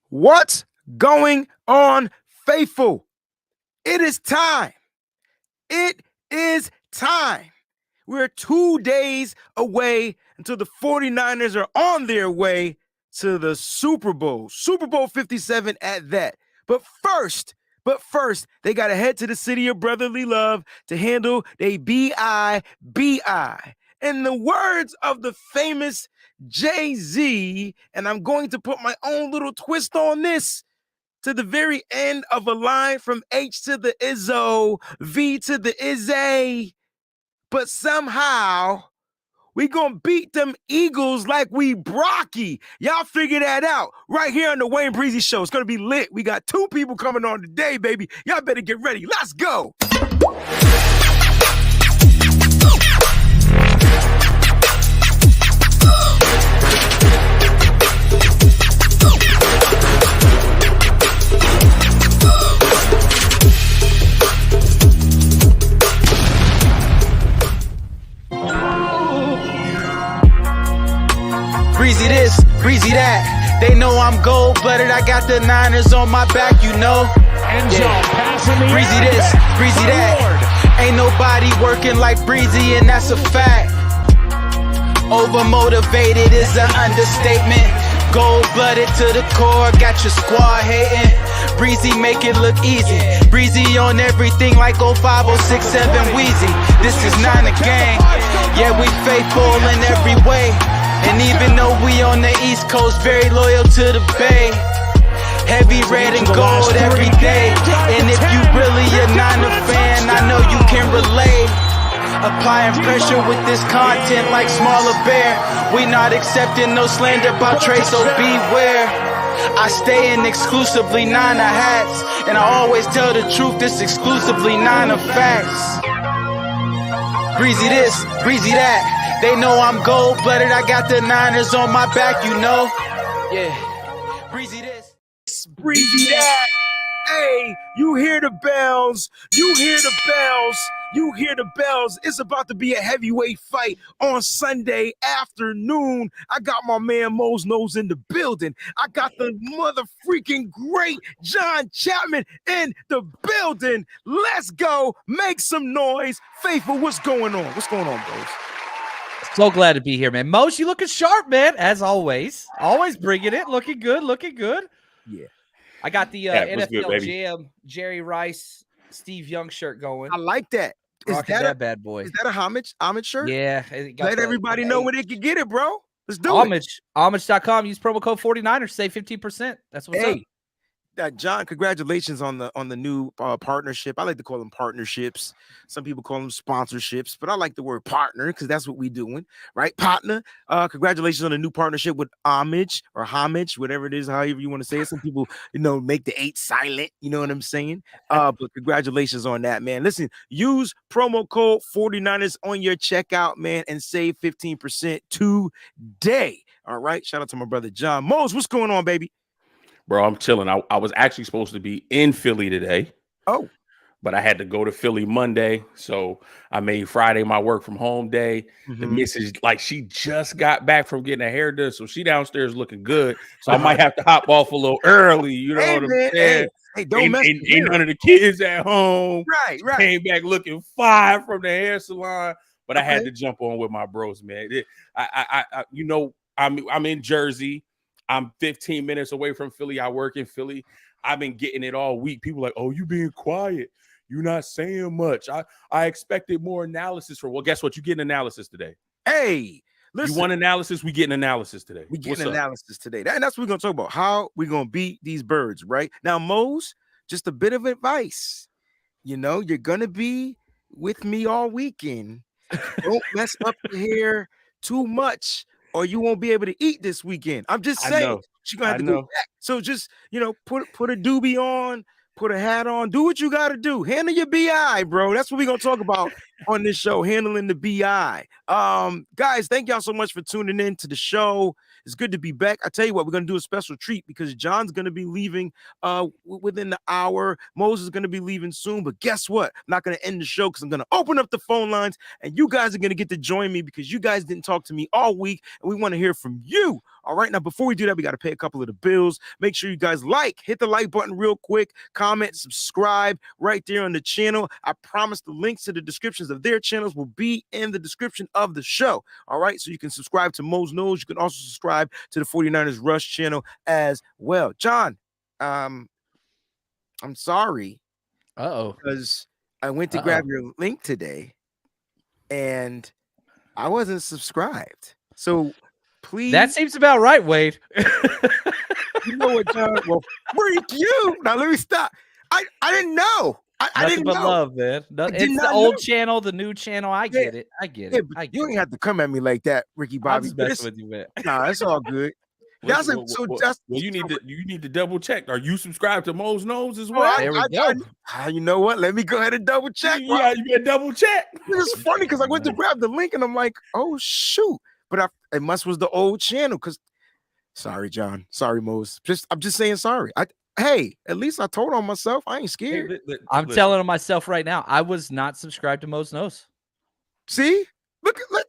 What's going on, faithful? It is time. It is time. We're 2 days away until the 49ers are on their way to the Super Bowl. Super Bowl 57 at that. But first, they got to head to the city of brotherly love to handle their BIBI. In the words of the famous Jay-Z, and I'm going to put my own little twist on this, to the very end of a line from H to the Izzo, V to the Izzy. But somehow we gonna beat them Eagles like we Brocky. Y'all figure that out right here on the WayneBreezie Show. It's gonna be lit. We got 2 people coming on today, baby. Y'all better get ready. Let's go. Breezy this, breezy that. They know I'm gold-blooded. I got the Niners on my back, you know. Breezy this, breezy that. Ain't nobody working like Breezy, and that's a fact. Overmotivated is an understatement. Gold-blooded to the core, got your squad hating. Breezy make it look easy. Breezy on everything like 05067 Weezy. This is not a game. Yeah, we faithful in every way. And even though we on the East Coast, very loyal to the Bay. Heavy red and gold every day. And if you really a Niner fan, I know you can relate. Applying pressure with this content like Smaller Bear. We not accepting no slander about Trey, so beware. I stay in exclusively Niner hats. And I always tell the truth, this exclusively Niner facts. Breezy this, breezy that. They know I'm gold-blooded. I got the Niners on my back, you know. Yeah. Breezy this. Breezy that. Hey, you hear the bells. You hear the bells. You hear the bells. It's about to be a heavyweight fight on Sunday afternoon. I got my man Mo's Nose in the building. I got the mother freaking great John Chapman in the building. Let's go. Make some noise. Faithful, what's going on? What's going on, bros? So glad to be here, man. Mose, you looking sharp, man, as always. Always bringing it. Looking good, looking good. Yeah. I got the NFL Jam, Jerry Rice, Steve Young shirt going. I like that. Is that bad boy? Is that a homage shirt? Yeah. Let everybody know where they can get it, bro. Let's do it. Homage.com. Use promo code 49ers. Save 15%. That's what's up. John, congratulations on the new partnership. I like to call them partnerships. Some people call them sponsorships, but I like the word partner because that's what we're doing, right? Partner. Congratulations on the new partnership with Homage, whatever it is, however you want to say it. Some people, make the 8 silent. You know what I'm saying? But congratulations on that, man. Listen, use promo code 49ers on your checkout, man, and save 15% today. All right. Shout out to my brother John. Mose, what's going on, baby? Bro, I'm chilling. I was actually supposed to be in Philly today. Oh. But I had to go to Philly Monday. So I made Friday my work from home day. Mm-hmm. The missus, she just got back from getting her hair done. So she downstairs looking good. So I might have to hop off a little early. You know what I'm saying? Hey, don't mess with ain't none of the kids at home. Right. Came back looking fine from the hair salon. But I had to jump on with my bros, man. I'm in Jersey. I'm 15 minutes away from Philly. I work in Philly. I've been getting it all week. People are like, oh, you being quiet. You're not saying much. I expected more analysis from. Well, guess what? You get an analysis today. Hey, listen. You want analysis? We get an analysis today. We get an analysis today. And that's what we're going to talk about. How we're going to beat these birds, right? Now, Mose, just a bit of advice. You're going to be with me all weekend. Don't mess up the hair too much, or you won't be able to eat this weekend. I'm just saying. She's gonna have to go back. So just put a doobie on, put a hat on, do what you gotta do. Handle your BI, bro. That's what we're gonna talk about on this show, handling the BI. Guys, thank y'all so much for tuning in to the show. It's good to be back. I tell you what, we're gonna do a special treat because John's gonna be leaving within the hour. Moses is gonna be leaving soon, but guess what? I'm not gonna end the show because I'm gonna open up the phone lines and you guys are gonna get to join me because you guys didn't talk to me all week and we want to hear from you. All right, now before we do that, we got to pay a couple of the bills. Make sure you guys hit the like button real quick, comment, subscribe right there on the channel. I promise the links to the descriptions of their channels will be in the description of the show. All right, so you can subscribe to Mo's Knows. You can also subscribe to the 49ers Rush channel as well. John, I'm sorry. Because I went to grab your link today and I wasn't subscribed. So please. That seems about right, Wade. You know what, John? Well, freak you. Now let me stop. I didn't know. I didn't know. Love, man. It's the old channel, the new channel. I get it. Yeah, but you ain't have to come at me like that, Ricky Bobby. I'm just messing with you, man. Nah, it's all good. You need to double check. Are you subscribed to Mo's Knows as well? There we go. You know what? Let me go ahead and double check. Yeah, you can double check. It's funny because I went to grab the link and I'm like, oh shoot! But it was the old channel. Because sorry, John. Sorry, Mose. I'm just saying sorry. Hey, at least I told on myself. I ain't scared. I'm telling on myself right now. I was not subscribed to Mo's Knows. See? Look, let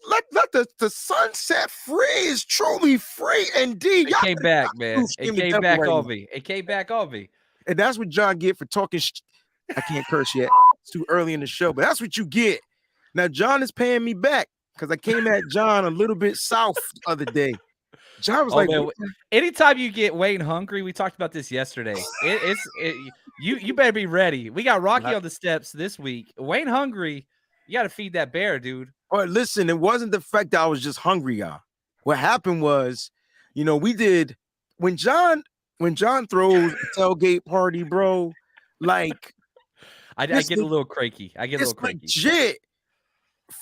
the sun set free. Is truly free indeed. It came back, man. It came back on me. It came back on me. And that's what John get for talking. I can't curse yet. It's too early in the show, but that's what you get. Now John is paying me back because I came at John a little bit south the other day. John was like, man, anytime you get Wayne hungry, we talked about this yesterday. You better be ready. We got Rocky on the steps this week. Wayne hungry, you got to feed that bear, dude. All right, listen, it wasn't the fact that I was just hungry, y'all. What happened was, we did when John throws a tailgate party, bro. Like, I get a little cranky. Legit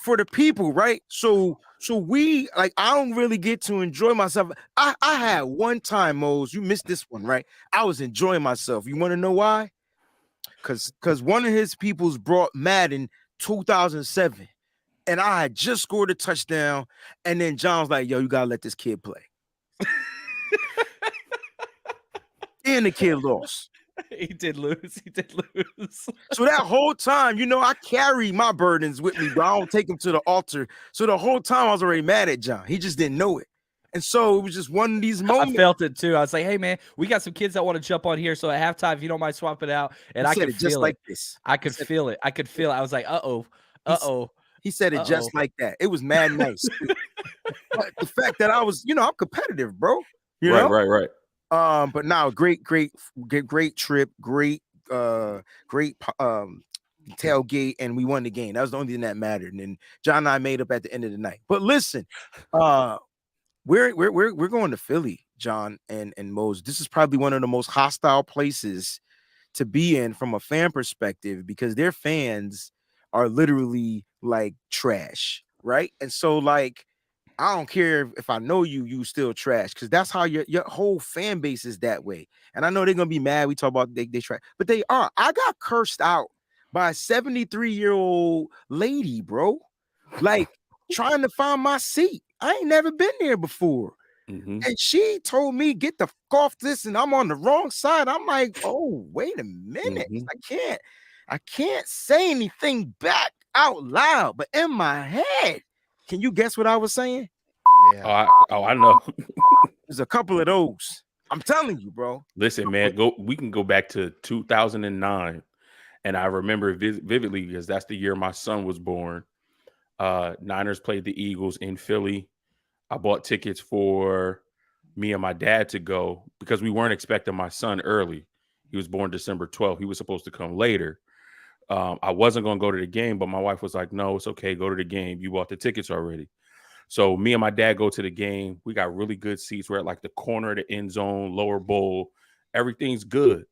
for the people, right? So we I don't really get to enjoy myself. I had one time, Mose. You missed this one, right? I was enjoying myself. You want to know why? Because one of his peoples brought Madden 2007. And I had just scored a touchdown, and then John was like, yo, you gotta let this kid play. And the kid lost. He did lose. So that whole time, I carry my burdens with me, but I don't take them to the altar. So the whole time I was already mad at John. He just didn't know it. And so it was just one of these moments. I felt it too. I was like, hey, man, we got some kids that want to jump on here. So at halftime, if you don't mind swapping out. And I could feel just like this. I could feel it. I was like, uh-oh. He said it just like that. It was mad nice. But the fact that I was, I'm competitive, bro. Right. But now great trip, great tailgate, and we won the game. That was the only thing that mattered. And then John and I made up at the end of the night. But listen, we're going to Philly, John and Mose. This is probably one of the most hostile places to be in from a fan perspective because their fans are literally like trash, right? And so I don't care if I know you still trash because that's how your whole fan base is that way. And I know they're gonna be mad. We talk about they trash, but they are. I got cursed out by a 73-year-old lady, bro. Like trying to find my seat. I ain't never been there before. Mm-hmm. And she told me, get the fuck off this, and I'm on the wrong side. I'm like, oh, wait a minute. Mm-hmm. I can't say anything back out loud, but in my head, can you guess what I was saying? Yeah. I know. There's a couple of those. I'm telling you, bro. Listen, man, we can go back to 2009, and I remember vividly because that's the year my son was born. Niners played the Eagles in Philly. I bought tickets for me and my dad to go because we weren't expecting my son early. He was born December 12th. He was supposed to come later. I wasn't going to go to the game, but my wife was like, no, it's okay. Go to the game. You bought the tickets already. So me and my dad go to the game. We got really good seats. We're at like the corner of the end zone, lower bowl. Everything's good.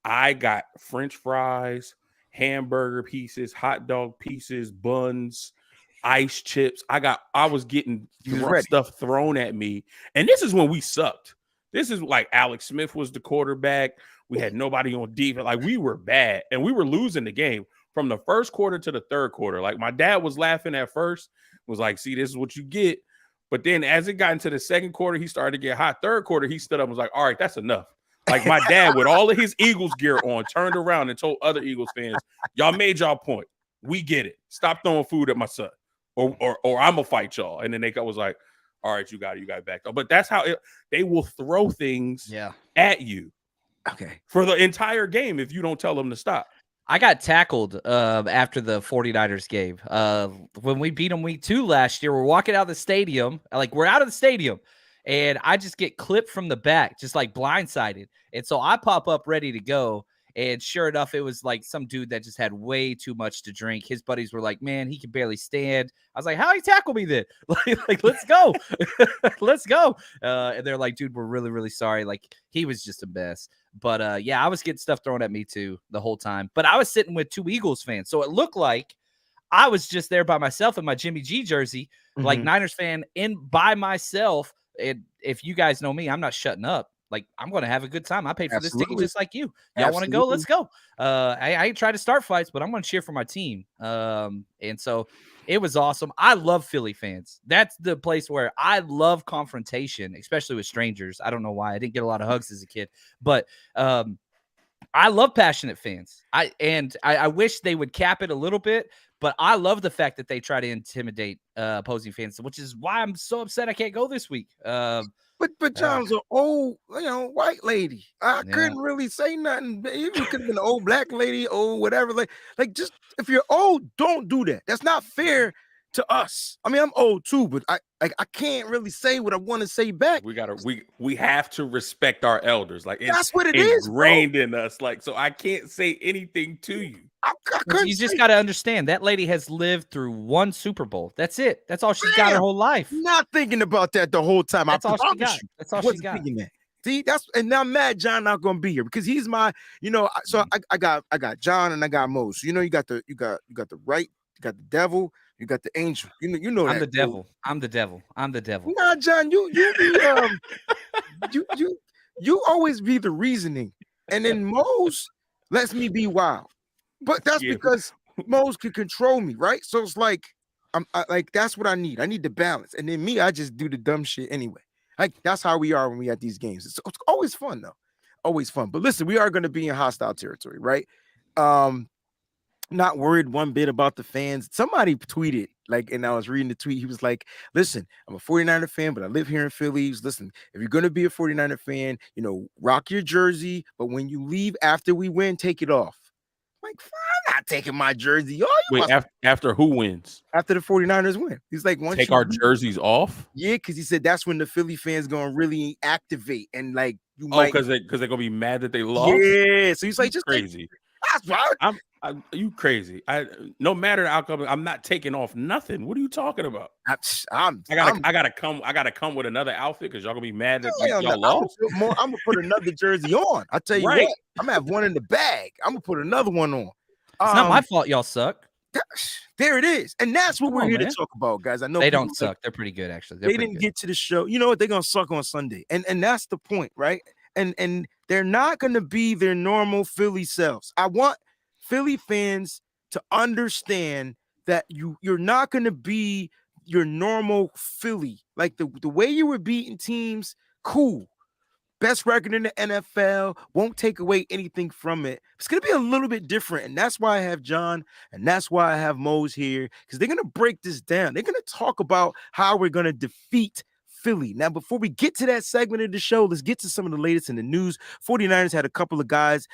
I got French fries, hamburger pieces, hot dog pieces, buns, ice chips. I was getting stuff thrown at me. And this is when we sucked. This is like Alex Smith was the quarterback. We had nobody on defense. Like we were bad and we were losing the game from the first quarter to the third quarter. Like my dad was laughing at first, was like, see, this is what you get. But then as it got into the second quarter, he started to get hot. Third quarter, he stood up and was like, all right, that's enough. Like my dad with all of his Eagles gear on turned around and told other Eagles fans, y'all made y'all point. We get it. Stop throwing food at my son or I'm gonna fight y'all. And then they was like, All right, you got it back up. But that's how they will throw things at you. Okay. For the entire game if you don't tell them to stop. I got tackled after the 49ers game. When we beat them week 2 last year, we're walking out of the stadium. Like, we're out of the stadium, and I just get clipped from the back, just like blindsided. And so I pop up ready to go. And sure enough, it was like some dude that just had way too much to drink. His buddies were like, man, he can barely stand. I was like, how he tackle me then? like, let's go. Let's go. And they're like, dude, we're really, really sorry. Like, he was just a mess. But yeah, I was getting stuff thrown at me too the whole time. But I was sitting with 2 Eagles fans. So it looked like I was just there by myself in my Jimmy G jersey, like Niners fan by myself. And if you guys know me, I'm not shutting up. Like, I'm going to have a good time. I paid for this ticket just like you. Y'all want to go? Let's go. I ain't try to start fights, but I'm going to cheer for my team. And so it was awesome. I love Philly fans. That's the place where I love confrontation, especially with strangers. I don't know why. I didn't get a lot of hugs as a kid, but I love passionate fans. I wish they would cap it a little bit, but I love the fact that they try to intimidate opposing fans, which is why I'm so upset I can't go this week. But John's an old, white lady. I couldn't really say nothing. Even could have been an old black lady, old whatever. Like just if you're old, don't do that. That's not fair to us. I mean, I'm old too, but I can't really say what I want to say back. We have to respect our elders. Like, that's what it is, ingrained in us. Like, so I can't say anything to you. You just got to understand that lady has lived through 1 Super Bowl. That's it. That's all she's got her whole life. Not thinking about that the whole time. That's all she got. That's all she got. See, and now I'm mad John not gonna be here because he's my, so I got John and I got Mo. So you got the right, you got the devil, you got the angel. You know I'm that. I'm the devil. Nah, John, you you always be the reasoning, and then Mose lets me be wild. But that's because Mose can control me, right? So it's like that's what I need. I need the balance, and then me, I just do the dumb shit anyway. Like, that's how we are when we at these games. It's always fun though, always fun. But listen, we are going to be in hostile territory, right? Not worried one bit about the fans. Somebody tweeted, and I was reading the tweet. He was like, listen, I'm a 49er fan, but I live here in Philly. Listen, if you're going to be a 49er fan, rock your jersey. But when you leave after we win, take it off. Like, fine, I'm not taking my jersey. Wait, after who wins? After the 49ers win. He's like, once take our jerseys off? Yeah, because he said that's when the Philly fans going to really activate. And because they're going to be mad that they lost? Yeah, so he's like, just crazy. That's right. You crazy. No matter the outcome, I'm not taking off nothing. What are you talking about? I gotta come with another outfit because y'all gonna be mad that y'all lost. I'm gonna put another jersey on. I tell you what, I'm gonna have one in the bag. I'm gonna put another one on. It's not my fault y'all suck. There it is. And that's what we're here to talk about, guys. I know they don't suck. They're pretty good, actually. They didn't get to the show. You know what? They're gonna suck on Sunday. And that's the point, right? And they're not gonna be their normal Philly selves. I want Philly fans to understand that you're not going to be your normal Philly. Like the way you were beating teams, cool. Best record in the NFL, won't take away anything from it. It's going to be a little bit different. And that's why I have John and that's why I have Mose here, because they're going to break this down. They're going to talk about how we're going to defeat Philly. Now, before we get to that segment of the show, let's get to some of the latest in the news. 49ers had a couple of guys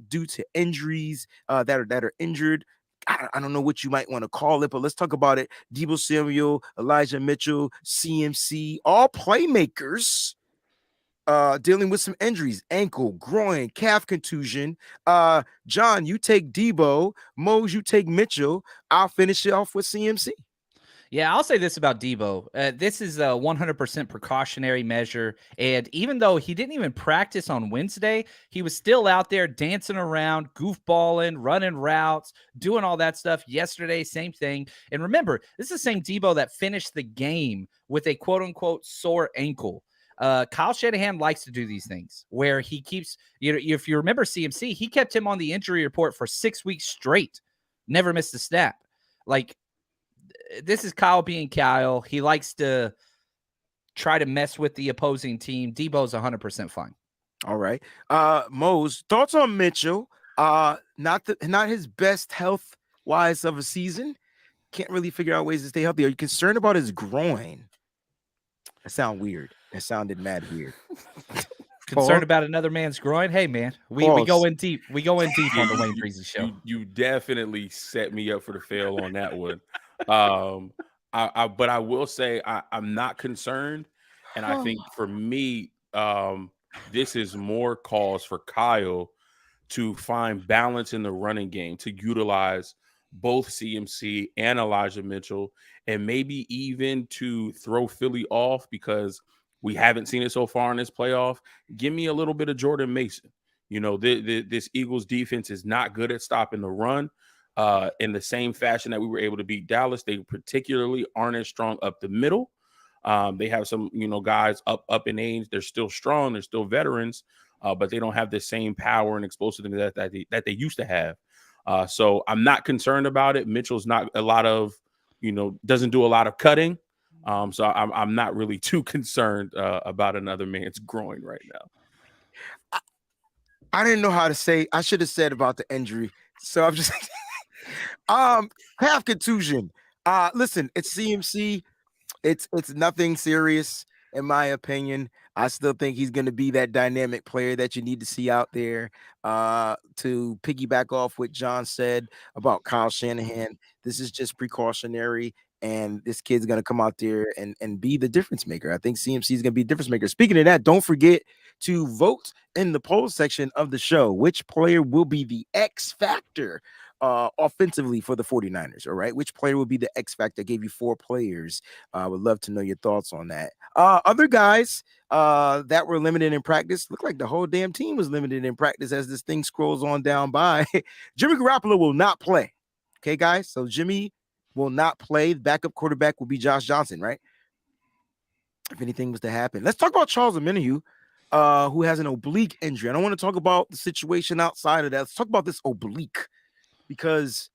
due to injuries that are injured. I don't know what you might want to call it, but let's talk about it. Deebo Samuel, Elijah Mitchell, CMC, all playmakers dealing with some injuries, ankle, groin, calf contusion. John, you take Deebo. Mose, you take Mitchell. I'll finish it off with CMC. Yeah, I'll say this about Deebo. This is a 100% precautionary measure. And even though he didn't even practice on Wednesday, he was still out there dancing around, goofballing, running routes, doing all that stuff. Yesterday, same thing. And remember, this is the same Deebo that finished the game with a quote-unquote sore ankle. Kyle Shanahan likes to do these things where he keeps, if you remember CMC, he kept him on the injury report for 6 weeks straight. Never missed a snap. This is Kyle being Kyle. He likes to try to mess with the opposing team. Deebo's 100% fine. All right. Mose, thoughts on Mitchell? Not his best health-wise of a season. Can't really figure out ways to stay healthy. Are you concerned about his groin? That sound weird. That sounded mad weird. Concerned about another man's groin? Hey, man, we go in deep. We go in deep on the WayneBreezie show. You definitely set me up for the fail on that one. But I will say I'm not concerned, and I think for me, this is more cause for Kyle to find balance in the running game, to utilize both CMC and Elijah Mitchell, and maybe even to throw Philly off because we haven't seen it so far in this playoff. Give me a little bit of Jordan Mason. You know, this Eagles defense is not good at stopping the run in the same fashion that we were able to beat Dallas. They particularly aren't as strong up the middle. They have some, guys up in age. They're still strong. They're still veterans, but they don't have the same power and explosiveness that they used to have. So I'm not concerned about it. Mitchell's not a lot of, doesn't do a lot of cutting. So I'm not really too concerned about another man's groin right now. I didn't know how to say. I should have said about the injury. So I'm just half contusion. Listen, it's CMC. It's nothing serious in my opinion. I still think he's going to be that dynamic player that you need to see out there. To piggyback off what John said about Kyle Shanahan, this is just precautionary. And this kid's going to come out there and be the difference maker. I think CMC is going to be a difference maker. Speaking of that, don't forget to vote in the poll section of the show. Which player will be the X factor offensively for the 49ers? All right. Which player will be the X factor? I gave you 4 players. I would love to know your thoughts on that. Other guys that were limited in practice, look like the whole damn team was limited in practice as this thing scrolls on down by. Jimmy Garoppolo will not play. Okay, guys. So Jimmy will not play. The backup quarterback will be Josh Johnson, right? If anything was to happen. Let's talk about Charles Omenihu, who has an oblique injury. I don't want to talk about the situation outside of that. Let's talk about this oblique because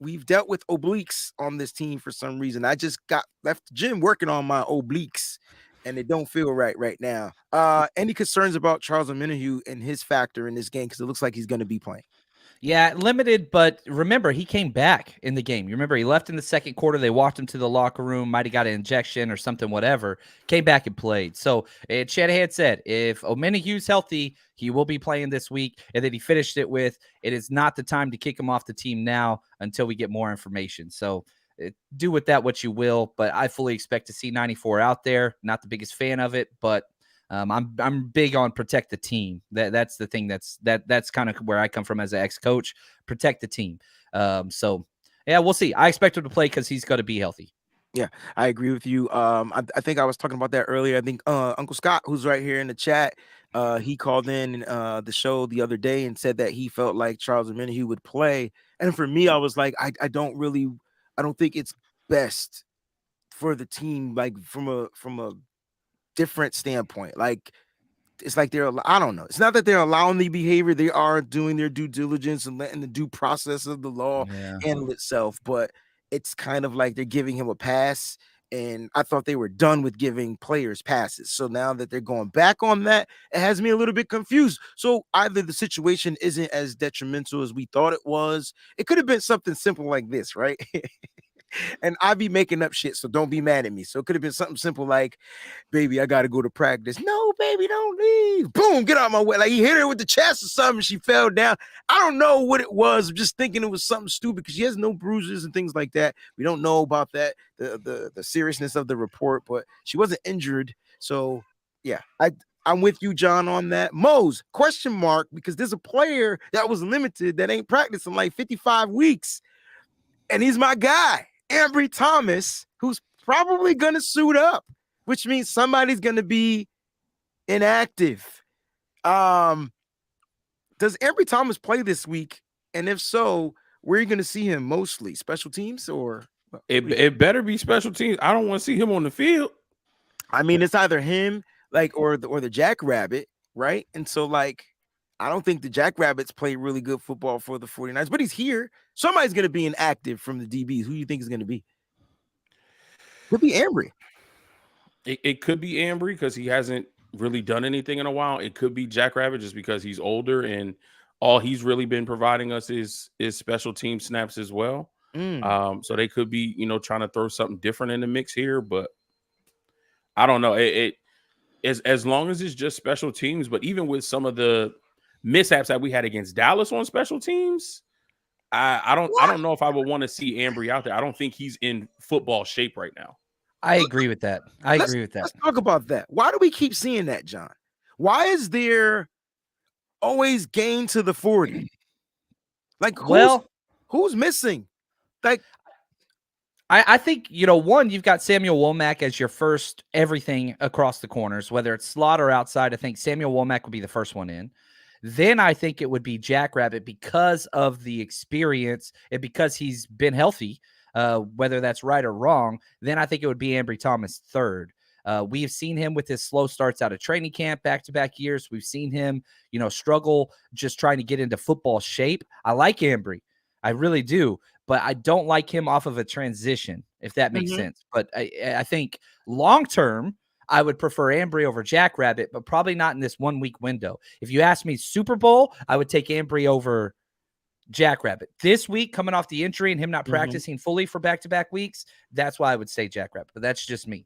we've dealt with obliques on this team for some reason. I just got left the gym working on my obliques, and it don't feel right now. Any concerns about Charles Omenihu and his factor in this game? Because it looks like he's going to be playing. Yeah, limited, but remember, he came back in the game. You remember he left in the second quarter. They walked him to the locker room, might have got an injection or something, whatever. Came back and played. So Shanahan said, if Omenihu's healthy, he will be playing this week. And then he finished it with, it is not the time to kick him off the team now until we get more information. So do with that what you will, but I fully expect to see 94 out there. Not the biggest fan of it, but I'm big on protect the team. That's the thing. That's kind of where I come from as an ex-coach. Protect the team. So yeah, we'll see. I expect him to play because he's got to be healthy. Yeah, I agree with you. I think I was talking about that earlier. I think Uncle Scott, who's right here in the chat, he called in the show the other day and said that he felt like Charles Omenihu would play. And for me, I was like, I don't think it's best for the team, like from a different standpoint. Like it's like I don't know. It's not that they're allowing the behavior. They are doing their due diligence and letting the due process of the law handle itself. But it's kind of like they're giving him a pass. And I thought they were done with giving players passes. So now that they're going back on that, it has me a little bit confused. So either the situation isn't as detrimental as we thought it was. It could have been something simple like this, right? And I be making up shit, so don't be mad at me. So it could have been something simple like, baby, I got to go to practice. No, baby, don't leave. Boom, get out of my way. Like he hit her with the chest or something. She fell down. I don't know what it was. I'm just thinking it was something stupid because she has no bruises and things like that. We don't know about that, the seriousness of the report, but she wasn't injured. So, yeah, I'm with you, John, on that. Mose, question mark, because there's a player that was limited that ain't practicing like 55 weeks, and he's my guy. Ambry Thomas, who's probably going to suit up, which means somebody's going to be inactive. Does Ambry Thomas play this week? And if so, where are you going to see him mostly? Special teams or? It better be special teams. I don't want to see him on the field. I mean, it's either him or the Jackrabbit, right? And so I don't think the Jackrabbits play really good football for the 49ers, but he's here. Somebody's going to be inactive from the DBs. Who do you think is going to be? Could be Ambry. It could be Ambry because he hasn't really done anything in a while. It could be Jackrabbit just because he's older and all he's really been providing us is special team snaps as well. So they could be, trying to throw something different in the mix here, but I don't know. It as long as it's just special teams, but even with some of the mishaps that we had against Dallas on special teams, I don't know if I would want to see Ambry out there. I don't think he's in football shape right now. I agree with that. Let's talk about that. Why do we keep seeing that, John? Why is there always gain to the 40? Like, who's missing? Like, I think, one, you've got Samuel Womack as your first everything across the corners, whether it's slot or outside. I think Samuel Womack would be the first one in. Then I think it would be Jackrabbit because of the experience and because he's been healthy, whether that's right or wrong. Then I think it would be Ambry Thomas third. We have seen him with his slow starts out of training camp back-to-back years. We've seen him, struggle just trying to get into football shape. I like Ambry. I really do. But I don't like him off of a transition, if that makes sense. But I think long-term, I would prefer Ambry over Jackrabbit, but probably not in this 1 week window. If you ask me Super Bowl, I would take Ambry over Jackrabbit. This week, coming off the injury and him not practicing fully for back-to-back weeks, that's why I would say Jackrabbit. But that's just me.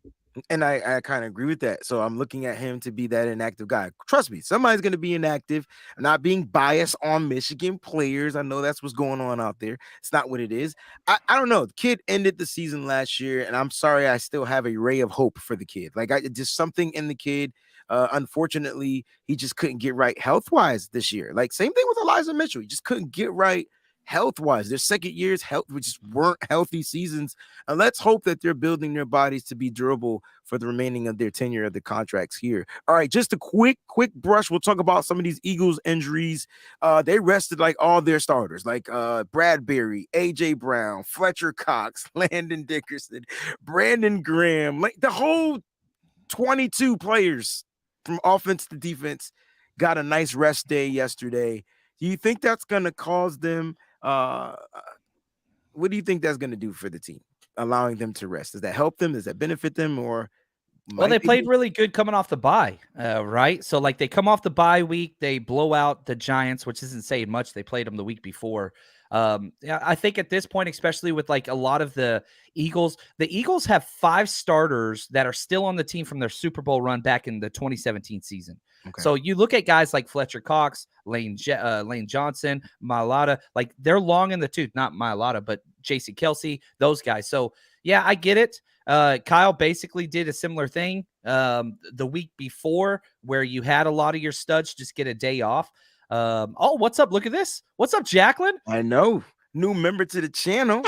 And I kind of agree with that. So I'm looking at him to be that inactive guy. Trust me, somebody's going to be inactive. I'm not being biased on Michigan players. I know that's what's going on out there. It's not what it is. I don't know. The kid ended the season last year, and I'm sorry, I still have a ray of hope for the kid. Like, just something in the kid. Unfortunately, he just couldn't get right health-wise this year. Like, same thing with Elijah Mitchell. He just couldn't get right health-wise. Their second years which just weren't healthy seasons. And let's hope that they're building their bodies to be durable for the remaining of their tenure of the contracts here. All right, just a quick brush. We'll talk about some of these Eagles injuries. They rested like all their starters, like Bradbury, AJ Brown, Fletcher Cox, Landon Dickerson, Brandon Graham, like the whole 22 players from offense to defense got a nice rest day yesterday. Do you think that's going to cause them? What do you think that's going to do for the team, allowing them to rest? Does that help them? Does that benefit them? Or well, they played really good coming off the bye, right? So like they come off the bye week, they blow out the Giants, which isn't saying much. They played them the week before. I think at this point, especially with like a lot of the Eagles have 5 starters that are still on the team from their Super Bowl run back in the 2017 season. Okay. So you look at guys like Fletcher Cox, Lane Johnson, Mailata, like they're long in the tooth, not Mailata, but Jason Kelsey, those guys. So yeah, I get it. Kyle basically did a similar thing the week before where you had a lot of your studs just get a day off. Oh, what's up? Look at this. What's up, Jacqueline? I know. New member to the channel.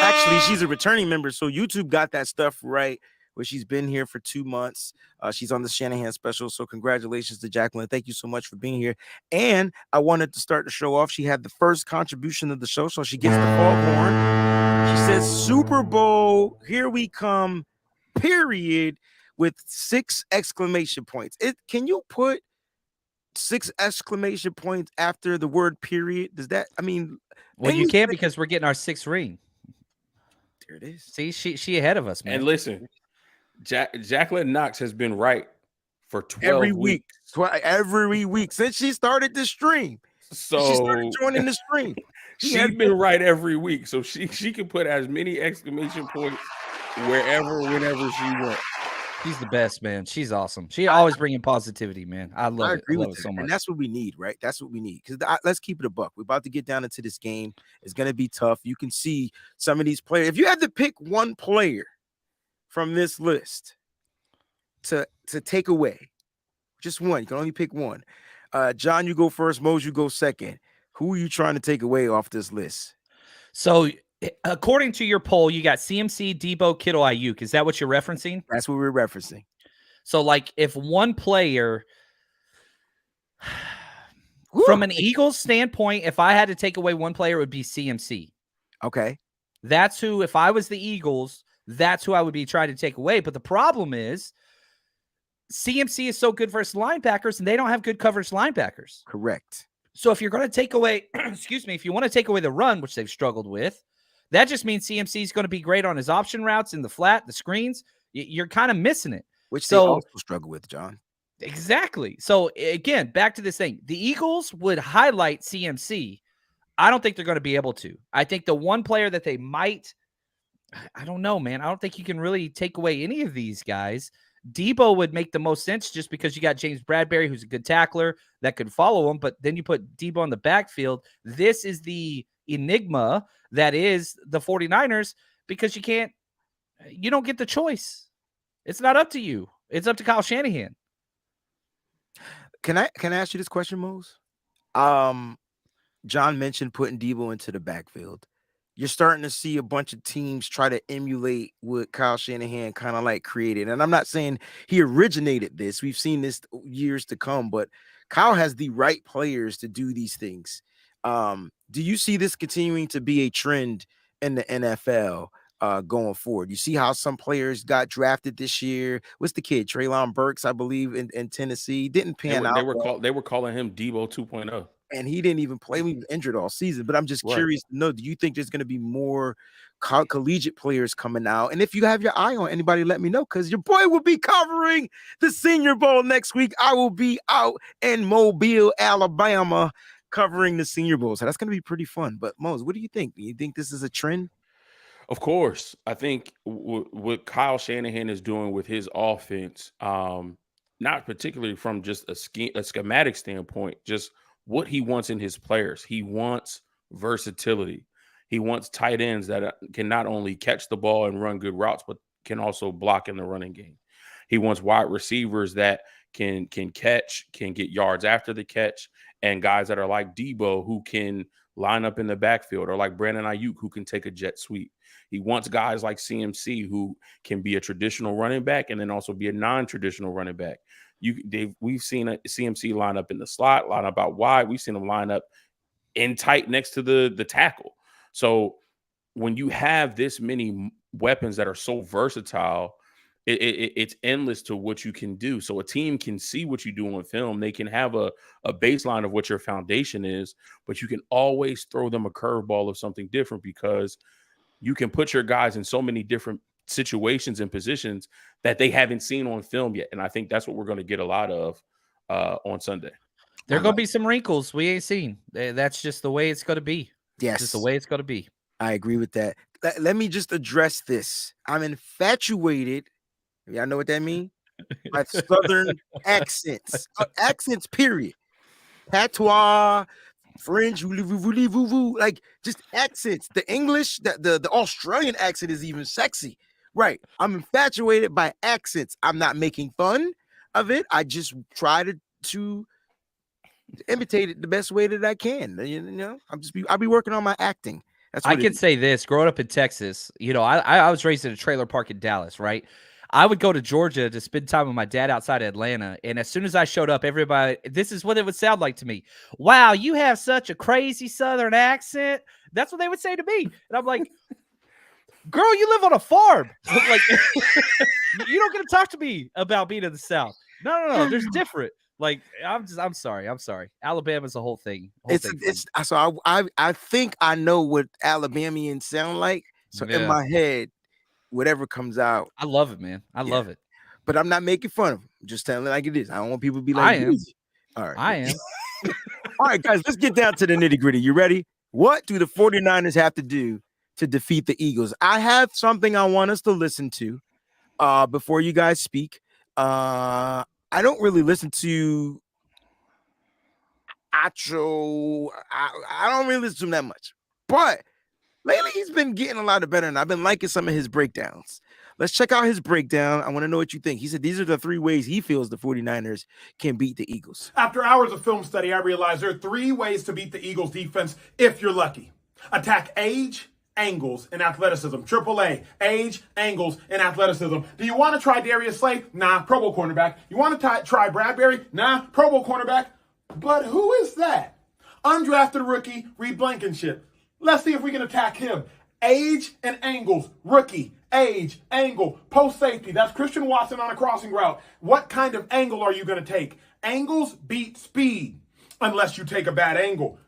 Actually, she's a returning member, so YouTube got that stuff right, where she's been here for 2 months. She's on the Shanahan special, so congratulations to Jacqueline. Thank you so much for being here. And I wanted to start the show off. She had the first contribution of the show, so she gets the foghorn. She says, Super Bowl, here we come, period, with 6 exclamation points. Can you put 6 exclamation points after the word period? Does that, I mean, well, you can't because we're getting our 6th ring. There it is. See, she ahead of us, man. And listen, Jacqueline Knox has been right for 12 weeks. Every week since she started the stream. So she started joining the stream. She's been right every week. So she can put as many exclamation points wherever, whenever she wants. She's the best, man. She's awesome. She always bringing positivity, man. I love it. I love it so much. And that's what we need, right? That's what we need. Because let's keep it a buck. We're about to get down into this game. It's going to be tough. You can see some of these players. If you had to pick one player from this list to take away, just one. You can only pick one. John, you go first. Mose, you go second. Who are you trying to take away off this list? So, according to your poll, you got CMC, Debo, Kittle, Ayuk. Is that what you're referencing? That's what we're referencing. So, like, if one player, from an Eagles standpoint, if I had to take away one player, it would be CMC. Okay. That's who, if I was the Eagles, that's who I would be trying to take away. But the problem is, CMC is so good versus linebackers, and they don't have good coverage linebackers. Correct. So, if you're going to take away, if you want to take away the run, which they've struggled with, that just means CMC is going to be great on his option routes in the flat, the screens. You're kind of missing it. Which they also struggle with, John. Exactly. So, again, back to this thing. The Eagles would highlight CMC. I don't think they're going to be able to. I think the one player that they might I don't know, man. I don't think you can really take away any of these guys. Debo would make the most sense just because you got James Bradbury, who's a good tackler that could follow him. But then you put Debo in the backfield. This is the enigma that is the 49ers because you don't get the choice. It's not up to you. It's up to Kyle Shanahan. Can I ask you this question, Mose? John mentioned putting Debo into the backfield. You're starting to see a bunch of teams try to emulate what Kyle Shanahan kind of like created. And I'm not saying he originated this. We've seen this years to come, but Kyle has the right players to do these things. Do you see this continuing to be a trend in the NFL going forward? You see how some players got drafted this year. What's the kid? Treylon Burks, I believe, in Tennessee. Didn't pan out. They were calling him Debo 2.0. And he didn't even play. He was injured all season. But I'm just curious to know, do you think there's going to be more collegiate players coming out? And if you have your eye on anybody, let me know, because your boy will be covering the Senior Bowl next week. I will be out in Mobile, Alabama, covering the Senior Bowl. So that's going to be pretty fun. But Mose, what do you think? Do you think this is a trend? Of course. I think what Kyle Shanahan is doing with his offense, not particularly from just a schematic standpoint, just what he wants in his players. He wants versatility. He wants tight ends that can not only catch the ball and run good routes, but can also block in the running game. He wants wide receivers that can catch, can get yards after the catch, and guys that are like Debo who can line up in the backfield, or like Brandon Ayuk who can take a jet sweep. He wants guys like CMC who can be a traditional running back and then also be a non-traditional running back. We've seen a CMC line up in the slot, line up out wide. We've seen him line up in tight next to the tackle. So when you have this many weapons that are so versatile, it's endless to what you can do. So a team can see what you do on film. They can have a baseline of what your foundation is, but you can always throw them a curveball of something different, because you can put your guys in so many different situations and positions that they haven't seen on film yet. And I think that's what we're going to get a lot of on Sunday. There are going to be some wrinkles we ain't seen. That's just the way it's going to be. Yes. Just the way it's going to be. I agree with that. Let me just address this. I'm infatuated. Y'all know what that means? By Southern accents. Accents, period. Patois, French, like just accents. The English, the Australian accent is even sexy. Right. I'm infatuated by accents. I'm not making fun of it. I just try to imitate it the best way that I can. You know, I'll be working on my acting. That's what I can say this. Growing up in Texas, you know, I was raised in a trailer park in Dallas, right? I would go to Georgia to spend time with my dad outside of Atlanta. And as soon as I showed up, everybody, this is what it would sound like to me. Wow, you have such a crazy Southern accent. That's what they would say to me. And I'm like, girl, you live on a farm. Like, you don't get to talk to me about being in the South. No. There's different. Like, I'm sorry. Alabama's a whole thing. So I think I know what Alabamians sound like. So in my head, whatever comes out, I love it, man. I love it. But I'm not making fun of them. I'm just telling it like it is. I don't want people to be like, I am. All right. I am. All right, guys, let's get down to the nitty-gritty. You ready? What do the 49ers have to do to defeat the Eagles? I have something I want us to listen to before you guys speak. I don't really listen to Acho. I don't really listen to him that much. But lately, he's been getting a lot better, and I've been liking some of his breakdowns. Let's check out his breakdown. I want to know what you think. He said these are the 3 ways he feels the 49ers can beat the Eagles. After hours of film study, I realized there are 3 ways to beat the Eagles defense if you're lucky. Attack age, angles, and athleticism. AAA, age, angles, and athleticism. Do you want to try Darius Slay? Nah, Pro Bowl cornerback. You want to try Bradbury? Nah, Pro Bowl cornerback. But who is that? Undrafted rookie, Reed Blankenship. Let's see if we can attack him. Age and angles. Rookie, age, angle, post safety. That's Christian Watson on a crossing route. What kind of angle are you going to take? Angles beat speed unless you take a bad angle.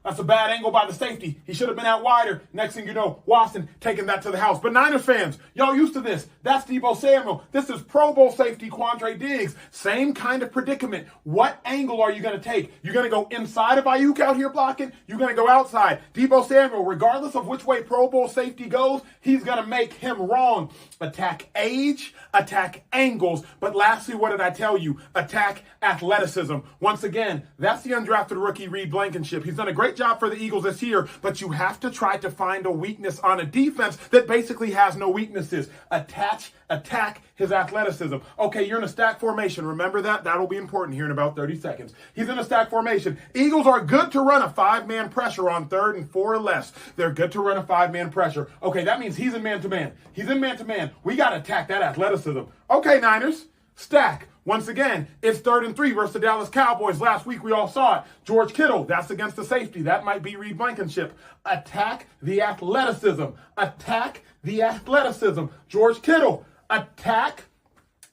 That's a bad angle by the safety. He should have been out wider. Next thing you know, Watson taking that to the house. But Niners fans, y'all used to this. That's Deebo Samuel. This is Pro Bowl safety Quandre Diggs. Same kind of predicament. What angle are you going to take? You're going to go inside of Ayuk out here blocking? You're going to go outside. Deebo Samuel, regardless of which way Pro Bowl safety goes, he's going to make him wrong. Attack age, attack angles. But lastly, what did I tell you? Attack athleticism. Once again, that's the undrafted rookie Reed Blankenship. He's done a great job for the Eagles this year, but you have to try to find a weakness on a defense that basically has no weaknesses. Attack his athleticism. Okay, you're in a stack formation. Remember that? That'll be important here in about 30 seconds. He's in a stack formation. Eagles are good to run a 5-man pressure on 3rd and 4 or less. They're good to run a 5-man pressure. Okay, that means he's in man-to-man. He's in man-to-man. We got to attack that athleticism. Okay, Niners, stack. Once again, it's 3rd and 3 versus the Dallas Cowboys. Last week, we all saw it. George Kittle, that's against the safety. That might be Reed Blankenship. Attack the athleticism. Attack the athleticism. George Kittle, attack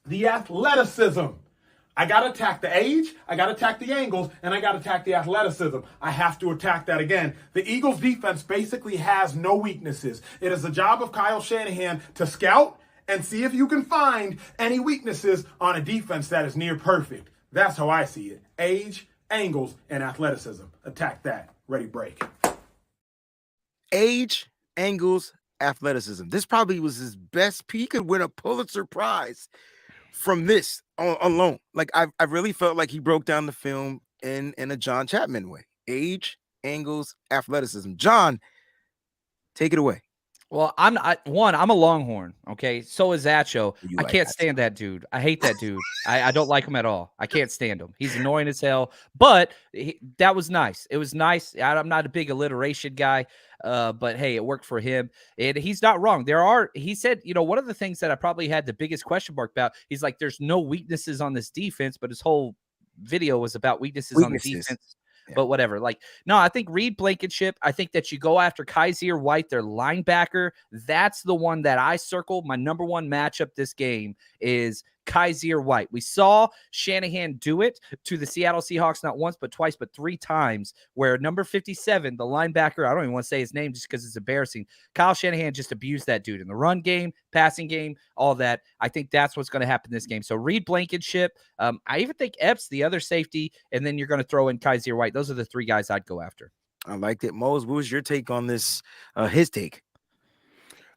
the athleticism. I got to attack the age, I got to attack the angles, and I got to attack the athleticism. I have to attack that again. The Eagles defense basically has no weaknesses. It is the job of Kyle Shanahan to scout and see if you can find any weaknesses on a defense that is near perfect. That's how I see it. Age, angles, and athleticism. Attack that. Ready, break. Age, angles, athleticism. This probably was his best. He could win a Pulitzer Prize from this alone. Like I really felt like he broke down the film in a John Chapman way. Age, angles, athleticism. John, take it away. Well, I'm a Longhorn. Okay, so is Acho. I Like can't stand that dude. I hate that dude. I don't like him at all. I can't stand him. He's annoying as hell. But that was nice. It was nice. I'm not a big alliteration guy, but hey, it worked for him. And he's not wrong. He said, one of the things that I probably had the biggest question mark about, he's like, there's no weaknesses on this defense, but his whole video was about weaknesses. On the defense. Yeah. But whatever. No, I think Reed Blankenship, I think that you go after Kaiser White, their linebacker. That's the one that I circled. My number one matchup this game is Kaiser White. We saw Shanahan do it to the Seattle Seahawks not once, but twice, but 3 times, where number 57, the linebacker, I don't even want to say his name just because it's embarrassing. Kyle Shanahan just abused that dude in the run game, passing game, all that. I think that's what's going to happen this game. So Reed Blankenship, I even think Epps, the other safety, and then you're going to throw in Kaiser White. Those are the 3 guys I'd go after. I liked it. Mose, what was your take on this? His take?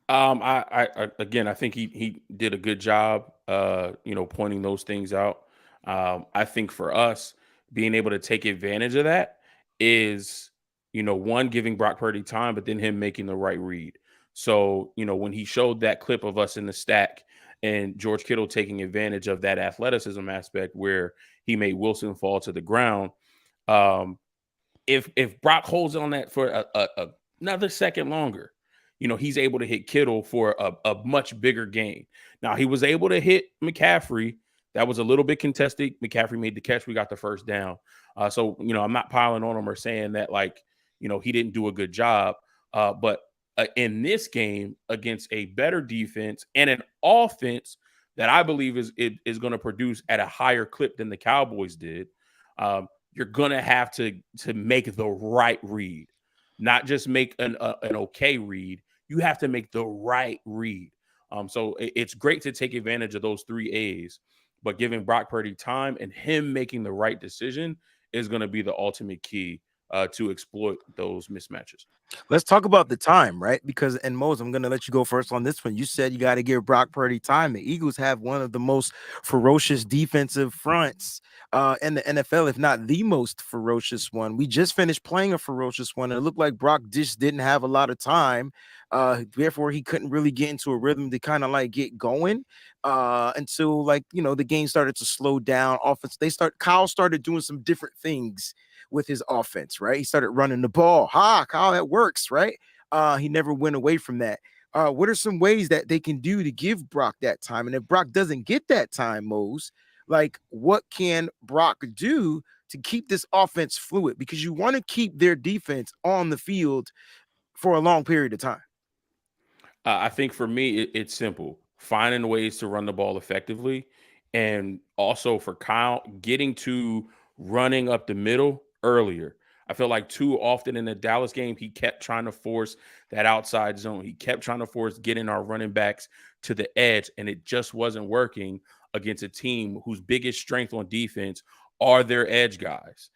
I think he did a good job, pointing those things out. I think for us, being able to take advantage of that is, one, giving Brock Purdy time, but then him making the right read. So, when he showed that clip of us in the stack and George Kittle taking advantage of that athleticism aspect where he made Wilson fall to the ground, if Brock holds on that for another second longer, he's able to hit Kittle for a much bigger gain. Now, he was able to hit McCaffrey. That was a little bit contested. McCaffrey made the catch. We got the first down. So, I'm not piling on him or saying that, he didn't do a good job. But in this game against a better defense and an offense that I believe is going to produce at a higher clip than the Cowboys did, you're going to have to make the right read, not just make an okay read. You have to make the right read. So it's great to take advantage of those 3 A's, but giving Brock Purdy time and him making the right decision is going to be the ultimate key to exploit those mismatches. Let's talk about the time, right? Because, and Mose, I'm going to let you go first on this one. You said you got to give Brock Purdy time. The Eagles have one of the most ferocious defensive fronts in the NFL, if not the most ferocious one. We just finished playing a ferocious one, and it looked like Brock just didn't have a lot of time. Therefore, he couldn't really get into a rhythm to kind of get going until the game started to slow down. Kyle started doing some different things with his offense, right? He started running the ball. Kyle, that works, right? He never went away from that. What are some ways that they can do to give Brock that time? And if Brock doesn't get that time, Mose, what can Brock do to keep this offense fluid? Because you want to keep their defense on the field for a long period of time. I think for me, it's simple. Finding ways to run the ball effectively. And also for Kyle, getting to running up the middle earlier. I feel like too often in the Dallas game, he kept trying to force that outside zone. He kept trying to force getting our running backs to the edge, and it just wasn't working against a team whose biggest strength on defense are their edge guys.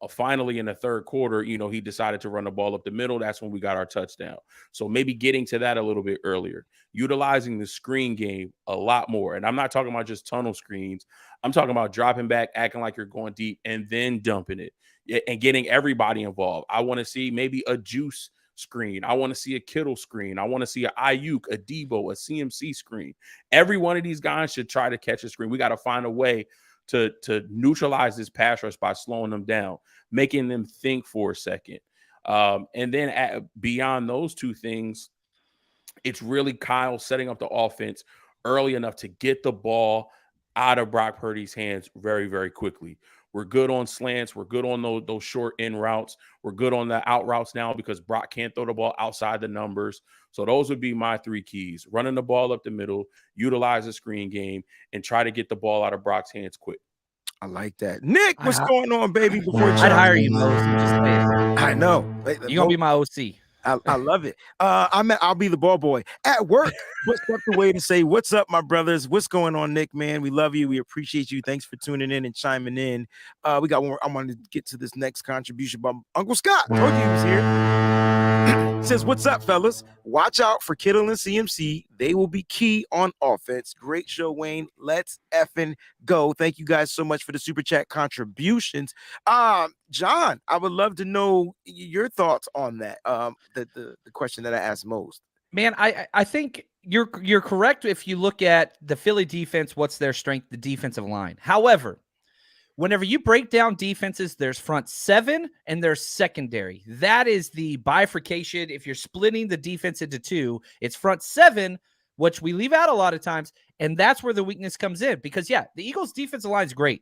Finally, in the third quarter, he decided to run the ball up the middle. That's when we got our touchdown. So maybe getting to that a little bit earlier, utilizing the screen game a lot more. And I'm not talking about just tunnel screens. I'm talking about dropping back, acting like you're going deep, and then dumping it and getting everybody involved. I want to see maybe a Juice screen. I want to see a Kittle screen. I want to see a Ayuk, a Debo, a CMC screen. Every one of these guys should try to catch a screen. We got to find a way to neutralize this pass rush by slowing them down, making them think for a second. And then beyond those two things, it's really Kyle setting up the offense early enough to get the ball out of Brock Purdy's hands very, very quickly. We're good on slants. We're good on those short in routes. We're good on the out routes now because Brock can't throw the ball outside the numbers. So those would be my three keys: running the ball up the middle, utilize the screen game, and try to get the ball out of Brock's hands quick. I like that. Nick, what's going on, baby? Before I'd hire you, Moses. Just saying. I know. You're going to be my OC. I love it. I'll be the ball boy at work. But step away to say, what's up, my brothers? What's going on, Nick, man? We love you. We appreciate you. Thanks for tuning in and chiming in. We got one. I want to get to this next contribution by Uncle Scott. Told you he was here. Says, what's up, fellas? Watch out for Kittle and CMC. They will be key on offense. Great show, Wayne. Let's effing go. Thank you guys so much for the super chat contributions. John, I would love to know your thoughts on that. The question that I asked most. Man, I think you're correct if you look at the Philly defense. What's their strength? The defensive line. However, whenever you break down defenses, there's front seven and there's secondary. That is the bifurcation. If you're splitting the defense into two, it's front seven, which we leave out a lot of times, and that's where the weakness comes in. Because, yeah, the Eagles' defensive line is great.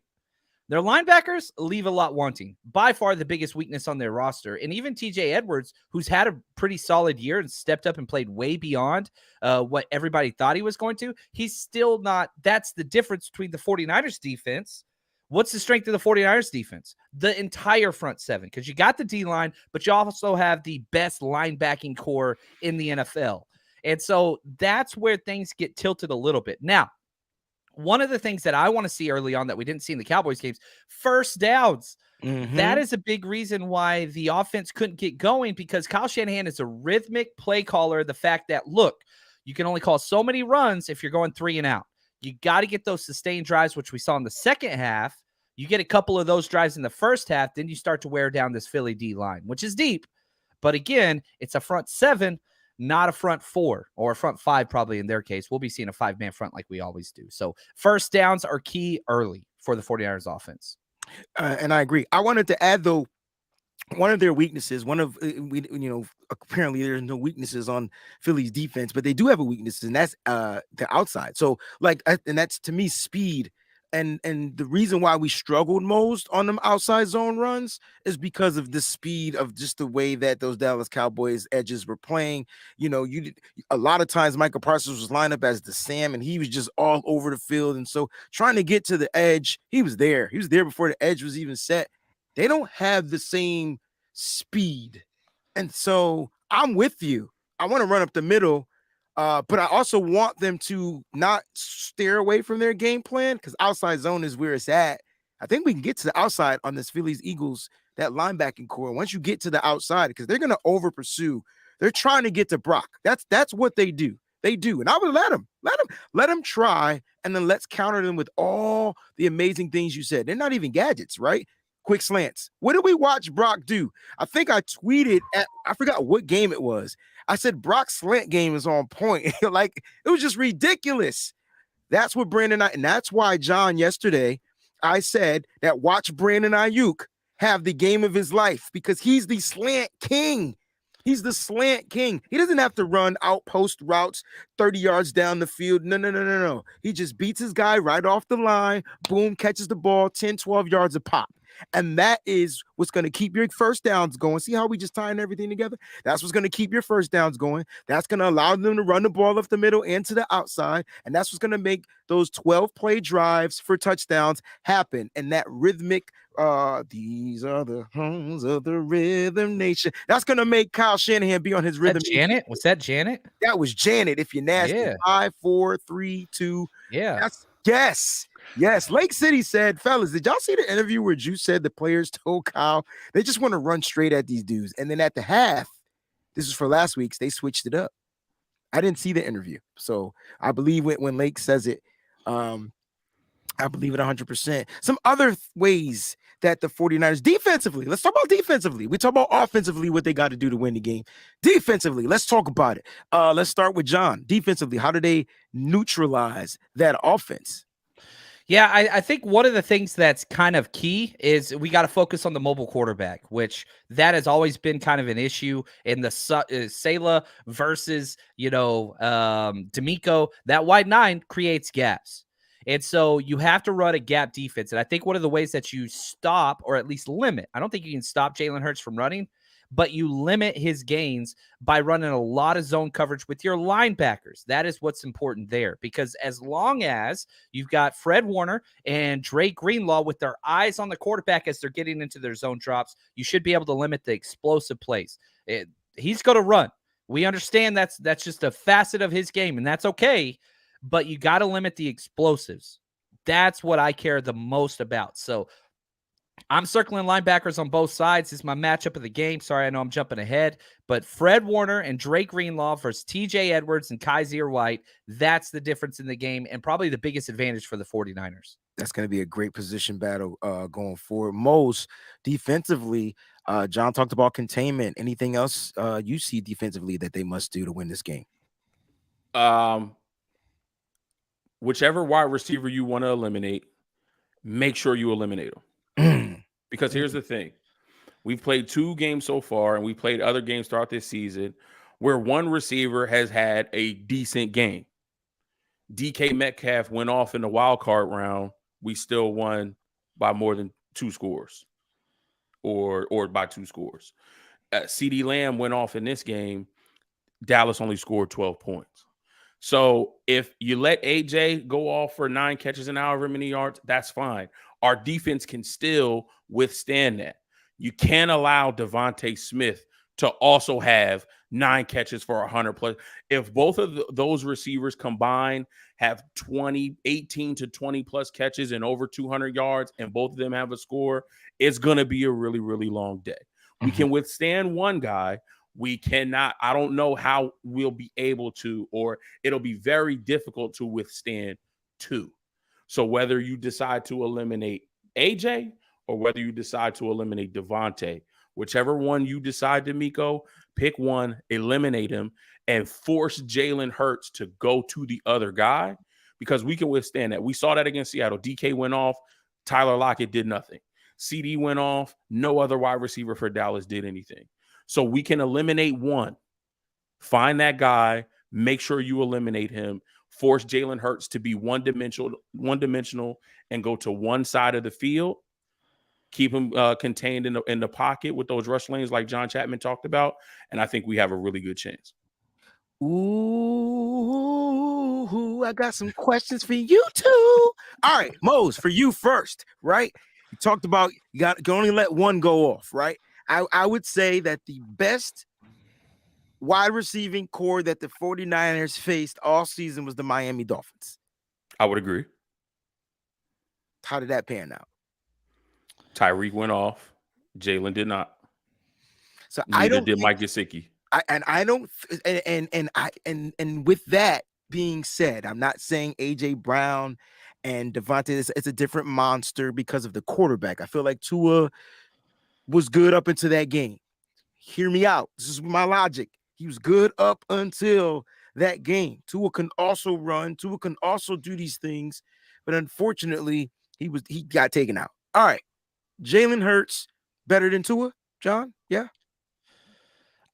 Their linebackers leave a lot wanting. By far the biggest weakness on their roster. And even TJ Edwards, who's had a pretty solid year and stepped up and played way beyond what everybody thought he was going to, he's still not. That's the difference between the 49ers defense. What's the strength of the 49ers defense? The entire front seven, because you got the D-line, but you also have the best linebacking core in the NFL. And so that's where things get tilted a little bit. Now, one of the things that I want to see early on that we didn't see in the Cowboys games, first downs. Mm-hmm. That is a big reason why the offense couldn't get going, because Kyle Shanahan is a rhythmic play caller. The fact that, look, you can only call so many runs if you're going 3 and out. You got to get those sustained drives, which we saw in the second half. You get a couple of those drives in the first half, then you start to wear down this Philly D line, which is deep. But again, it's a front seven, not a front four, or a front five, probably in their case. We'll be seeing a 5-man front like we always do. So first downs are key early for the 49ers offense. And I agree. I wanted to add, though, one of their weaknesses, apparently there's no weaknesses on Philly's defense, but they do have a weakness, and that's the outside. So, and that's, to me, speed. And the reason why we struggled most on them outside zone runs is because of the speed of just the way that those Dallas Cowboys edges were playing. A lot of times Michael Parsons was lined up as the Sam, and he was just all over the field. And so trying to get to the edge, he was there. He was there before the edge was even set. They don't have the same speed. And so I'm with you. I want to run up the middle. But I also want them to not steer away from their game plan, because outside zone is where it's at. I think we can get to the outside on this Phillies Eagles, that linebacking core. Once you get to the outside, because they're going to over pursue. They're trying to get to Brock. That's what they do. They do. And I would let them try. And then let's counter them with all the amazing things you said. They're not even gadgets, right? Quick slants. What did we watch Brock do? I think I tweeted I forgot what game it was. I said Brock's slant game is on point. Like, it was just ridiculous. That's what and that's why, John, yesterday I said that watch Brandon Ayuk have the game of his life, because he's the slant king. He's the slant king. He doesn't have to run outpost routes 30 yards down the field. No. He just beats his guy right off the line. Boom, catches the ball 10, 12 yards a pop. And that is what's going to keep your first downs going. See how we just tying everything together? That's what's going to keep your first downs going. That's going to allow them to run the ball up the middle and to the outside. And that's what's going to make those 12-play drives for touchdowns happen. And that rhythmic, these are the homes of the rhythm nation. That's going to make Kyle Shanahan be on his rhythm. Janet? Was that Janet? That was Janet, if you're nasty. Yeah. 5, 4, 3, 2. Yeah. Yes. Lake City said, fellas, did y'all see the interview where Juice said the players told Kyle they just want to run straight at these dudes? And then at the half, this is for last week's, they switched it up. I didn't see the interview. So I believe when Lake says it, I believe it 100%. Some other ways that the 49ers defensively, let's talk about defensively. We talk about offensively, what they got to do to win the game. Defensively, let's talk about it. Let's start with John. Defensively, how do they neutralize that offense? Yeah, I think one of the things that's kind of key is we got to focus on the mobile quarterback, which that has always been kind of an issue in the Sala versus, D'Amico. That wide 9 creates gaps. And so you have to run a gap defense. And I think one of the ways that you stop or at least limit, I don't think you can stop Jalen Hurts from running, but you limit his gains by running a lot of zone coverage with your linebackers. That is what's important there, because as long as you've got Fred Warner and Drake Greenlaw with their eyes on the quarterback as they're getting into their zone drops, you should be able to limit the explosive plays. He's going to run. We understand that's just a facet of his game, and that's okay, but you got to limit the explosives. That's what I care the most about. So I'm circling linebackers on both sides. This is my matchup of the game. Sorry, I know I'm jumping ahead, but Fred Warner and Drake Greenlaw versus TJ Edwards and Kaiser White, that's the difference in the game and probably the biggest advantage for the 49ers. That's going to be a great position battle going forward. Most defensively, John talked about containment. Anything else you see defensively that they must do to win this game? Whichever wide receiver you want to eliminate, make sure you eliminate them. Because here's the thing. We've played 2 games so far, and we played other games throughout this season where one receiver has had a decent game. DK Metcalf went off in the wild card round. We still won by more than 2 scores or by 2 scores. CeeDee Lamb went off in this game. Dallas only scored 12 points. So if you let AJ go off for 9 catches and however many yards, that's fine. Our defense can still withstand that. You can't allow Devontae Smith to also have 9 catches for 100 plus. If both of those receivers combined have 18 to 20 plus catches and over 200 yards, and both of them have a score, it's going to be a really, really long day. We can withstand one guy. We cannot. I don't know how we'll be able to, or it'll be very difficult to withstand 2. So whether you decide to eliminate AJ or whether you decide to eliminate Devontae, whichever one you decide, D'Amico, pick one, eliminate him, and force Jalen Hurts to go to the other guy, because we can withstand that. We saw that against Seattle. DK went off. Tyler Lockett did nothing. CD went off. No other wide receiver for Dallas did anything. So we can eliminate one. Find that guy. Make sure you eliminate him. Force Jalen Hurts to be one-dimensional and go to one side of the field. Keep him contained in the pocket with those rush lanes like John Chapman talked about, and I think we have a really good chance. Ooh, I got some questions for you too. All right, Mose, for you first, right? You talked about you can only let one go off, right? I would say that the best wide receiving core that the 49ers faced all season was the Miami Dolphins. I would agree. How did that pan out? Tyreek went off. Jalen did not. So neither did Mike Gesicki. And with that being said, I'm not saying AJ Brown and Devontae it's a different monster because of the quarterback. I feel like Tua was good up into that game. Hear me out. This is my logic. He was good up until that game. Tua can also run. Tua can also do these things, but unfortunately, he got taken out. All right. Jalen Hurts better than Tua, John? Yeah.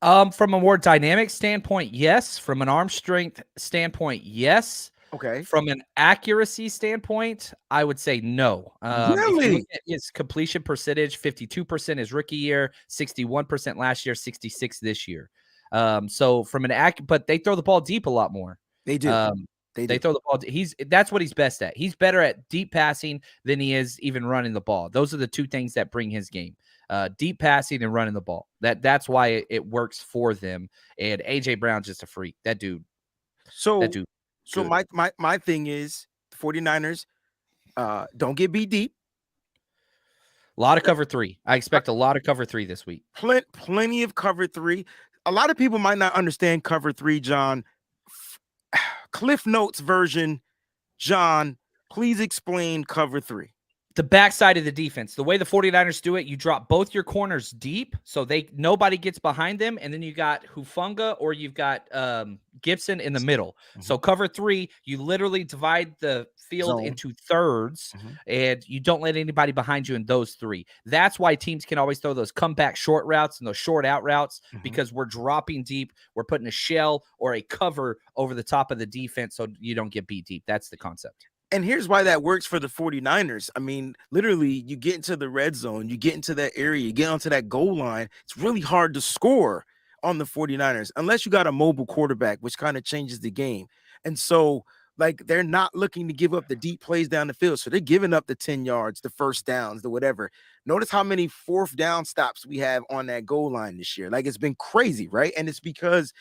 From a more dynamic standpoint, yes. From an arm strength standpoint, yes. Okay. From an accuracy standpoint, I would say no. If you Really? look at his completion percentage, 52% his rookie year, 61% last year, 66 this year. So from an but they throw the ball deep a lot more. They do. Um, They they do. throw the ball. That's what he's best at. He's better at deep passing than he is even running the ball. Those are the two things that bring his game. Deep passing and running the ball. That's why it works for them. And AJ Brown's just a freak. That dude. So, That dude. so Good. my thing is, 49ers don't get beat deep. A lot of cover 3. I expect a lot of cover 3 this week. Plenty of cover 3. A lot of people might not understand cover 3, John. Cliff Notes version, John, please explain cover 3. The backside of the defense, the way the 49ers do it, you drop both your corners deep so nobody gets behind them, and then you got Hufanga or you've got Gibson in the middle. So cover 3, you literally divide the field Zone. into thirds, and you don't let anybody behind you in those 3. That's why teams can always throw those comeback short routes and those short out routes, because we're dropping deep. We're putting a shell or a cover over the top of the defense so you don't get beat deep. That's the concept. And here's why that works for the 49ers. I mean, literally, you get into the red zone, you get into that area, you get onto that goal line. It's really hard to score on the 49ers unless you got a mobile quarterback, which kind of changes the game. And so, like, they're not looking to give up the deep plays down the field. So they're giving up the 10 yards, the first downs, the whatever. Notice how many fourth down stops we have on that goal line this year. Like, it's been crazy, right? And it's because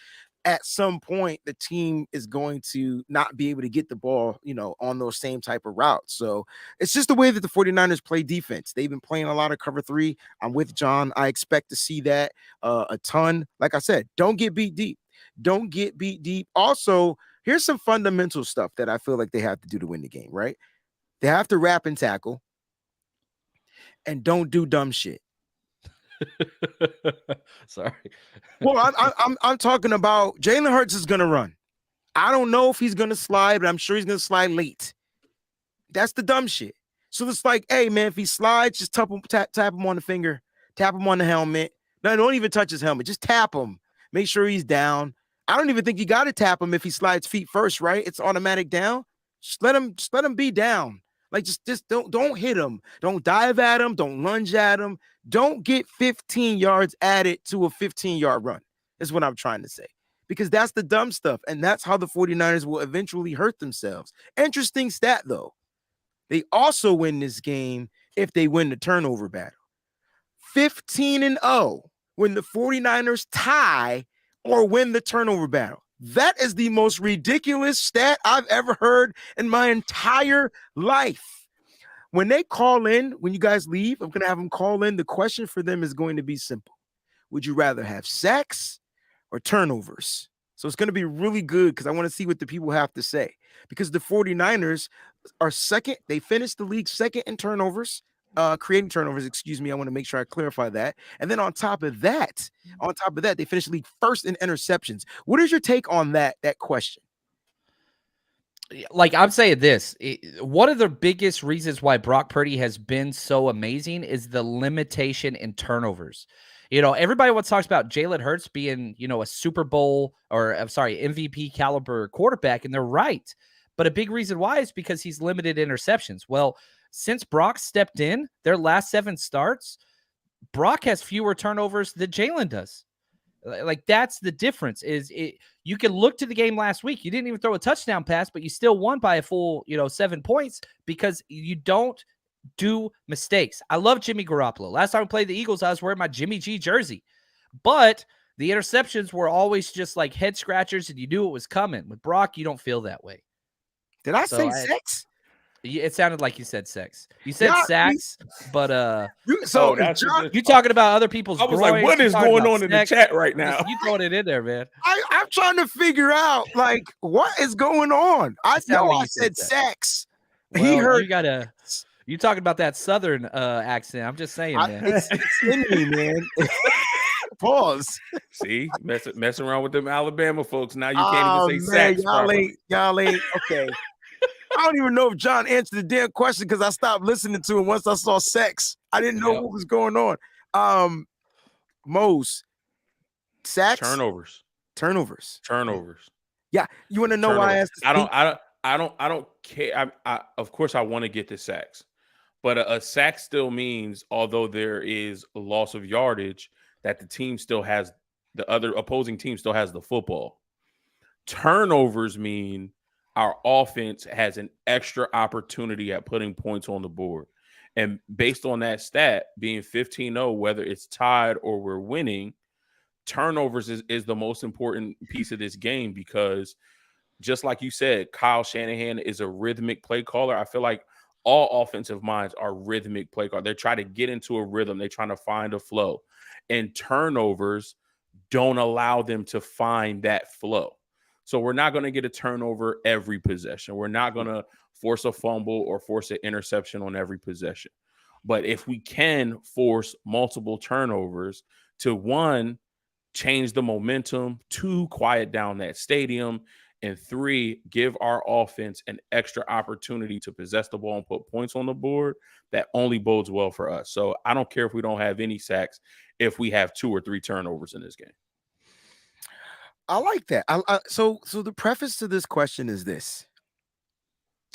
at some point the team is going to not be able to get the ball, on those same type of routes. So it's just the way that the 49ers play defense. They've been playing a lot of cover 3. I'm with John. I expect to see that a ton. Like I said, don't get beat deep. Don't get beat deep. Also, here's some fundamental stuff that I feel like they have to do to win the game, right? They have to wrap and tackle and don't do dumb shit. Sorry. Well, I'm talking about Jalen Hurts is going to run. I don't know if he's going to slide, but I'm sure he's going to slide late. That's the dumb shit. So it's like, hey, man, if he slides, just tap him on the finger, tap him on the helmet. No, don't even touch his helmet. Just tap him. Make sure he's down. I don't even think you got to tap him if he slides feet first, right? It's automatic down. Just let him be down. Like, just don't hit him. Don't dive at him. Don't lunge at him. Don't get 15 yards added to a 15-yard run, is what I'm trying to say. Because that's the dumb stuff, and that's how the 49ers will eventually hurt themselves. Interesting stat, though. They also win this game if they win the turnover battle. 15-0 when the 49ers tie or win the turnover battle. That is the most ridiculous stat I've ever heard in my entire life. When they call in, when you guys leave, I'm going to have them call in. The question for them is going to be simple. Would you rather have sacks or turnovers? So it's going to be really good because I want to see what the people have to say. Because the 49ers are second. They finished the league second in turnovers, creating turnovers, excuse me. I want to make sure I clarify that. And then on top of that, they finished the league first in interceptions. What is your take on that question? Like, I'm saying this, one of the biggest reasons why Brock Purdy has been so amazing is the limitation in turnovers. Everybody talks about Jalen Hurts being, a Super Bowl or MVP caliber quarterback, and they're right. But a big reason why is because he's limited interceptions. Well, since Brock stepped in, their last 7 starts, Brock has fewer turnovers than Jalen does. Like, that's the difference. You can look to the game last week. You didn't even throw a touchdown pass, but you still won by a full, 7 points because you don't do mistakes. I love Jimmy Garoppolo. Last time we played the Eagles, I was wearing my Jimmy G jersey, but the interceptions were always just like head scratchers and you knew it was coming. With Brock, you don't feel that way. Did I say sex? It sounded like you said sex. You said sacks, but you talking about other people's. I was like, what is going on in the chat right now? You throwing it in there, man. I'm trying to figure out like what is going on. I know I said sex. Well, he heard you talking about that Southern accent. I'm just saying, man. It's in me, man. Pause. See, messing around with them Alabama folks. Now you can't even say sex. Y'all ain't okay. I don't even know if John answered the damn question because I stopped listening to him once I saw sex. I didn't know what was going on. Mose, sacks, turnovers. Turnovers. Turnovers. Yeah, you want to know why I asked? I don't care. Of course I want to get the sacks, but a sack still means, although there is a loss of yardage, that the other opposing team still has the football. Turnovers mean our offense has an extra opportunity at putting points on the board. And based on that stat being 15-0, whether it's tied or we're winning, turnovers is the most important piece of this game, because just like you said, Kyle Shanahan is a rhythmic play caller. I feel like all offensive minds are rhythmic play callers. They're trying to get into a rhythm. They're trying to find a flow. And turnovers don't allow them to find that flow. So we're not going to get a turnover every possession. We're not going to force a fumble or force an interception on every possession. But if we can force multiple turnovers to, one, change the momentum, two, quiet down that stadium, and three, give our offense an extra opportunity to possess the ball and put points on the board, that only bodes well for us. So I don't care if we don't have any sacks if we have 2 or 3 turnovers in this game. I like that. So the preface to this question is this.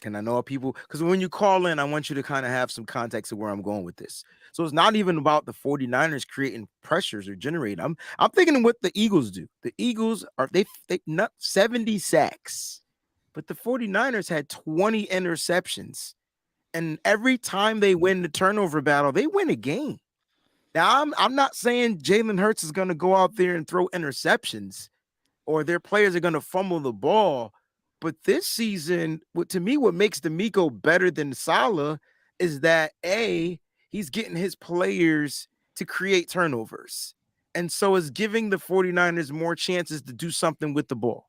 And I know people, because when you call in, I want you to kind of have some context of where I'm going with this. So it's not even about the 49ers creating pressures or generating. I'm thinking of what the Eagles do. The Eagles they not 70 sacks, but the 49ers had 20 interceptions. And every time they win the turnover battle, they win a game. Now, I'm not saying Jalen Hurts is going to go out there and throw interceptions, or their players are going to fumble the ball. But this season, to me, what makes D'Amico better than Saleh is that, A, he's getting his players to create turnovers. And so is giving the 49ers more chances to do something with the ball.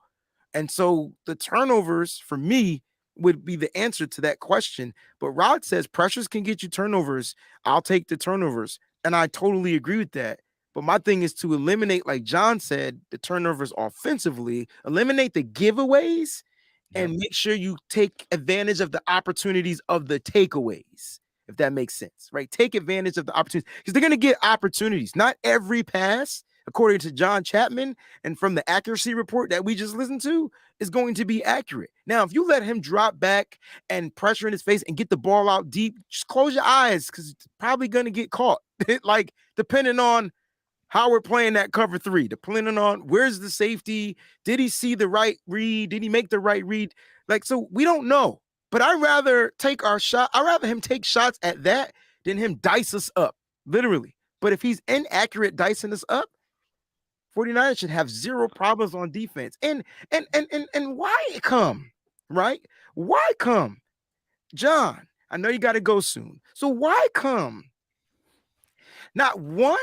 And so the turnovers, for me, would be the answer to that question. But Rod says pressures can get you turnovers. I'll take the turnovers. And I totally agree with that. But my thing is to eliminate, like John said, the turnovers offensively, eliminate the giveaways, and make sure you take advantage of the opportunities of the takeaways, if that makes sense, right? Take advantage of the opportunities, because they're going to get opportunities. Not every pass, according to John Chapman, and from the accuracy report that we just listened to, is going to be accurate. Now, if you let him drop back and pressure in his face and get the ball out deep, just close your eyes, because it's probably going to get caught. Like, depending on how we're playing that cover 3, depending on where's the safety, did he see the right read, did he make the right read? Like, so we don't know. But I'd rather take our shot. I'd rather him take shots at that than him dice us up, literally. But if he's inaccurate dicing us up, 49ers should have zero problems on defense. And why come, right? Why come? John, I know you got to go soon. So why come not one,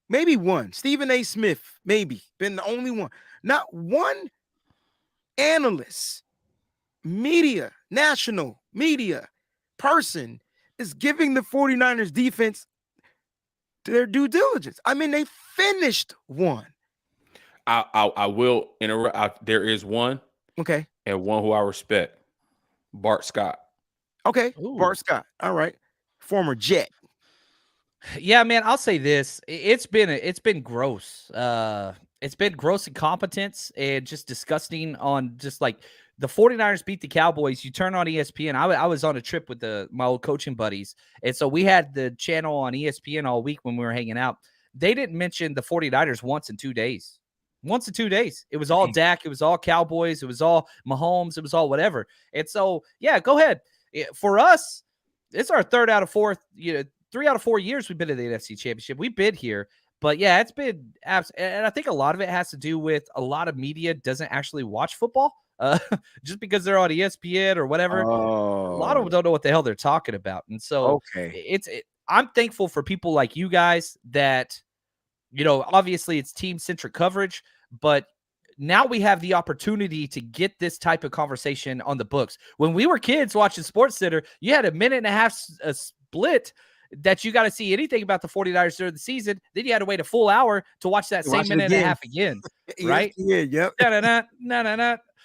maybe one, Stephen A. Smith, maybe, been the only one, not one analyst, media, national media person is giving the 49ers defense their due diligence? I mean, they finished one. I will interrupt. There is one. Okay. And one who I respect, Bart Scott. Okay. Ooh. Bart Scott. All right. Former Jet. Yeah, man, I'll say this. It's been gross. It's been gross incompetence and just disgusting on just like the 49ers beat the Cowboys. You turn on ESPN. I was on a trip with my old coaching buddies. And so we had the channel on ESPN all week when we were hanging out. They didn't mention the 49ers once in 2 days. Once in 2 days. It was all Dak. It was all Cowboys. It was all Mahomes. It was all whatever. And so, yeah, go ahead. For us, it's our 3 out of 4 years we've been in the NFC Championship. We've been here. But, yeah, it's been and I think a lot of it has to do with a lot of media doesn't actually watch football just because they're on ESPN or whatever. Oh. A lot of them don't know what the hell they're talking about. And so I'm thankful for people like you guys that, you know, obviously it's team-centric coverage, but now we have the opportunity to get this type of conversation on the books. When we were kids watching SportsCenter, you had a minute and a half split that you got to see anything about the 49ers during the season. Then you had to wait a full hour to watch that same minute and a half again, right? Yeah, yep.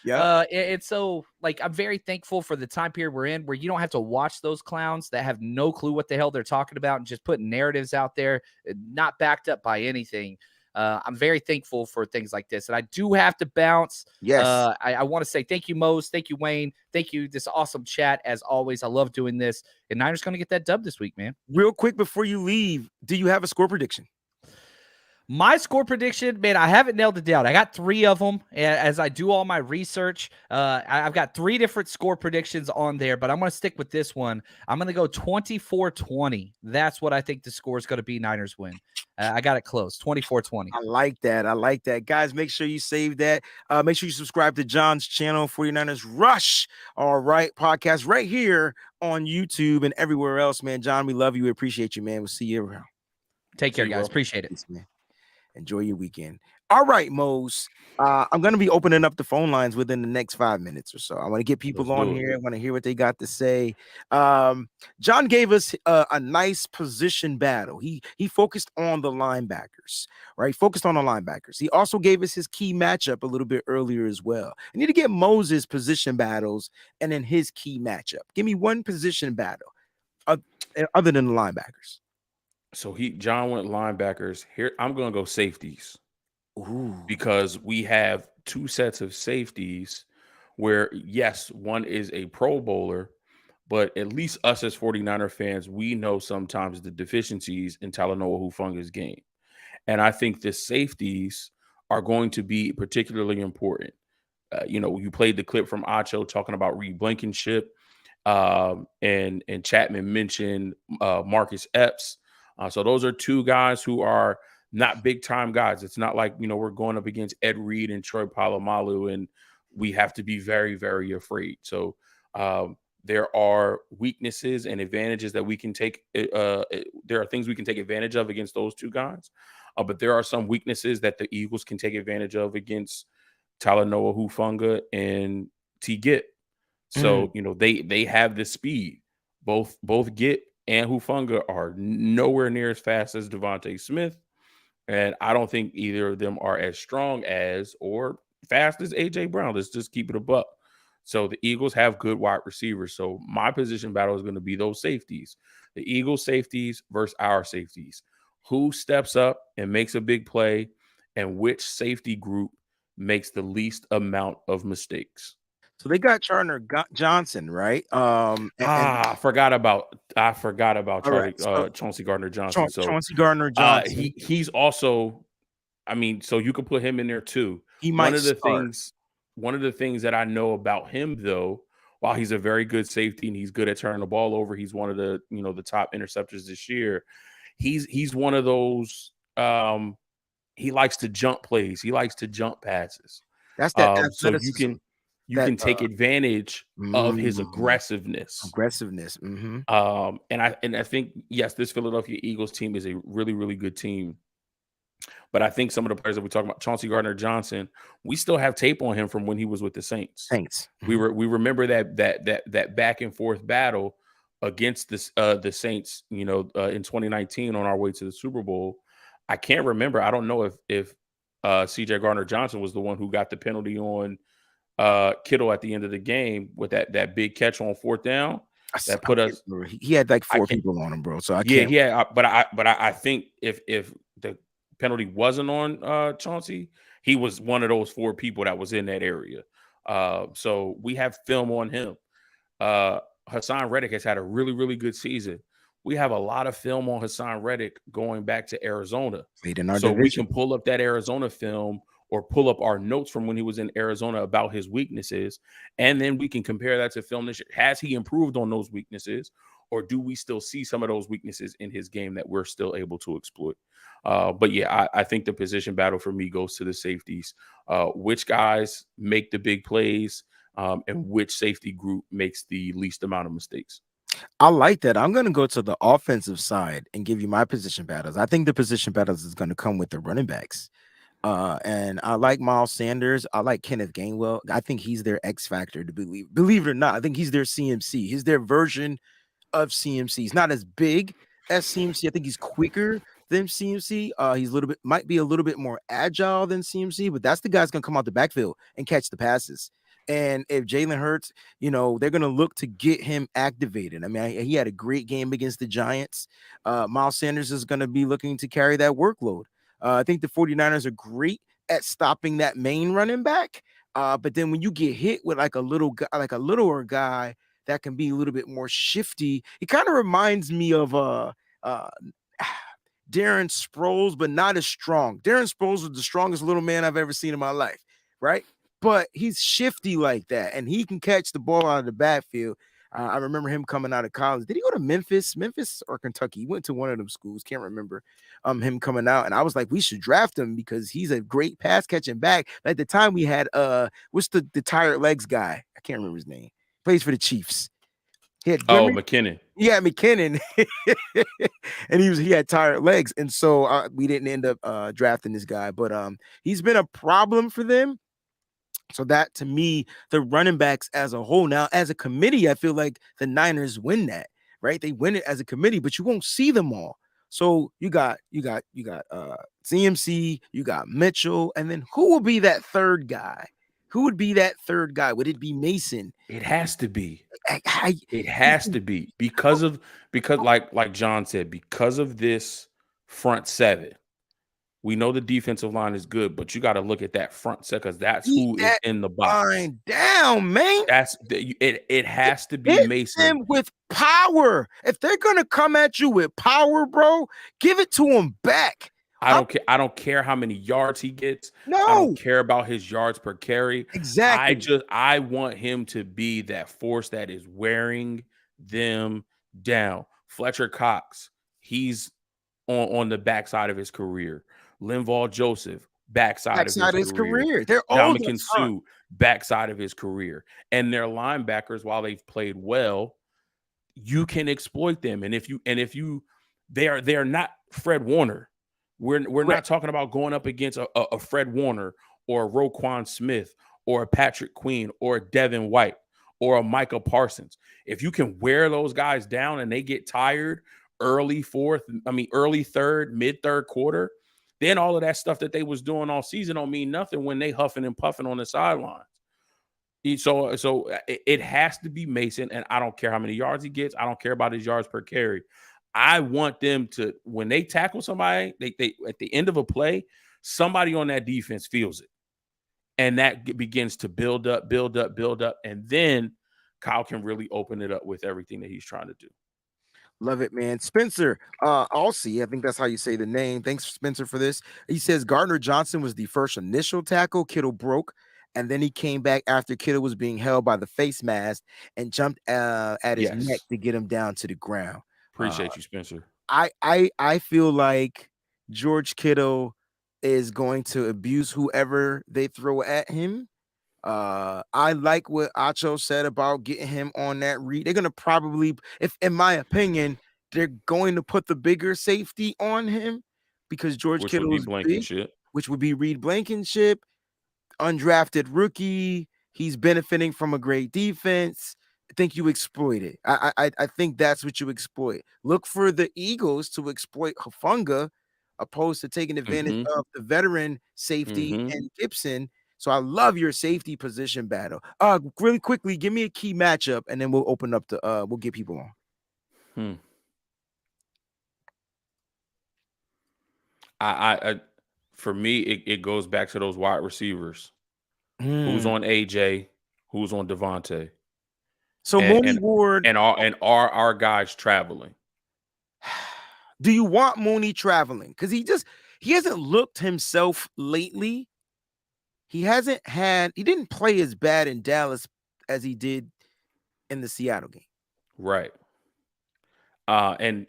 Yeah. And so, like, I'm very thankful for the time period we're in where you don't have to watch those clowns that have no clue what the hell they're talking about and just putting narratives out there, not backed up by anything. I'm very thankful for things like this. And I do have to bounce. Yes. I want to say thank you, Mose. Thank you, Wayne. Thank you. This awesome chat as always. I love doing this. And Niners going to get that dub this week, man. Real quick before you leave, do you have a score prediction? My score prediction, man, I haven't nailed it down. I got 3 of them as I do all my research. I've got 3 different score predictions on there, but I'm going to stick with this one. I'm going to go 24-20. That's what I think the score is going to be. Niners win. I got it close, 24-20. I like that. I like that. Guys, make sure you save that. Make sure you subscribe to John's channel, 49ers Rush. All right, podcast right here on YouTube and everywhere else, man. John, we love you. We appreciate you, man. We'll see you around. Take care, guys. Appreciate it. Peace, man. Enjoy your weekend. All right, Mose. I'm going to be opening up the phone lines within the next 5 minutes or so. I want to get people on here. I want to hear what they got to say. John gave us a nice position battle. He focused on the linebackers, right? Focused on the linebackers. He also gave us his key matchup a little bit earlier as well. I need to get Moses' position battles and then his key matchup. Give me one position battle other than the linebackers. So John went linebackers. Here, I'm going to go safeties. Ooh. Because we have 2 sets of safeties where, yes, one is a Pro Bowler, but at least us as 49er fans, we know sometimes the deficiencies in Talanoa Hufanga's game. And I think the safeties are going to be particularly important. You played the clip from Acho talking about Reed Blankenship, and Chapman mentioned Marcus Epps. So those are 2 guys who are not big time guys. It's not like, we're going up against Ed Reed and Troy Polamalu and we have to be very, very afraid. So there are weaknesses and advantages that we can take. There are things we can take advantage of against those 2 guys. But there are some weaknesses that the Eagles can take advantage of against Talanoa Hufanga and T. Git. So, they have the speed. Both Git and Hufanga are nowhere near as fast as Devontae Smith. And I don't think either of them are as strong as or fast as A.J. Brown. Let's just keep it a buck. So the Eagles have good wide receivers. So my position battle is going to be those safeties. The Eagles safeties versus our safeties. Who steps up and makes a big play, and which safety group makes the least amount of mistakes? So they got Charner Johnson, right? I forgot about Charlie, right. Chauncey Gardner-Johnson. Chauncey Gardner-Johnson. He's also, so you could put him in there too. He might One of the things that I know about him, though, while he's a very good safety and he's good at turning the ball over, he's one of the the top interceptors this year. He's one of those. He likes to jump plays. He likes to jump passes. That's that. So you can take advantage of his aggressiveness. Mm-hmm. And I think, yes, this Philadelphia Eagles team is a really, really good team. But I think some of the players that we talk about, Chauncey Gardner-Johnson, we still have tape on him from when he was with the Saints. Mm-hmm. We remember that back and forth battle against the Saints, in 2019 on our way to the Super Bowl. I can't remember. I don't know if C.J. Gardner-Johnson was the one who got the penalty on Kittle at the end of the game with that big catch on 4th down that put us. He had like 4 people on him, bro. So I can't. But I think if the penalty wasn't on Chauncey, he was one of those 4 people that was in that area. So we have film on him. Hassan Reddick has had a really, really good season. We have a lot of film on Hassan Reddick going back to Arizona. We can pull up that Arizona film or pull up our notes from when he was in Arizona about his weaknesses, and then we can compare that to film this year. Has he improved on those weaknesses, or do we still see some of those weaknesses in his game that we're still able to exploit? But yeah, I think the position battle for me goes to the safeties. Which guys make the big plays, and which safety group makes the least amount of mistakes? I like that. I'm going to go to the offensive side and give you my position battles. I think the position battles is going to come with the running backs. And I like Miles Sanders. I like Kenneth Gainwell. I think he's their X factor, to believe it or not. I think he's their CMC. He's their version of CMC. He's not as big as CMC. I think he's quicker than CMC. He's might be a little bit more agile than CMC, but that's the guy's going to come out the backfield and catch the passes. And if Jalen Hurts, they're going to look to get him activated. I mean, he had a great game against the Giants. Miles Sanders is going to be looking to carry that workload. I think the 49ers are great at stopping that main running back. But then when you get hit with like a little guy, like a littler guy that can be a little bit more shifty, it kind of reminds me of uh Darren Sproles, but not as strong. Darren Sproles was the strongest little man I've ever seen in my life, right? But he's shifty like that, and he can catch the ball out of the backfield. I remember him coming out of college. Did he go to Memphis or Kentucky? He went to one of them schools. Can't remember. Him coming out, and I was like, we should draft him because he's a great pass catching back. At the time, we had what's the tired legs guy? I can't remember his name. Plays for the Chiefs. He had McKinnon. Yeah, McKinnon. And he had tired legs, and so we didn't end up drafting this guy. But he's been a problem for them. So that, to me, the running backs as a whole, now as a committee, I feel like the Niners win that, right? They win it as a committee, but you won't see them all. So you got CMC, you got Mitchell, and then who will be that third guy? Who would be that third guy? Would it be Mason? It has to be. It has to be because like John said, because of this front seven. We know the defensive line is good, but you got to look at that front set because that's who is in the box. Line down, man. That's it. It has to be Hit Mason. them with power. If they're gonna come at you with power, bro, give it to him back. I don't care. I don't care how many yards he gets. No, I don't care about his yards per carry. Exactly. I want him to be that force that is wearing them down. Fletcher Cox, he's on the backside of his career. Linval Joseph, backside of his career. They're all Sue, backside of his career. And their linebackers, while they've played well, you can exploit them. And if you they're not Fred Warner. We're not talking about going up against a Fred Warner or a Roquan Smith or a Patrick Queen or a Devin White or a Micah Parsons. If you can wear those guys down and they get tired early third, mid-third quarter, then all of that stuff that they was doing all season don't mean nothing when they huffing and puffing on the sidelines. So it has to be Mason, and I don't care how many yards he gets. I don't care about his yards per carry. I want them to, when they tackle somebody, they at the end of a play, somebody on that defense feels it. And that begins to build up. And then Kyle can really open it up with everything that he's trying to do. Love it, man. Spencer Alsey, I think that's how you say the name. Thanks, Spencer, for this. He says Gardner Johnson was the first initial tackle Kittle broke, and then he came back after Kittle was being held by the face mask and jumped at his neck to get him down to the ground. Appreciate you, Spencer. I feel like George Kittle is going to abuse whoever they throw at him. I like what Acho said about getting him on that read. They're gonna probably, if in my opinion, they're going to put the bigger safety on him because George Kittle is big, which would be Reed Blankenship, undrafted rookie. He's benefiting from a great defense. I think you exploit it. I think that's what you exploit. Look for the Eagles to exploit Hufanga, opposed to taking advantage of the veteran safety and Gibson. So I love your safety position battle. Really quickly, give me a key matchup, and then we'll open up the we'll get people on. I for me, it goes back to those wide receivers. Who's on AJ? Who's on Devontae? So Mooney Ward and are our guys traveling? Do you want Mooney traveling? Because he hasn't looked himself lately. He didn't play as bad in Dallas as he did in the Seattle game. Right. And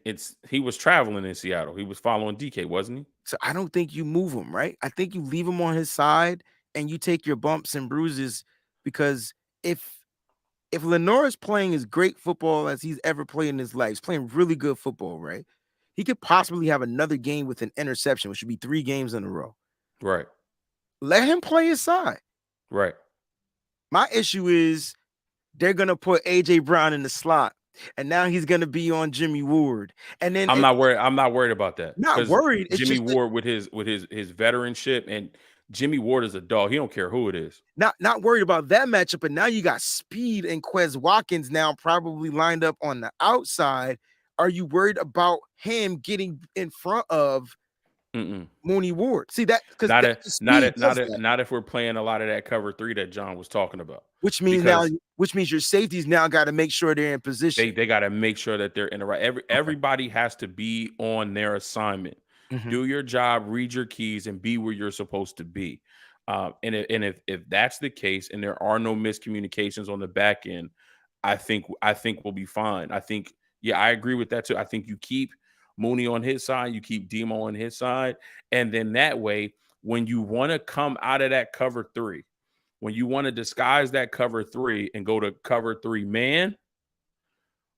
he was traveling in Seattle. He was following DK, wasn't he? So I don't think you move him, right? I think you leave him on his side and you take your bumps and bruises, because if Lenore is playing as great football as he's ever played in his life, he's playing really good football, right? He could possibly have another game with an interception, which would be 3 games in a row. Right. Let him play his side. Right. My issue is they're going to put AJ Brown in the slot, and now he's going to be on Jimmy Ward. And then I'm not worried about that. Not worried. It's Jimmy Ward with his veteranship, and Jimmy Ward is a dog. He don't care who it is. Not worried about that matchup, but now you got Speed and Quez Watkins now probably lined up on the outside. Are you worried about him getting in front of Mooney Ward. See that because Not the speed does that. not if we're playing a lot of that cover 3 that John was talking about. Which means your safeties now got to make sure they're in position. They got to make sure that they're in the right. Everybody has to be on their assignment. Do your job, read your keys, and be where you're supposed to be. And if that's the case, and there are no miscommunications on the back end, I think we'll be fine. I think, yeah, I agree with that too. I think you keep Mooney on his side, you keep Demo on his side, and then that way, when you want to come out of that cover 3, when you want to disguise that cover 3 and go to cover 3 man,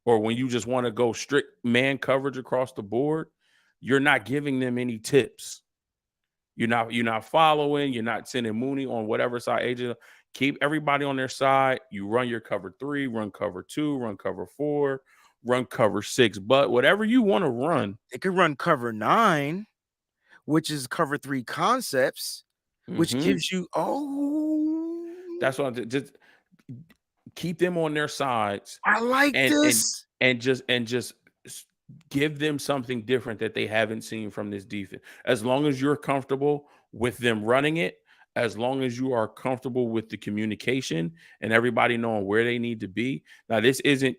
or when you just want to go strict man coverage across the board, you're not giving them any tips. You're not following. You're not sending Mooney on whatever side agent. Keep everybody on their side. You run your cover 3, run cover 2, run cover 4, run cover 6. But whatever you want to run, they could run cover 9, which is cover 3 concepts, which gives you that's what just keep them on their sides. I like this. And just give them something different that they haven't seen from this defense. As long as you're comfortable with them running it, as long as you are comfortable with the communication and everybody knowing where they need to be. Now, this isn't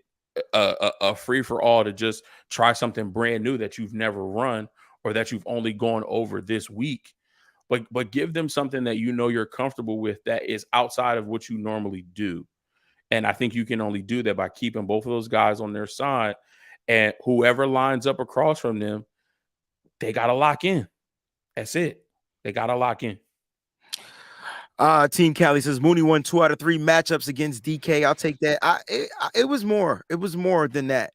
a free-for-all to just try something brand new that you've never run or that you've only gone over this week. But give them something that you know you're comfortable with that is outside of what you normally do. And I think you can only do that by keeping both of those guys on their side. And whoever lines up across from them, they got to lock in. That's it. They got to lock in. Team Cali says Mooney won 2 out of 3 matchups against DK. I'll take that. It was more. It was more than that.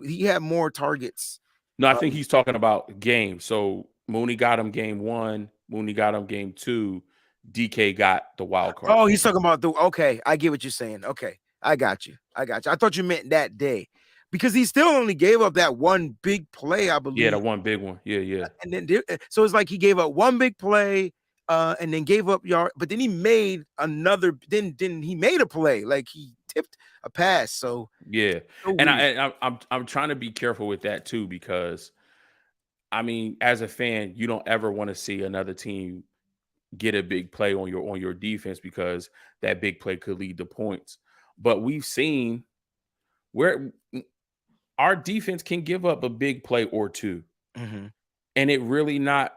He had more targets. No, I think he's talking about games. So Mooney got him game 1. Mooney got him game 2. DK got the wild card. Oh, he's talking about okay. I get what you're saying. Okay, I got you. I thought you meant that day. Because he still only gave up that one big play, I believe. Yeah, the one big one. Yeah. And then so it's like he gave up one big play, and then gave up yard. But then he made another. Then he made a play, like he tipped a pass. So yeah, and I'm trying to be careful with that too, because I mean, as a fan, you don't ever want to see another team get a big play on your defense, because that big play could lead to points. But we've seen where our defense can give up a big play or two, and it really not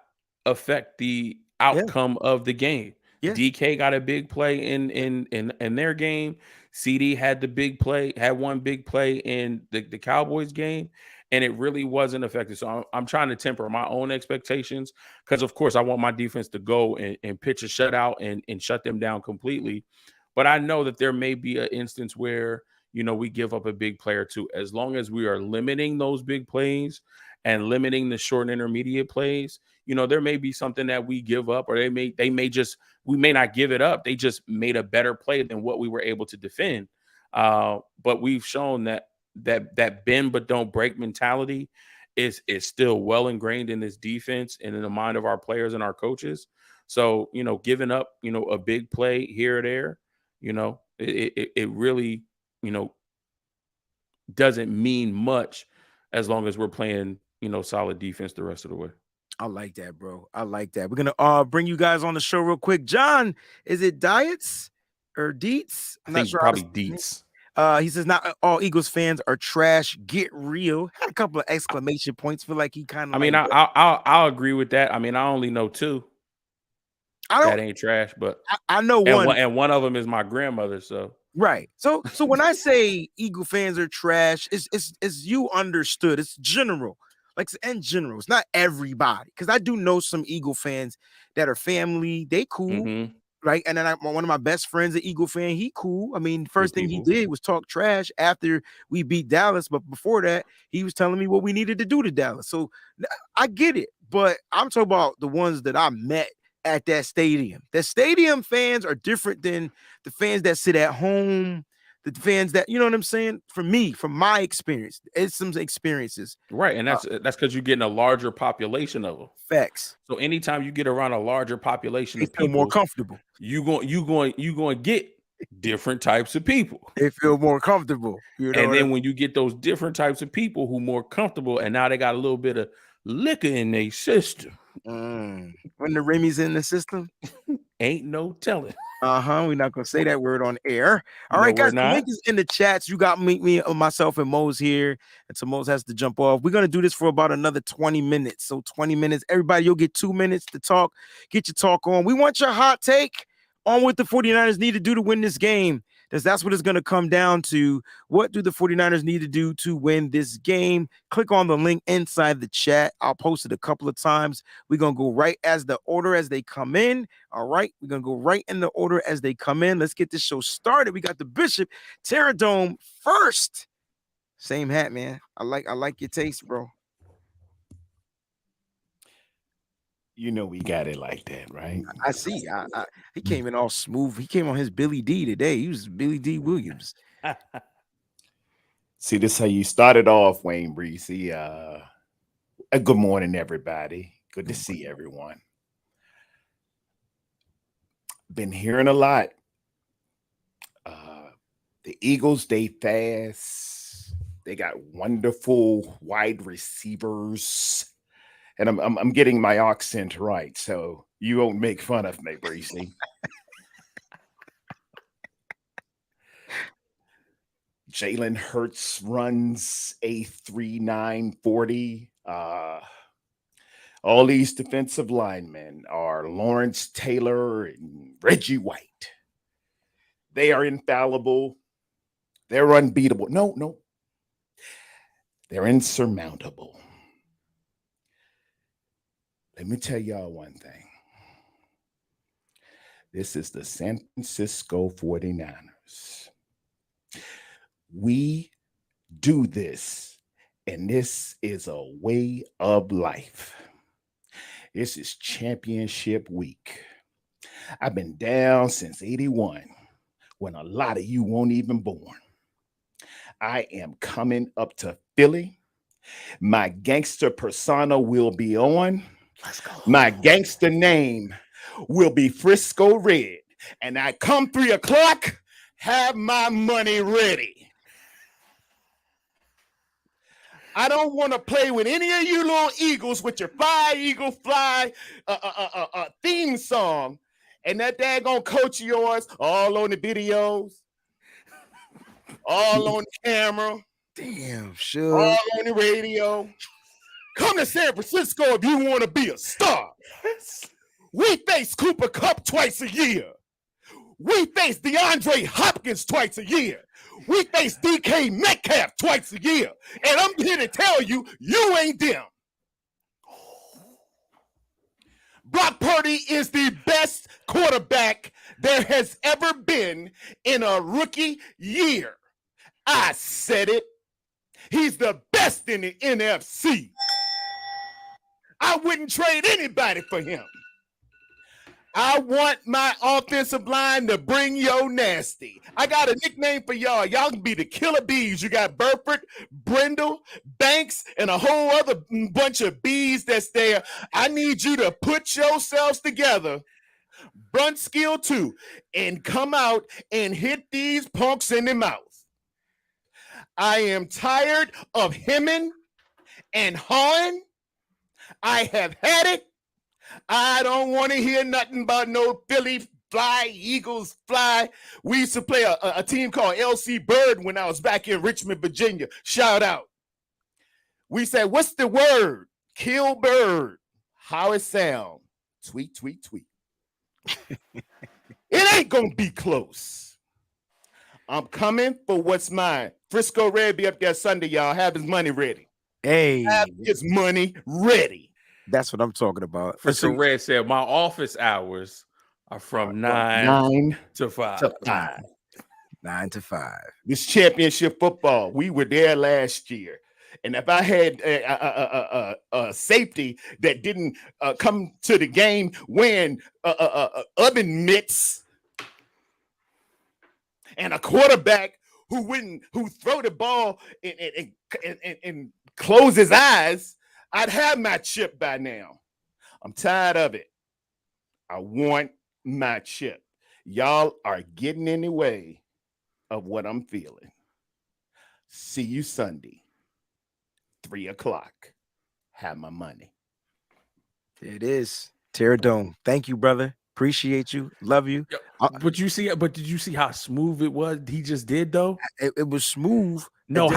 affect the outcome of the game. Yeah. DK got a big play in their game. CD had one big play in the Cowboys game, and it really wasn't affected. So I'm trying to temper my own expectations, because of course I want my defense to go and pitch a shutout and shut them down completely. But I know that there may be an instance where, we give up a big play or two. As long as we are limiting those big plays and limiting the short and intermediate plays, there may be something that we give up, or we may not give it up. They just made a better play than what we were able to defend. But we've shown that bend but don't break mentality is still well ingrained in this defense and in the mind of our players and our coaches. So, giving up, a big play here or there, it really, doesn't mean much as long as we're playing, solid defense the rest of the way. I like that, bro. I like that. We're gonna bring you guys on the show real quick. John, is it Diets or Deets? I'm not sure. Probably Deets. He says not all Eagles fans are trash. Get real. Had a couple of exclamation points. Feel like he kind of. I'll agree with that. I mean, I only know 2. That ain't trash, but I know one, and one of them is my grandmother. So. Right. So when I say Eagle fans are trash, it's you understood. It's general. Like in general. It's not everybody. Because I do know some Eagle fans that are family. They cool. Right. And then one of my best friends, an Eagle fan, he cool. I mean, first thing he did was talk trash after we beat Dallas. But before that, he was telling me what we needed to do to Dallas. So I get it. But I'm talking about the ones that I met at that stadium. The stadium fans are different than the fans that sit at home, the fans that, you know what I'm saying? From my experience, it's some experiences. Right. And that's because you're getting a larger population of them. Facts. So anytime you get around a larger population of people, feel more comfortable. You going to get different types of people. They feel more comfortable. And then when you get those different types of people who more comfortable, and now they got a little bit of liquor in their system. When the Remy's in the system. Ain't no telling. We're not gonna say that word on air. All No, right, we're guys. The not. link is in the chats. You got me, myself, and Mose here. And so Mose has to jump off. We're gonna do this for about another 20 minutes. So 20 minutes. Everybody, you'll get 2 minutes to talk. Get your talk on. We want your hot take on what the 49ers need to do to win this game. That's what it's going to come down to. What do the 49ers need to do to win this game? Click on the link inside the chat. I'll post it a couple of times. We're going to go right as the order as they come in. All right. We're going to go right in the order as they come in. Let's get this show started. We got the Bishop Terradome first. Same hat, man. I like your taste, bro. You know we got it like that, right? I see. He came in all smooth. He came on his Billy D today. He was Billy D. Williams. See, this is how you started off, WayneBreezie. Good morning, everybody. Good to see everyone. Been hearing a lot. The Eagles, they fast. They got wonderful wide receivers. And I'm getting my accent right, so you won't make fun of me, Breezy. Jalen Hurts runs a 3.940. All these defensive linemen are Lawrence Taylor and Reggie White. They are infallible. They're unbeatable. No. They're insurmountable. Let me tell y'all one thing. This is the San Francisco 49ers. We do this, and this is a way of life. This is championship week. I've been down since 81, when a lot of you weren't even born. I am coming up to Philly. My gangster persona will be on. Let's go. My gangster name will be Frisco Red. And I come 3 o'clock, have my money ready. I don't want to play with any of you little Eagles with your Fly, Eagle, Fly theme song. And that daggone coach of yours, all on the videos, all on the camera, Damn, sure. all on the radio. Come to San Francisco if you want to be a star. We face Cooper Kupp twice a year. We face DeAndre Hopkins twice a year. We face DK Metcalf twice a year. And I'm here to tell you, you ain't them. Brock Purdy is the best quarterback there has ever been in a rookie year. I said it. He's the best in the NFC. I wouldn't trade anybody for him. I want my offensive line to bring yo nasty. I got a nickname for y'all. Y'all can be the killer bees. You got Burford, Brindle, Banks, and a whole other bunch of bees that's there. I need you to put yourselves together, brunt skill too, and come out and hit these punks in the mouth. I am tired of hemming and hawing. I have had it. I don't want to hear nothing about no Philly fly, Eagles fly. We used to play a team called LC Bird when I was back in Richmond, Virginia. Shout out. We said, what's the word? Kill bird. How it sound? Tweet, tweet, tweet. It ain't going to be close. I'm coming for what's mine. Frisco Red be up there Sunday, y'all. Have his money ready. Hey, Have his money ready. that's what I'm talking about. Frisco Red said my office hours are from 9 to 5. 9 to 5. This championship football, we were there last year. And if I had a safety that didn't come to the game wearing oven mitts and a quarterback who throw the ball and close his eyes, I'd have my chip by now. I'm tired of it. I want my chip. Y'all are getting in the way of what I'm feeling. See you Sunday, 3 o'clock. Have my money. It is. Terradome. Thank you, brother. Appreciate you. Love you. But did you see how smooth it was? He just did though. It was smooth. No,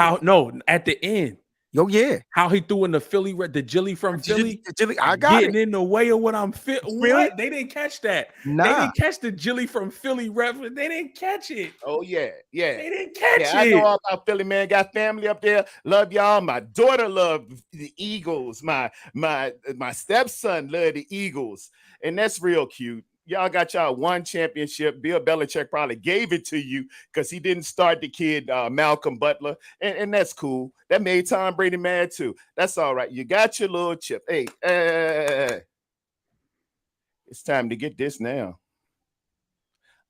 at the end. Oh yeah. How he threw in the Philly, the Jilly from Philly. I got getting in the way of what I'm What? They didn't catch that. Nah. They didn't catch the Jilly from Philly ref. They didn't catch it. Oh yeah. They didn't catch it. I know all about Philly, man. Got family up there. Love y'all. My daughter loved the Eagles. My stepson loved the Eagles, and that's real cute. Y'all got y'all one championship. Bill Belichick probably gave it to you because he didn't start the kid Malcolm Butler, and that's cool. That made Tom Brady mad too. That's all right. You got your little chip. Hey, it's time to get this now.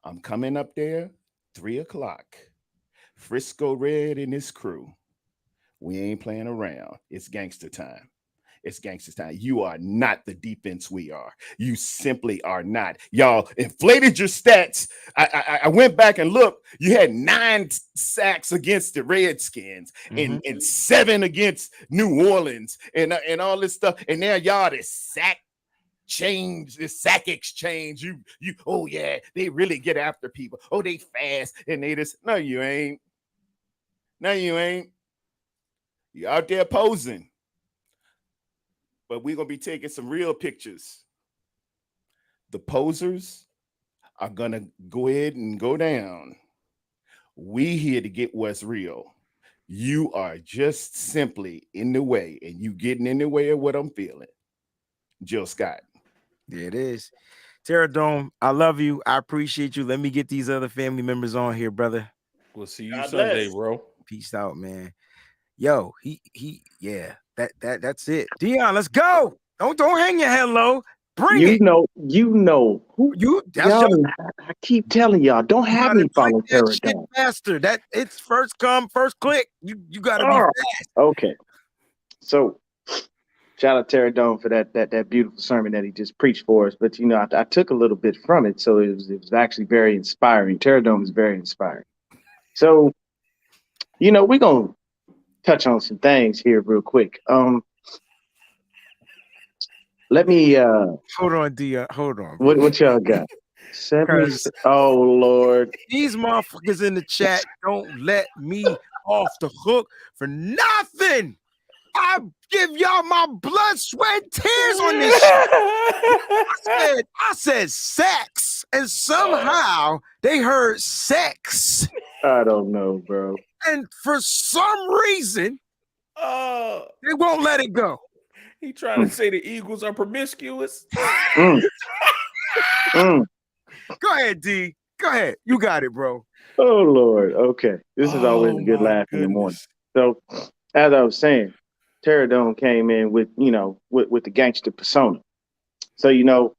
I'm coming up there 3:00. Frisco Red and his crew. We ain't playing around. It's gangster time. It's gangster time. You are not the defense we are. You simply are not. Y'all inflated your stats. I went back and looked. You had 9 sacks against the Redskins and 7 against New Orleans and all this stuff. And now y'all this sack exchange. You oh yeah, they really get after people. Oh, they fast and they just no, you ain't. No, you ain't. You out there posing. But we're going to be taking some real pictures. The posers are going to go ahead and go down. We here to get what's real. You are just simply in the way, and you getting in the way of what I'm feeling. Jill Scott. There it is. Terradome, I love you. I appreciate you. Let me get these other family members on here, brother. We'll see you Sunday, bro. Peace out, man. Yo, yeah. That's it. Dion, let's go. Don't hang your head low. Bring it. You know who you. I keep telling y'all, don't have me follow Terradome faster. That it's first come, first click. You got to be fast. Okay. So shout out Terradome for that beautiful sermon that he just preached for us. But I took a little bit from it, so it was actually very inspiring. Terradome is very inspiring. So we're gonna touch on some things here real quick. Let me hold on, Dia. Hold on. What y'all got? Oh Lord. These motherfuckers in the chat don't let me off the hook for nothing. I give y'all my blood, sweat, tears on this shit. I said sex, and somehow they heard sex. I don't know, bro. And for some reason, they won't let it go. He trying to say the Eagles are promiscuous. Go ahead, D. Go ahead. You got it, bro. Oh, Lord. Okay. This is always a good laugh in the morning. So, as I was saying, Terradome came in with the gangster persona. So,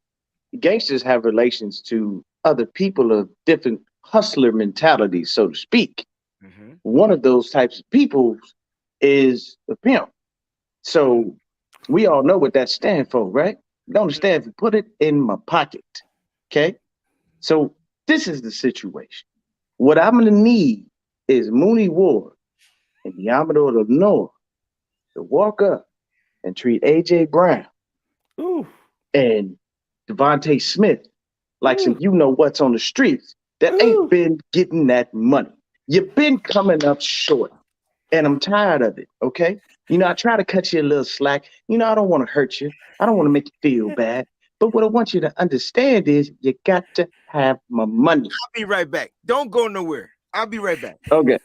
gangsters have relations to other people of different hustler mentalities, so to speak. Mm-hmm. One of those types of people is a pimp. So we all know what that stands for, right? Don't stand for put it in my pocket. Okay. So this is the situation. What I'm gonna need is Mooney Ward and Diamador Lenore to walk up and treat AJ Brown and Devontae Smith like some what's on the streets that ain't been getting that money. You've been coming up short, and I'm tired of it, okay? I try to cut you a little slack. I don't want to hurt you. I don't want to make you feel bad. But what I want you to understand is you got to have my money. I'll be right back. Don't go nowhere. I'll be right back. Okay.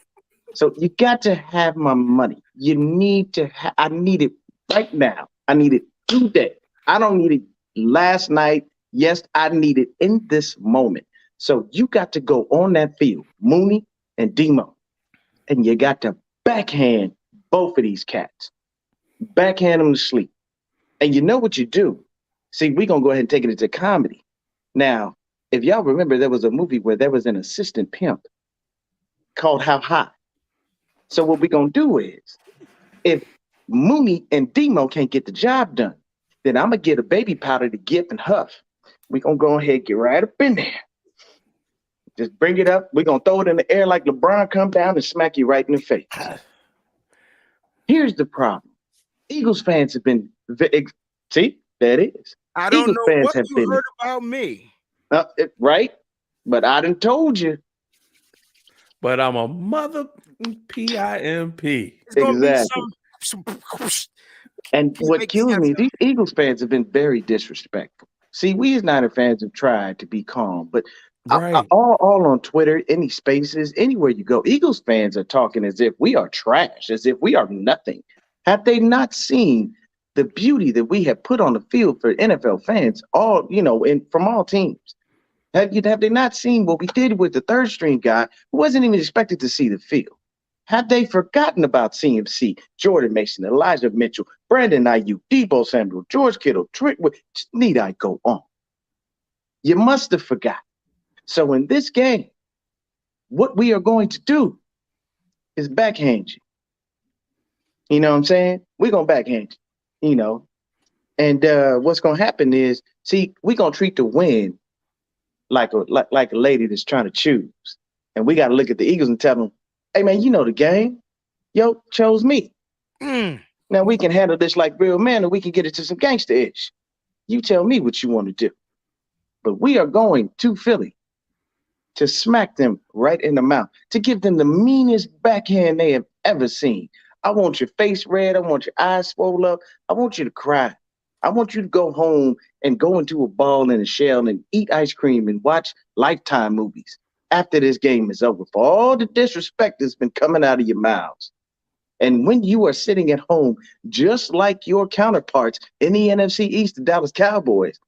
So you got to have my money. You need to I need it right now. I need it today. I don't need it last night. Yes, I need it in this moment. So you got to go on that field, Mooney and Demo, and you got to backhand both of these cats. Backhand them to sleep. And you know what you do? See, we're going to go ahead and take it into comedy. Now, if y'all remember, there was a movie where there was an assistant pimp called How High. So what we're going to do is, if Mooney and Demo can't get the job done, then I'm going to get a baby powder to Giff and Huff. We're going to go ahead and get right up in there. Just bring it up. We're going to throw it in the air like LeBron, come down and smack you right in the face. Here's the problem. Eagles fans have been, see, That is. I don't Eagles know fans what have you been heard about me. right, but I done told you But I'm a mother PIMP. It's gonna be exactly. some And can't what make kills sense me, of these Eagles fans have been very disrespectful. See, we as Niner fans have tried to be calm, but Right. all on Twitter, any spaces, anywhere you go, Eagles fans are talking as if we are trash, as if we are nothing. Have they not seen the beauty that we have put on the field for NFL fans, all and from all teams? Have they not seen what we did with the third string guy who wasn't even expected to see the field? Have they forgotten about CMC, Jordan Mason, Elijah Mitchell, Brandon Ayuk, Debo Samuel, George Kittle, need I go on? You must have forgot. So in this game, what we are going to do is backhand you. You know what I'm saying? We're going to backhand you, And what's going to happen is, see, we're going to treat the win like a lady that's trying to choose. And we got to look at the Eagles and tell them, hey, man, you know the game. Yo, chose me. Now we can handle this like real men, and we can get it to some gangster-ish. You tell me what you want to do. But we are going to Philly to smack them right in the mouth, to give them the meanest backhand they have ever seen. I want your face red. I want your eyes swollen up. I want you to cry. I want you to go home and go into a ball in a shell and eat ice cream and watch Lifetime movies after this game is over for all the disrespect that's been coming out of your mouths. And when you are sitting at home, just like your counterparts in the NFC East, the Dallas Cowboys,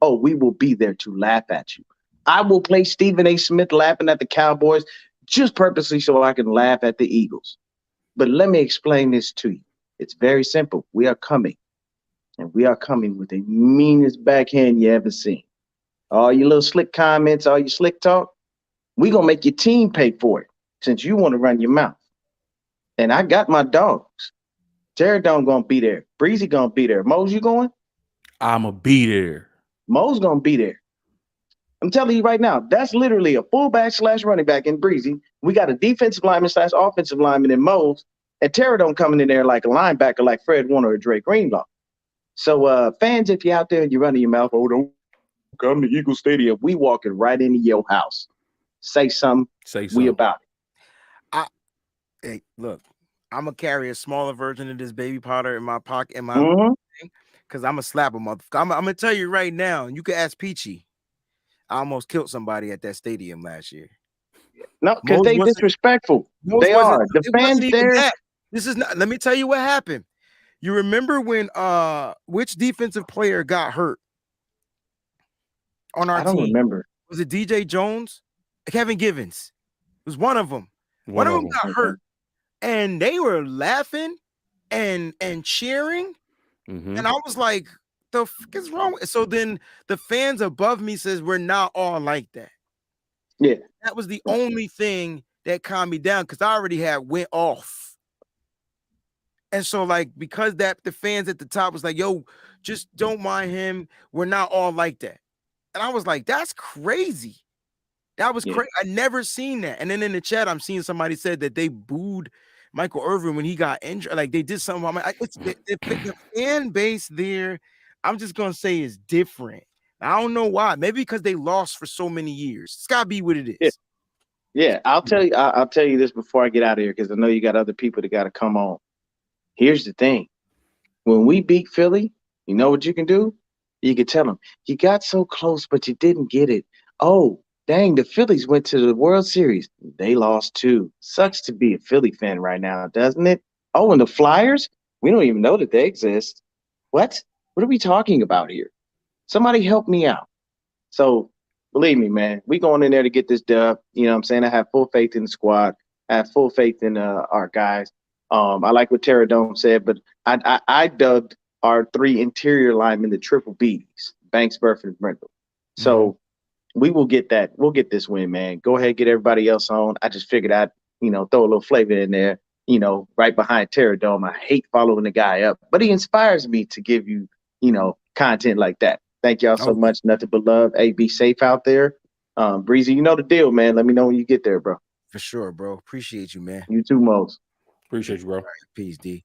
oh, we will be there to laugh at you. I will play Stephen A. Smith laughing at the Cowboys just purposely so I can laugh at the Eagles. But let me explain this to you. It's very simple. We are coming, and we are coming with the meanest backhand you ever seen. All your little slick comments, all your slick talk, we're going to make your team pay for it since you want to run your mouth. And I got my dogs. Jared Dome going to be there. Breezy going to be there. Mo's, you going? I'm a be there. Mo's going to be there. I'm telling you right now, that's literally a fullback / running back in Breezy. We got a defensive lineman / offensive lineman in Mo's, and Terradome coming in there like a linebacker like Fred Warner or Dre Greenlaw. So fans, if you're out there and you're running your mouth, oh, don't come to Eagle Stadium, we walking right into your house. Say something. We about it. Hey, look, I'm gonna carry a smaller version of this baby powder in my pocket, in my because I'm gonna slap a motherfucker. I'm gonna tell you right now. You can ask Peachy. I almost killed somebody at that stadium last year. No, because they disrespectful. They are. The fans there. This is not. Let me tell you what happened. You remember when which defensive player got hurt on our team? I don't remember. Was it DJ Jones? Kevin Givens. It was one of them. One of them got hurt. And they were laughing and cheering. And I was like, the fuck is wrong? So then the fans above me says we're not all like that. Yeah. That was the only thing that calmed me down because I already had went off. And so like because that the fans at the top was like, yo, just don't mind him. We're not all like that. And I was like, that's crazy. That was crazy. I never seen that. And then in the chat, I'm seeing somebody said that they booed Michael Irvin when he got injured. Like they did something. It's the fan base there. I'm just gonna say is different. I don't know why. Maybe because they lost for so many years. It's gotta be what it is. Yeah. I'll tell you. I'll tell you this before I get out of here because I know you got other people that got to come on. Here's the thing: when we beat Philly, you know what you can do? You can tell them you got so close, but you didn't get it. Oh. Dang, the Phillies went to the World Series. They lost too. Sucks to be a Philly fan right now, doesn't it? Oh, and the Flyers? We don't even know that they exist. What? What are we talking about here? Somebody help me out. So, believe me, man, we going in there to get this dub. You know what I'm saying? I have full faith in the squad. I have full faith in our guys. I like what Terradome said, but I dubbed our 3 interior linemen the triple Bs, Banks, Burford, and Brindle. So, we will get that. We'll get this win, man. Go ahead, get everybody else on. I just figured I'd, throw a little flavor in there, right behind Terradome. I hate following the guy up, but he inspires me to give you, content like that. Thank y'all so much. Nothing but love. Hey, be safe out there. Breezy, you know the deal, man. Let me know when you get there, bro. For sure, bro. Appreciate you, man. You too, Mose. Appreciate you, bro. Right, peace, D.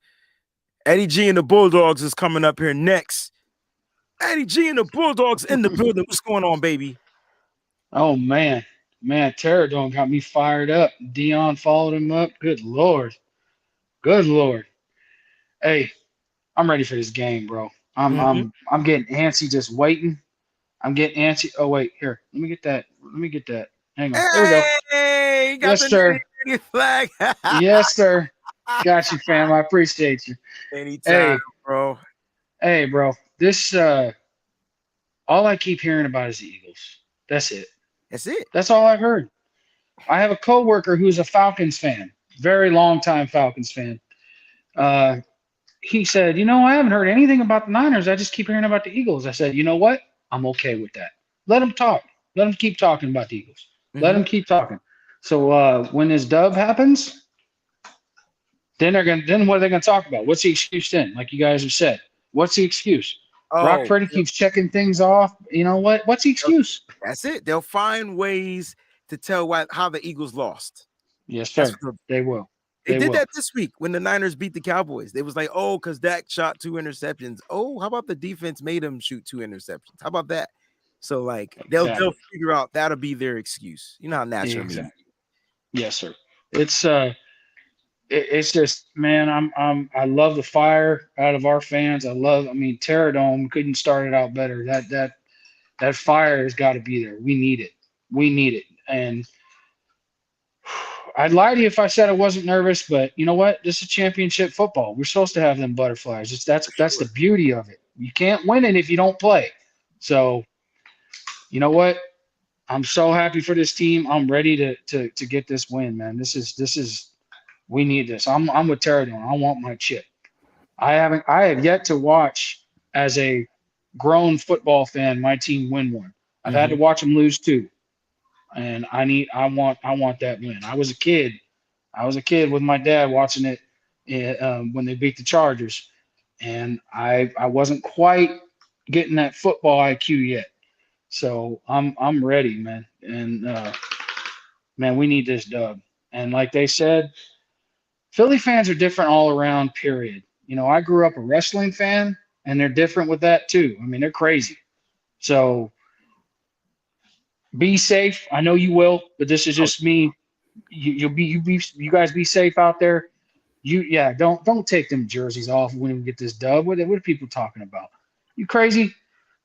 Eddie G and the Bulldogs is coming up here next. Eddie G and the Bulldogs in the building. What's going on, baby? Oh man, Terradome got me fired up. Dion followed him up. Good lord, good lord. Hey, I'm ready for this game, bro. I'm getting antsy just waiting. I'm getting antsy. Oh wait, here. Let me get that. Hang on. There we go. Hey, got Yes, the sir. nitty flag. Yes, sir. Got you, fam. I appreciate you. Anytime, Hey, bro. hey, bro. This all I keep hearing about is the Eagles. That's it. That's it. That's all I've heard. I have a coworker who's a Falcons fan, very long time Falcons fan. He said, I haven't heard anything about the Niners. I just keep hearing about the Eagles. I said, you know what? I'm okay with that. Let them talk. Let them keep talking about the Eagles. Let them keep talking. So when this dub happens, then what are they gonna talk about? What's the excuse then? Like you guys have said, what's the excuse? Brock Purdy keeps checking things off. You know what? What's the excuse? That's it. They'll find ways to tell how the Eagles lost. Yes, sir. They will. They did that this week when the Niners beat the Cowboys. They was like, oh, because Dak shot 2 interceptions. Oh, how about the defense made him shoot 2 interceptions? How about that? So like they'll figure out that'll be their excuse. You know how natural it is. Yes, sir. It's just, man, I love the fire out of our fans. Terradome couldn't start it out better. That fire has got to be there. We need it. And I'd lie to you if I said I wasn't nervous, but you know what? This is championship football. We're supposed to have them butterflies. That's the beauty of it. You can't win it if you don't play. So, you know what? I'm so happy for this team. I'm ready to get this win, man. This is we need this. I'm with Terradome. I want my chip. I have yet to watch as a grown football fan my team win one. I've had to watch them lose 2. And I want that win. I was a kid with my dad watching it when they beat the Chargers, and I wasn't quite getting that football IQ yet. So I'm ready, man. And man, we need this dub. And like they said, Philly fans are different all around. Period. I grew up a wrestling fan, and they're different with that too. I mean, they're crazy. So. Be safe. I know you will, but this is just me. You guys be safe out there. Don't take them jerseys off when we get this dub. What are people talking about? You crazy?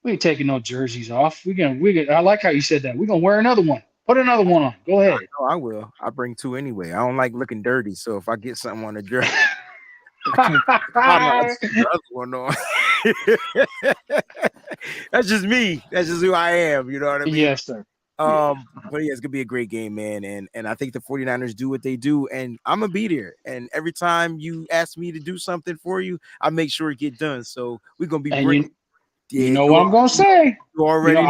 We ain't taking no jerseys off. I like how you said that. We're gonna wear another one. Put another one on. Go ahead. I will. I bring 2 anyway. I don't like looking dirty, so if I get something on the jersey, I can't put the other one on. That's just me. That's just who I am. You know what I mean? Yes, sir. But yeah, it's gonna be a great game, man. And I think the 49ers do what they do, and I'm gonna be there. And every time you ask me to do something for you, I make sure it get done. So we're gonna be great. You know what I'm gonna say. You already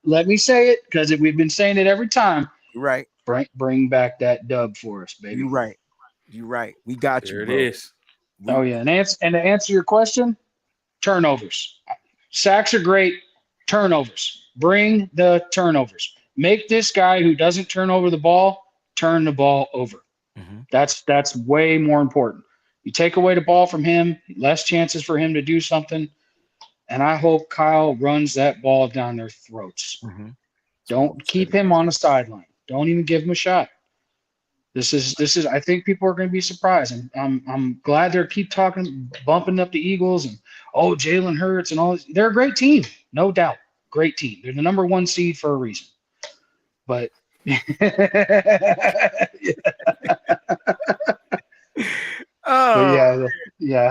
let me say it, because we've been saying it every time. Right. Bring back that dub for us, baby. You're right. We got you. There it is. Oh yeah. And to answer your question, turnovers. Sacks are great. Turnovers. Bring the turnovers. Make this guy who doesn't turn over the ball turn the ball over. That's way more important. You take away the ball from him, less chances for him to do something. And I hope Kyle runs that ball down their throats. Don't keep him on the sideline. Don't even give him a shot. This is. I think people are going to be surprised, and I'm glad they keep talking, bumping up the Eagles, and Jalen Hurts and all this. They're a great team, no doubt. Great team. They're the number 1 seed for a reason. But yeah,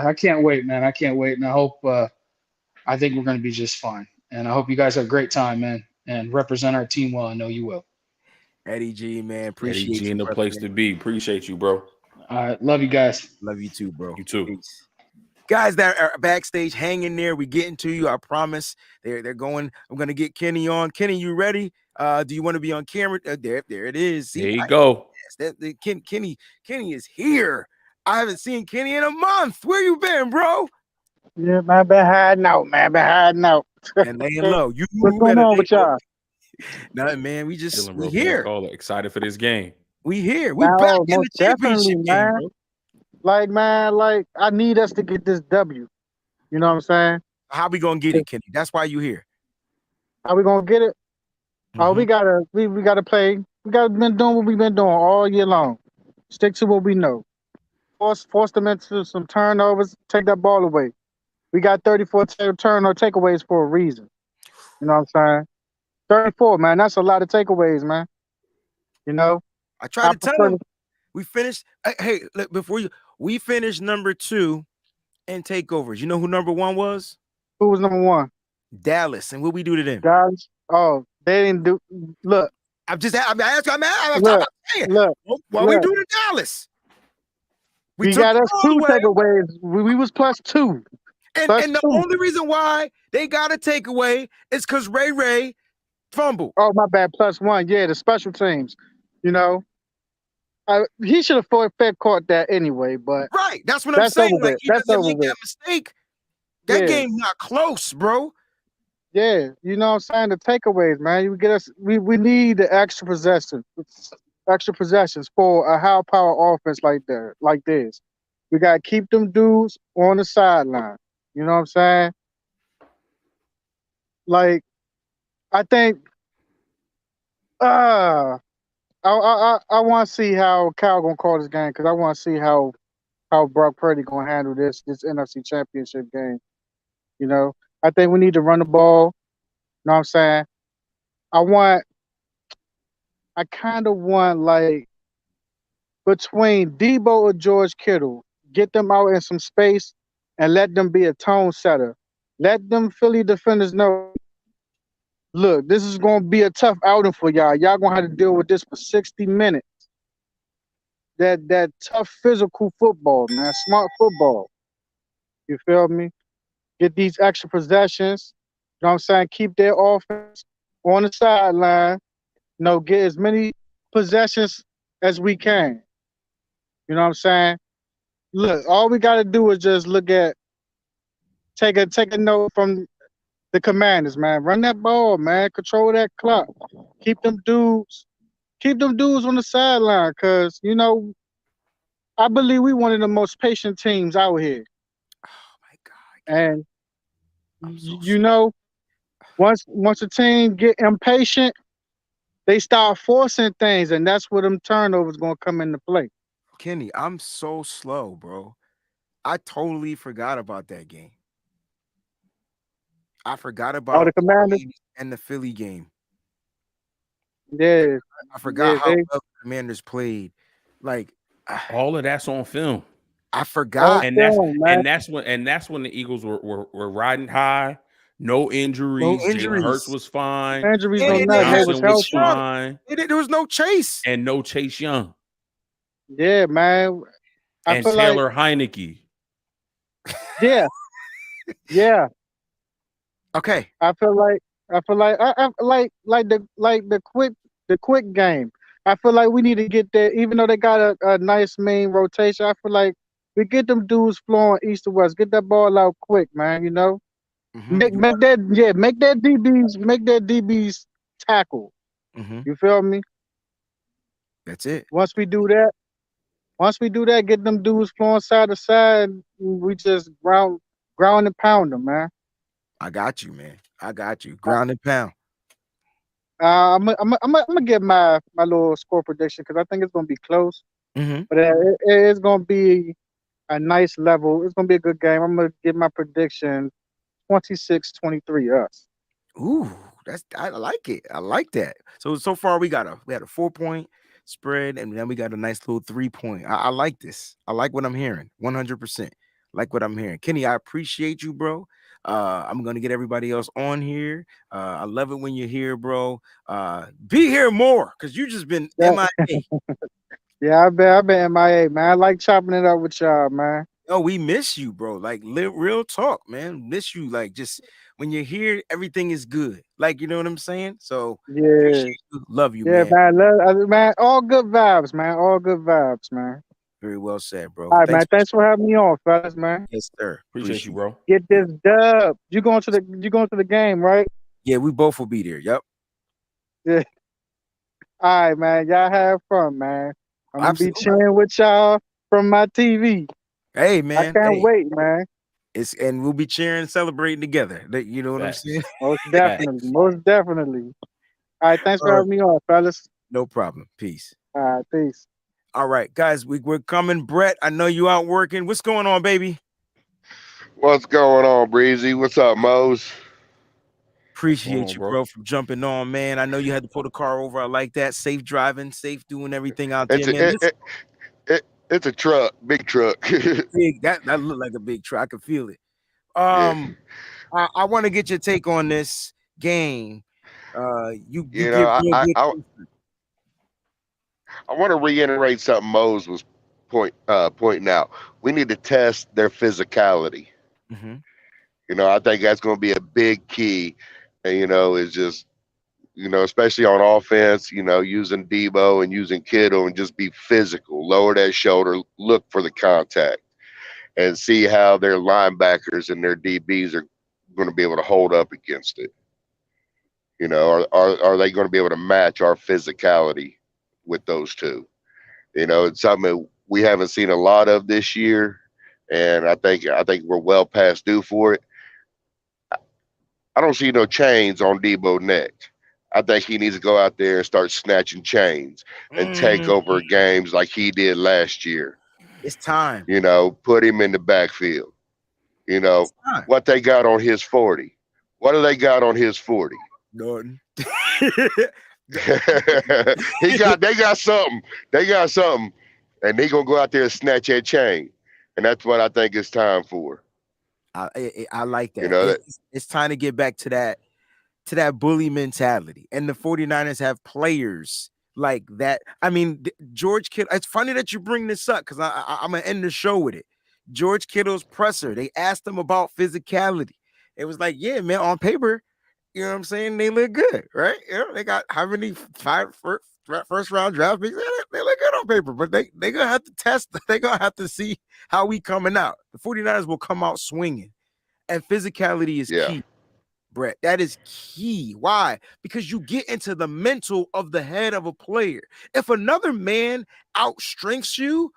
I can't wait, man. I can't wait, and I hope. I think we're going to be just fine, and I hope you guys have a great time, man, and represent our team well. I know you will. Eddie G, man, appreciate you. Eddie G in the place to be. Appreciate you, bro. All right, love you guys. Love you too, bro. You too. Peace. Guys that are backstage, hang in there. We're getting to you. I promise. They're going. I'm gonna get Kenny on. Kenny, you ready? Do you want to be on camera? There it is. See, there you go. Yes, Kenny is here. I haven't seen Kenny in a month. Where you been, bro? Yeah, man, been hiding out, man. And laying low. What's going on with y'all? Nothing, man. We here. Excited for this game. We here. We back in the championship game, bro. Like, I need us to get this W. You know what I'm saying? How we gonna get it, Kenny? That's why you here. How we gonna get it? Oh, we Mhm. gotta play. We gotta been doing what we've been doing all year long. Stick to what we know. Force them into some turnovers. Take that ball away. We got 34 turnover takeaways for a reason. You know what I'm saying? 34, man. That's a lot of takeaways, man. You know. I tried I to tell prefer him we finished. Hey, look, we finished number 2 in takeovers. You know who number 1 was? who was number 1. Dallas. And what we do to them? Guys. Oh, they didn't do. Look. I'm asking. I'm Look. saying. Look. What we do to Dallas? We took got the us ball 2 away. takeaways. We was +2. And the only reason why they got a takeaway is because Ray fumbled. Oh, my bad. +1. Yeah, the special teams. You know, he should have fair caught that anyway. But Right. That's what I'm saying. over Like, with. he That's doesn't over make with. that mistake. That Yeah. game not close, bro. Yeah, you know what I'm saying? The takeaways, man. You get us. We need the extra possessions for a high power offense like this. We gotta keep them dudes on the sideline. You know what I'm saying? Like, I think, I want to see how Cal gonna call this game because I want to see how Brock Purdy gonna handle this NFC Championship game. You know, I think we need to run the ball. You know what I'm saying? I kind of want, like, between Debo or George Kittle, get them out in some space and let them be a tone setter. Let them Philly defenders know, look, this is going to be a tough outing for y'all. Y'all going to have to deal with this for 60 minutes. That tough physical football, man, smart football. You feel me? Get these extra possessions. You know what I'm saying? Keep their offense on the sideline. You know, get as many possessions as we can. You know what I'm saying? Look, all we got to do is just take a note from the Commanders, man. Run that ball, man. Control that clock. Keep them dudes on the sideline, cause you know, I believe we one of the most patient teams out here. Oh my God. And I'm so you know, once a team get impatient, they start forcing things, and that's where them turnovers gonna come into play. Kenny, I'm so slow, bro. I totally forgot about that game. I forgot Oh, about the Commanders. and the Philly game. Yeah, I forgot how they well the Commanders played. Like, All of that's on film. I forgot. And film, man. that's when the Eagles were riding high. No injuries. Jalen Hurts was fine. Injuries And or they nothing, they had was Johnson was Chase Young. fine. There was no chase. And no Chase Young. Yeah, man. I And feel Taylor Heineke. yeah, yeah. Okay. I feel like I like the quick game. I feel like we need to get there, even though they got a nice main rotation. I feel like we get them dudes flowing east to west. Get that ball out quick, man. You know, make that DBs tackle. You feel me? That's it. Once we do that, get them dudes flowing side to side. We just ground and pound them, man. I got you, man. I got you. Ground and pound. I'm gonna get my little score prediction because I think it's gonna be close, but it's gonna be a nice level. It's gonna be a good game. I'm gonna give my prediction 26-23 us. Ooh, I like it. I like that. So far we had a 4-point spread, and then we got a nice little 3-point. I like this. I like what I'm hearing. 100%. Like what I'm hearing. Kenny, I appreciate you, bro. I'm gonna get everybody else on here. I love it when you're here, bro. Be here more because you just been MIA. Yeah, I've been MIA, man. I like chopping it up with y'all, man. Oh, we miss you, bro. Like real talk, man. Miss you. Like just when you're here, everything is good. Like, you know what I'm saying? So Yeah, appreciate you. Love you, yeah, man. man. All good vibes, man. All good vibes, man. Very well said, bro. All right, man. Thanks for having me on, fellas, man. Yes, sir. Appreciate you, bro. Get this dub. You going to the game, right? Yeah, we both will be there. Yep. Yeah. All right, man. Y'all have fun, man. I'm gonna be Absolutely. cheering with y'all from my TV. Hey, man. I can't wait, man. And we'll be cheering and celebrating together. You know what Facts. I'm saying? Most definitely. Most definitely. All right. Thanks for having me on, fellas. No problem. Peace. All right. Peace. All right, guys, we're coming. Brett, I know you out working. What's going on, baby? What's going on, Breezy? What's up, Mose? Appreciate you, bro? bro, for jumping on, man. I know you had to pull the car over. I like that. Safe driving, safe doing everything out there, It's man. it's a truck, big truck. Big, that looked like a big truck. I could feel it. Yeah. I want to get your take on this game. You You give know, real I good. I want to reiterate something Mose was pointing out. We need to test their physicality. Mm-hmm. You know, I think that's going to be a big key. And is just especially on offense. Using Debo and using Kittle and just be physical. Lower that shoulder, look for the contact, and see how their linebackers and their DBs are going to be able to hold up against it. Are they going to be able to match our physicality with those two? It's something that we haven't seen a lot of this year, and I think we're well past due for it. I don't see no chains on Debo neck. I think he needs to go out there and start snatching chains and take over games like he did last year. It's time. Put him in the backfield. It's time. What they got on his 40. What do they got on his 40? Norton. They got something. They got something. And they gonna go out there and snatch that chain. And that's what I think it's time for. I like that. It's time to get back to that bully mentality. And the 49ers have players like that. I mean, George Kittle, it's funny that you bring this up because I'm gonna end the show with it. George Kittle's presser, they asked him about physicality. It was like, yeah, man, on paper, you know what I'm saying? They look good, right? They got how many first round draft picks? They look good on paper, but they gonna have to test. They gonna have to see how we coming out. The 49ers will come out swinging, and physicality is key, Brett. That is key. Why? Because you get into the mental of the head of a player. If another man outstrengths you,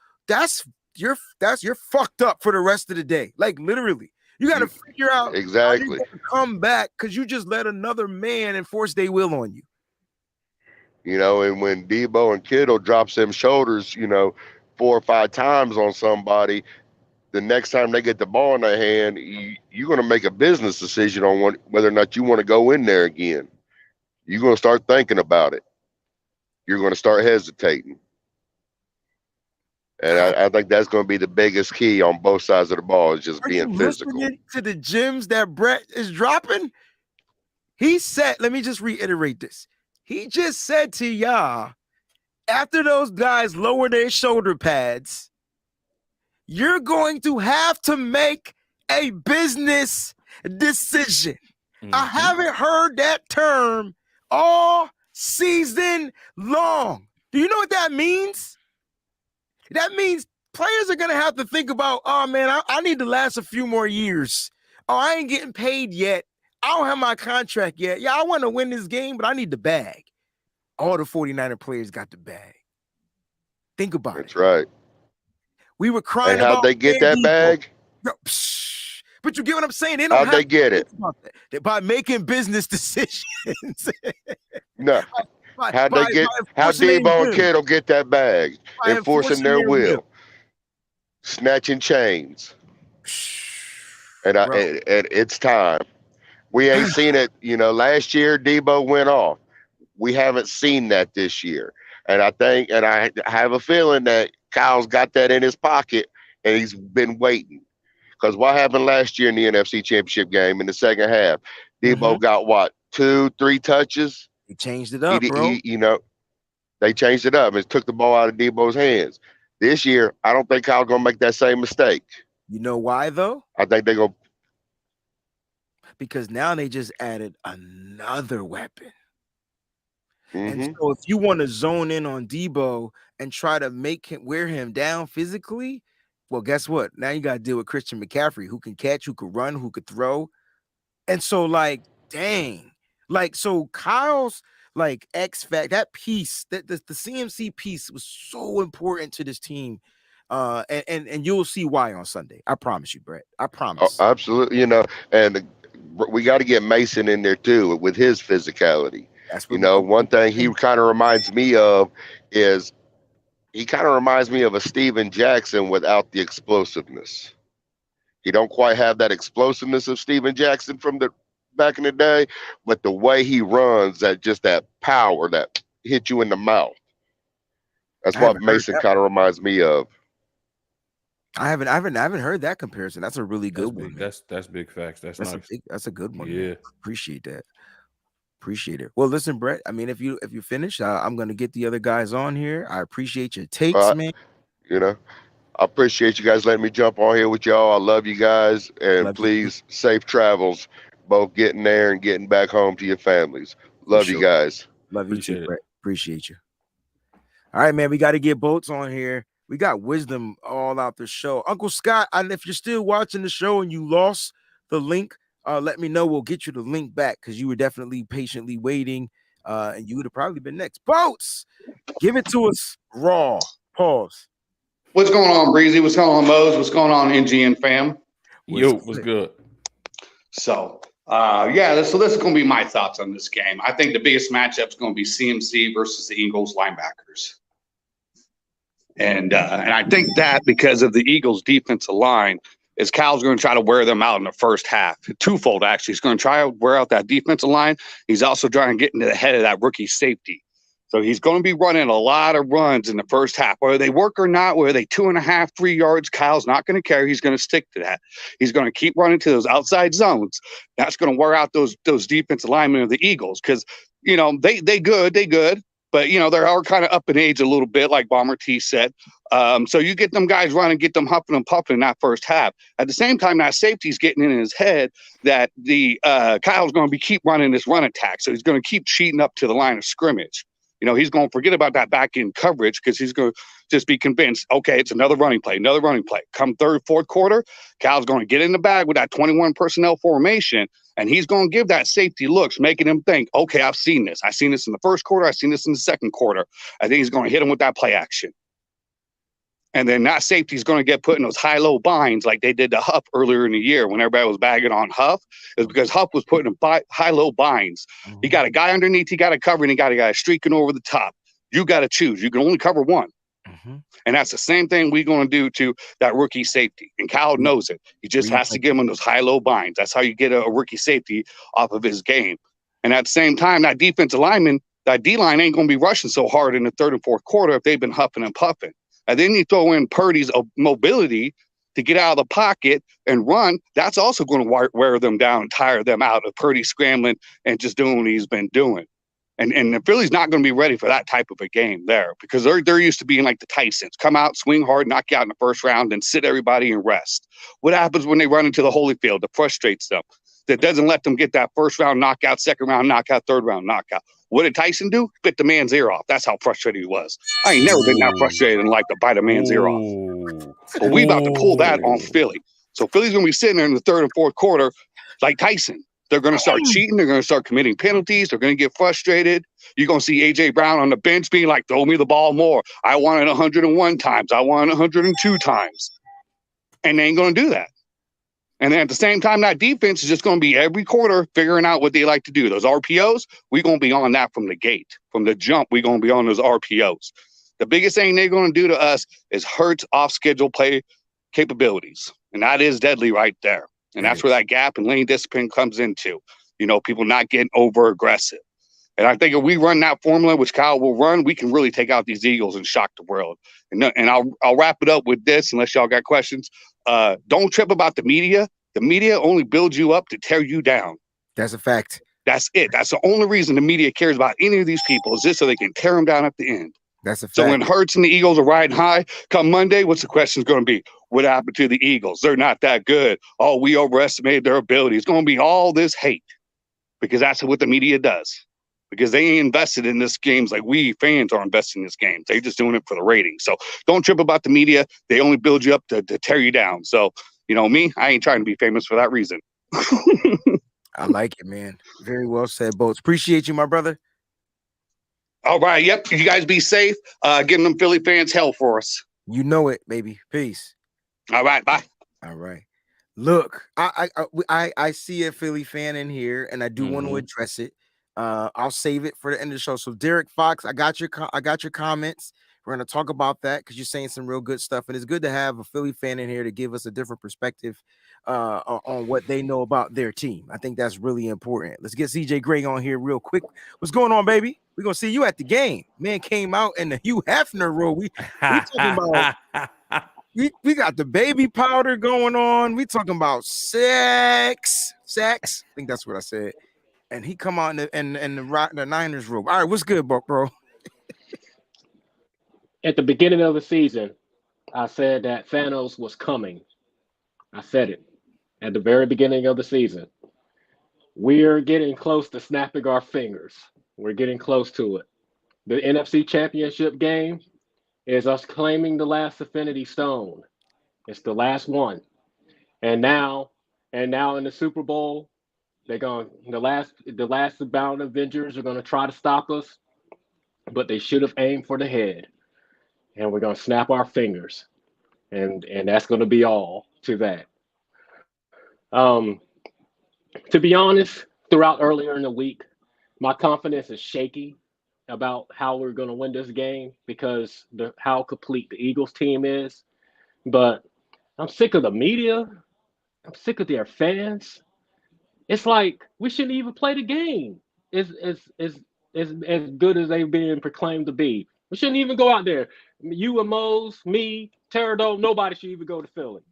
you're fucked up for the rest of the day. Like literally. You got to figure out exactly how you're gonna come back because you just let another man enforce their will on you. And when Debo and Kittle drops them shoulders, 4 or 5 times on somebody, the next time they get the ball in their hand, you're going to make a business decision on whether or not you want to go in there again. You're going to start thinking about it. You're going to start hesitating. And I think that's going to be the biggest key on both sides of the ball is just being physical. Listening to the gems that Brett is dropping, he said, let me just reiterate this. He just said to y'all, after those guys lower their shoulder pads, you're going to have to make a business decision. Mm-hmm. I haven't heard that term all season long. Do you know what that means? That means players are going to have to think about, oh, man, I need to last a few more years. Oh, I ain't getting paid yet. I don't have my contract yet. Yeah, I want to win this game, but I need the bag. All the 49er players got the bag. Think about That's right. We were crying about how'd they get that bag? But you get what I'm saying? They don't how'd they get it? By making business decisions. No. How'd Debo and Kittle get that bag? Enforcing their will. Snatching chains. And it's time. We ain't seen it. Last year Debo went off. We haven't seen that this year. And I have a feeling that Kyle's got that in his pocket and he's been waiting. Because what happened last year in the NFC Championship game in the second half? Debo got what? 2-3 touches? He changed it up, bro. They changed it up and took the ball out of Debo's hands. This year, I don't think Kyle's going to make that same mistake. You know why, though? I think they're going to. Because now they just added another weapon. Mm-hmm. And so if you want to zone in on Debo and try to wear him down physically, well, guess what? Now you got to deal with Christian McCaffrey, who can catch, who could run, who could throw. And so, dang. So Kyle's, X-Fact, that piece, that the CMC piece was so important to this team And you'll see why on Sunday. I promise you, Brett. I Oh, promise. absolutely. And we got to get Mason in there too with his physicality. That's what One thing he kind of reminds me of is he kind of reminds me of a Steven Jackson without the explosiveness. He don't quite have that explosiveness of Steven Jackson from the back in the day, but the way he runs, that power that hit you in the mouth. That's what Mason kind of reminds me of. I haven't heard that comparison. That's a really good one. That's big facts. That's nice. That's a good one. Yeah, man. Appreciate that. Appreciate it. Well, listen, Brett. I mean, if you finish, I'm gonna get the other guys on here. I appreciate your takes, man. I appreciate you guys letting me jump on here with y'all. I love you guys, and please safe travels, both getting there and getting back home to your families. Love you guys. Love you too, Brett. Appreciate you. All right, man. We got to get Bolts on here. We got wisdom all out the show. Uncle Scott, and if you're still watching the show and you lost the link, let me know. We'll get you the link back because you were definitely patiently waiting, and you would have probably been next. Bolts, give it to us raw. Pause. What's going on, Breezy? What's going on, Mose? What's going on, NGN fam? What's good? So, so this is going to be my thoughts on this game. I think the biggest matchup is going to be CMC versus the Eagles linebackers. And I think that because of the Eagles' defensive line, is Cal's going to try to wear them out in the first half. Twofold, actually. He's going to try to wear out that defensive line. He's also trying to get into the head of that rookie safety. So he's going to be running a lot of runs in the first half. Whether they work or not, whether they 2.5, 3 yards, Kyle's not going to care. He's going to stick to that. He's going to keep running to those outside zones. That's going to wear out those defensive linemen of the Eagles because, they good. But, they are kind of up in age a little bit, like Bomber T said. So you get them guys running, get them huffing and puffing in that first half. At the same time, that safety's getting in his head that the Kyle's going to keep running this run attack. So he's going to keep cheating up to the line of scrimmage. He's going to forget about that back end coverage because he's going to just be convinced, okay, it's another running play. Come third, fourth quarter, Cal's going to get in the bag with that 21 personnel formation, and he's going to give that safety looks, making him think, okay, I've seen this. I've seen this in the first quarter. I've seen this in the second quarter. I think he's going to hit him with that play action. And then that safety is going to get put in those high-low binds like they did to Huff earlier in the year when everybody was bagging on Huff. It's because Huff was putting in high-low binds. Mm-hmm. He got a guy underneath, he got a cover, and he got a guy streaking over the top. You got to choose. You can only cover one. Mm-hmm. And that's the same thing we're going to do to that rookie safety. And Kyle knows it. He just has to give him those high-low binds. That's how you get a rookie safety off of his game. And at the same time, that defensive lineman, that D-line ain't going to be rushing so hard in the third and fourth quarter if they've been huffing and puffing. And then you throw in Purdy's mobility to get out of the pocket and run. That's also going to wear them down and tire them out of Purdy scrambling and just doing what he's been doing. And the Philly's not going to be ready for that type of a game there because they're used to being like the Titans. Come out, swing hard, knock you out in the first round, and sit everybody and rest. What happens when they run into the Holyfield that frustrates them? That doesn't let them get that first round knockout, second round knockout, third round knockout. What did Tyson do? Bit the man's ear off. That's how frustrated he was. I ain't never been that frustrated and like to bite a man's ear off. So we about to pull that on Philly. So Philly's going to be sitting there in the third and fourth quarter like Tyson. They're going to start cheating. They're going to start committing penalties. They're going to get frustrated. You're going to see A.J. Brown on the bench being like, throw me the ball more. I want it 101 times. I want it 102 times. And they ain't going to do that. And then at the same time, that defense is just going to be every quarter figuring out what they like to do. Those RPOs, we're going to be on that from the gate. From the jump, we're going to be on those RPOs. The biggest thing they're going to do to us is hurt off-schedule play capabilities. And that is deadly right there. And that's where that gap in lane discipline comes into. People not getting over-aggressive. And I think if we run that formula, which Kyle will run, we can really take out these Eagles and shock the world. And I'll wrap it up with this, unless y'all got questions. Don't trip about the media. The media only builds you up to tear you down. That's a fact. That's it. That's the only reason the media cares about any of these people is just so they can tear them down at the end. That's a fact. So when Hurts and the Eagles are riding high, come Monday, what's the question going to be? What happened to the Eagles? They're not that good. Oh, we overestimated their ability. It's going to be all this hate because that's what the media does. Because they ain't invested in this games like we fans are invested in this game. They're just doing it for the ratings. So don't trip about the media. They only build you up to tear you down. So, me, I ain't trying to be famous for that reason. I like it, man. Very well said, Bolts. Appreciate you, my brother. All right. Yep. You guys be safe. Giving them Philly fans hell for us. You know it, baby. Peace. All right, bye. All right. Look, I see a Philly fan in here, and I do want to address it. I'll save it for the end of the show. So, Derek Fox, I got your comments. We're gonna talk about that because you're saying some real good stuff, and it's good to have a Philly fan in here to give us a different perspective on what they know about their team. I think that's really important. Let's get CJ Gray on here real quick. What's going on, baby? We're gonna see you at the game. Man came out in the Hugh Hefner role. We talking about. We got the baby powder going on. We talking about sex. I think that's what I said. And he come out in the Niners robe. All right, what's good, bro? At the beginning of the season, I said that Thanos was coming. I said it at the very beginning of the season. We're getting close to snapping our fingers. We're getting close to it. The NFC Championship game is us claiming the last Infinity Stone. It's the last one. And now in the Super Bowl, they're going the last bound Avengers are going to try to stop us, but they should have aimed for the head. And we're going to snap our fingers. And that's going to be all to that. To be honest, throughout earlier in the week, my confidence is shaky about how we're going to win this game because how complete the Eagles team is. But I'm sick of the media. I'm sick of their fans. It's like we shouldn't even play the game. As good as they've been proclaimed to be. We shouldn't even go out there. You and Mose, me, Teradome, nobody should even go to Philly.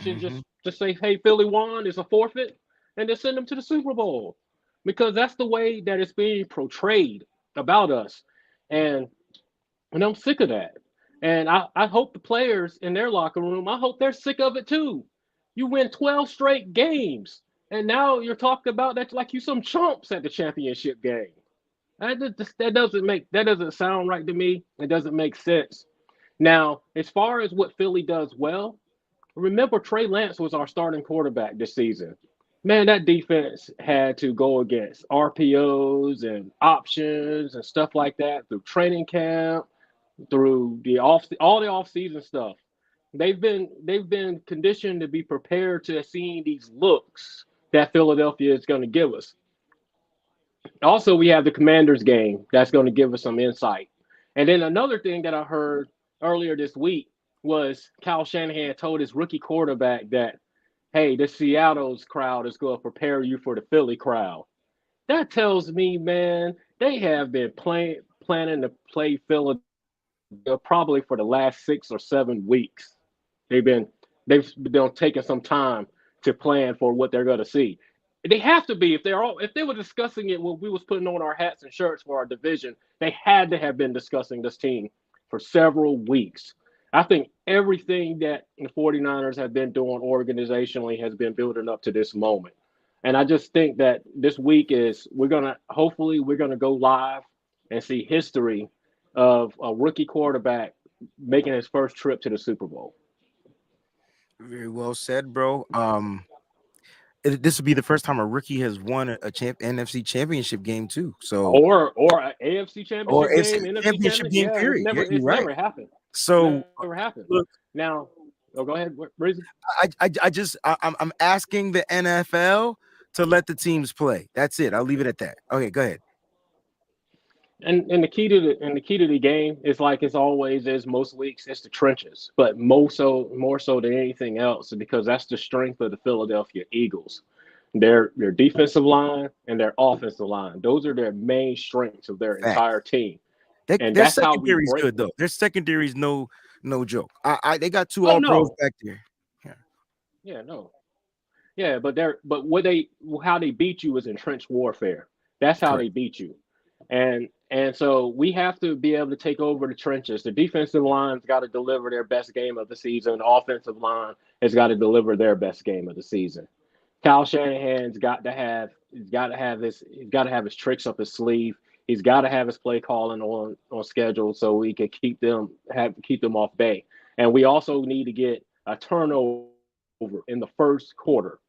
Should just say, hey, Philly won, it's a forfeit, and then send them to the Super Bowl. Because that's the way that it's being portrayed about us. And I'm sick of that. And I hope the players in their locker room, I hope they're sick of it too. You win 12 straight games, and now you're talking about that like you some chumps at the championship game. That doesn't sound right to me. It doesn't make sense. Now, as far as what Philly does well, remember Trey Lance was our starting quarterback this season. Man, that defense had to go against RPOs and options and stuff like that through training camp, through all the offseason stuff. They've been conditioned to be prepared to seeing these looks that Philadelphia is going to give us. Also, we have the Commanders game that's going to give us some insight. And then another thing that I heard earlier this week was Kyle Shanahan told his rookie quarterback that, hey, the Seattle's crowd is going to prepare you for the Philly crowd. That tells me, man, they have been planning to play Philadelphia probably for the last 6 or 7 weeks. They've been taking some time to plan for what they're going to see. They have to be if they were discussing it when we was putting on our hats and shirts for our division. They had to have been discussing this team for several weeks. I think everything that the 49ers have been doing organizationally has been building up to this moment. And I just think that this week we're going to go live and see history of a rookie quarterback making his first trip to the Super Bowl. Very well said, bro. This would be the first time a rookie has won a NFC Championship game too. So or an AFC Championship game, NFC Championship game. Yeah, period. It's never happened. So never happened. Look, now, go ahead, Breezie. I'm asking the NFL to let the teams play. That's it. I'll leave it at that. Okay, go ahead. And the key to the game is like it's always is most weeks, it's the trenches, but more so than anything else, because that's the strength of the Philadelphia Eagles. Their defensive line and their offensive line. Those are their main strengths of their entire team. Their secondary is good though. Their secondary is no joke. They got two all-pros back there. But how they beat you is in trench warfare. That's how they beat you. And so we have to be able to take over the trenches. The defensive line's got to deliver their best game of the season. The offensive line has got to deliver their best game of the season. Kyle Shanahan's got to have his tricks up his sleeve. He's got to have his play calling on schedule so we can keep them off base. And we also need to get a turnover in the first quarter.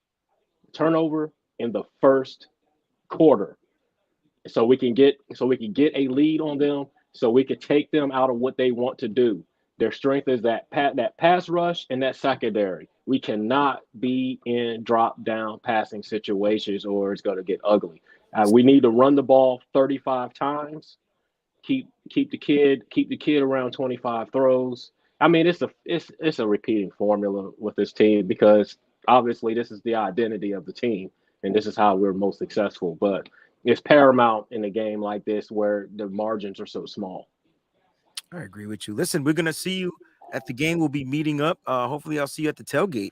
So we can get a lead on them, so we can take them out of what they want to do. Their strength is that pass rush and that secondary. We cannot be in drop down passing situations, or it's going to get ugly. We need to run the ball 35 times. Keep the kid around 25 throws. I mean, it's a repeating formula with this team, because obviously this is the identity of the team and this is how we're most successful. But it's paramount in a game like this where the margins are so small. I agree with you. Listen, we're gonna see you at the game. We'll be meeting up. Hopefully, I'll see you at the tailgate,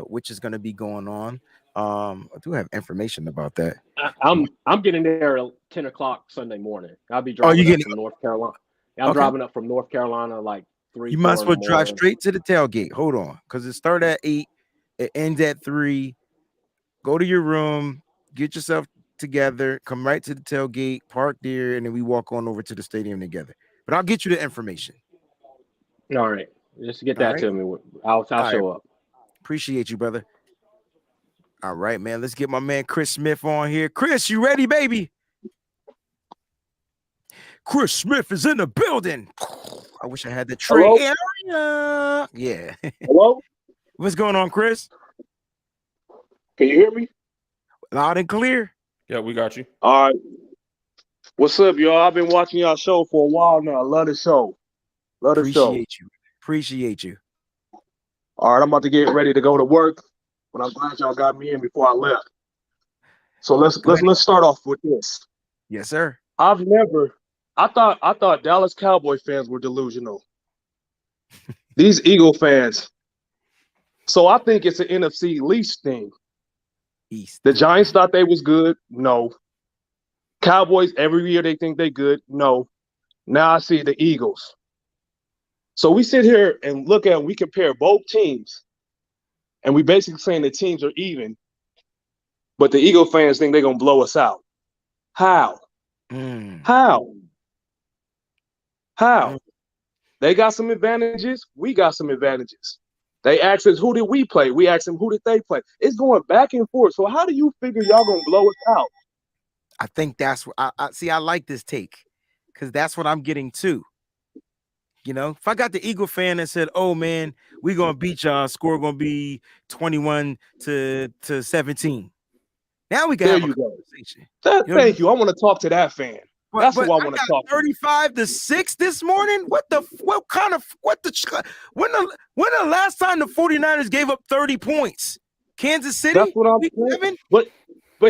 which is gonna be going on. I do have information about that. I'm getting there at 10 o'clock Sunday morning. I'll be driving up from North Carolina. I'm driving up from North Carolina like 3. You might as well drive straight to the tailgate. Hold on, because it starts at 8, it ends at 3. Go to your room, get yourself together, come right to the tailgate, park there, and then we walk on over to the stadium together. But I'll get you the information. All right, just get that to me. I'll show up. Appreciate you, brother. All right, man. Let's get my man Chris Smith on here. Chris, you ready, baby? Chris Smith is in the building. I wish I had the tray area. Yeah. Hello? What's going on, Chris? Can you hear me? Loud and clear. Yeah, we got you. All right. What's up, y'all? I've been watching y'all show for a while now. I love the show. Appreciate you. All right, I'm about to get ready to go to work, but I'm glad y'all got me in before I left. So let's start off with this. Yes, sir. I thought Dallas Cowboy fans were delusional. These Eagle fans. So I think it's an NFC least thing. East. The Giants thought they was good. No. Cowboys, every year they think they good. No. Now I see the Eagles. So we sit here and we compare both teams, and we basically saying the teams are even, but the Eagle fans think they're going to blow us out. How? How? They got some advantages. We got some advantages. They asked us, who did we play? We asked them, who did they play? It's going back and forth. So how do you figure y'all going to blow us out? I think that's what I like this take, because that's what I'm getting too. You know, if I got the Eagle fan that said, "Oh man, we're gonna beat y'all," score gonna be 21-17. Now we can have a conversation. Thank you. I want to talk to that fan. That's who I want to talk to. 35-6 this morning. When the last time the 49ers gave up 30 points? Kansas City? That's what I'm saying. But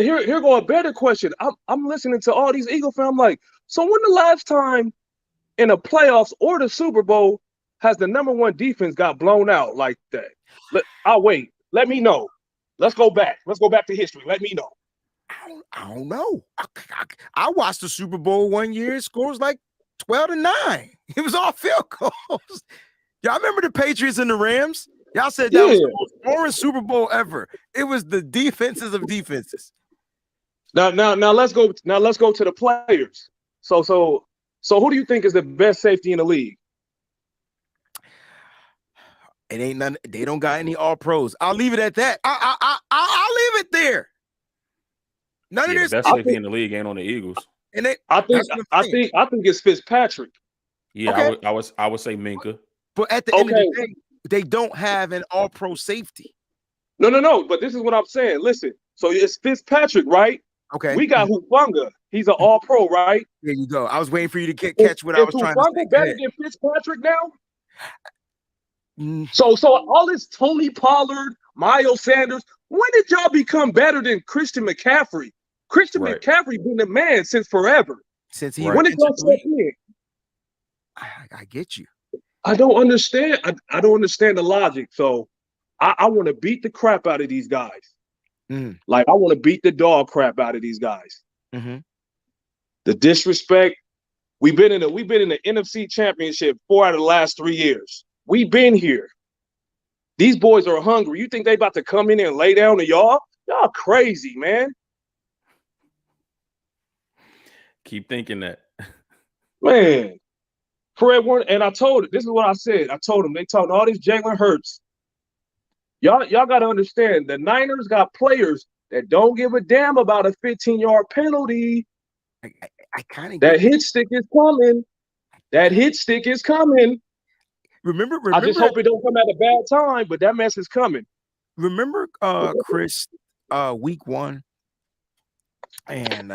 here go a better question. I'm listening to all these Eagle fans. I'm like, so when the last time in the playoffs or the Super Bowl has the number one defense got blown out like that? I'll wait. Let me know. Let's go back. Let's go back to history. Let me know. I don't know. I watched the Super Bowl one year. It scores like 12-9. It was all field goals. Y'all remember the Patriots and the Rams? Y'all said that was the most boring Super Bowl ever. It was the defenses of defenses. Now let's go. Now let's go to the players. So who do you think is the best safety in the league? It ain't none. They don't got any all pros. I'll leave it at that. I'll leave it there. None of this. The best safety in the league ain't on the Eagles. And I think it's Fitzpatrick. Yeah, okay. I would say Minka. But at the end of the day, they don't have an all pro safety. No. But this is what I'm saying. Listen. So it's Fitzpatrick, right? Okay. We got Hufanga. He's an all pro, right? There you go. I was waiting for you to catch what I was trying to say. Is Hufanga better than Fitzpatrick now? So all this Tony Pollard, Miles Sanders, when did y'all become better than Christian McCaffrey? Christian McCaffrey been the man since forever. Since he when did y'all step in? I get you. I don't understand. I don't understand the logic. So I want to beat the crap out of these guys. Like I want to beat the dog crap out of these guys. The disrespect. We've been in the NFC Championship 4 out of the last 3 years. We've been here. These boys are hungry. You think they about to come in and lay down to y'all? Y'all crazy, man. Keep thinking that. Man. Fred Warner, and I told it. This is what I said. I told them they talking all these Jalen Hurts. Y'all got to understand the Niners got players that don't give a damn about a 15-yard penalty. I kind of that hit stick is coming. That hit stick is coming. Remember, I just hope it don't come at a bad time, but that mess is coming. Remember, Chris, week 1, and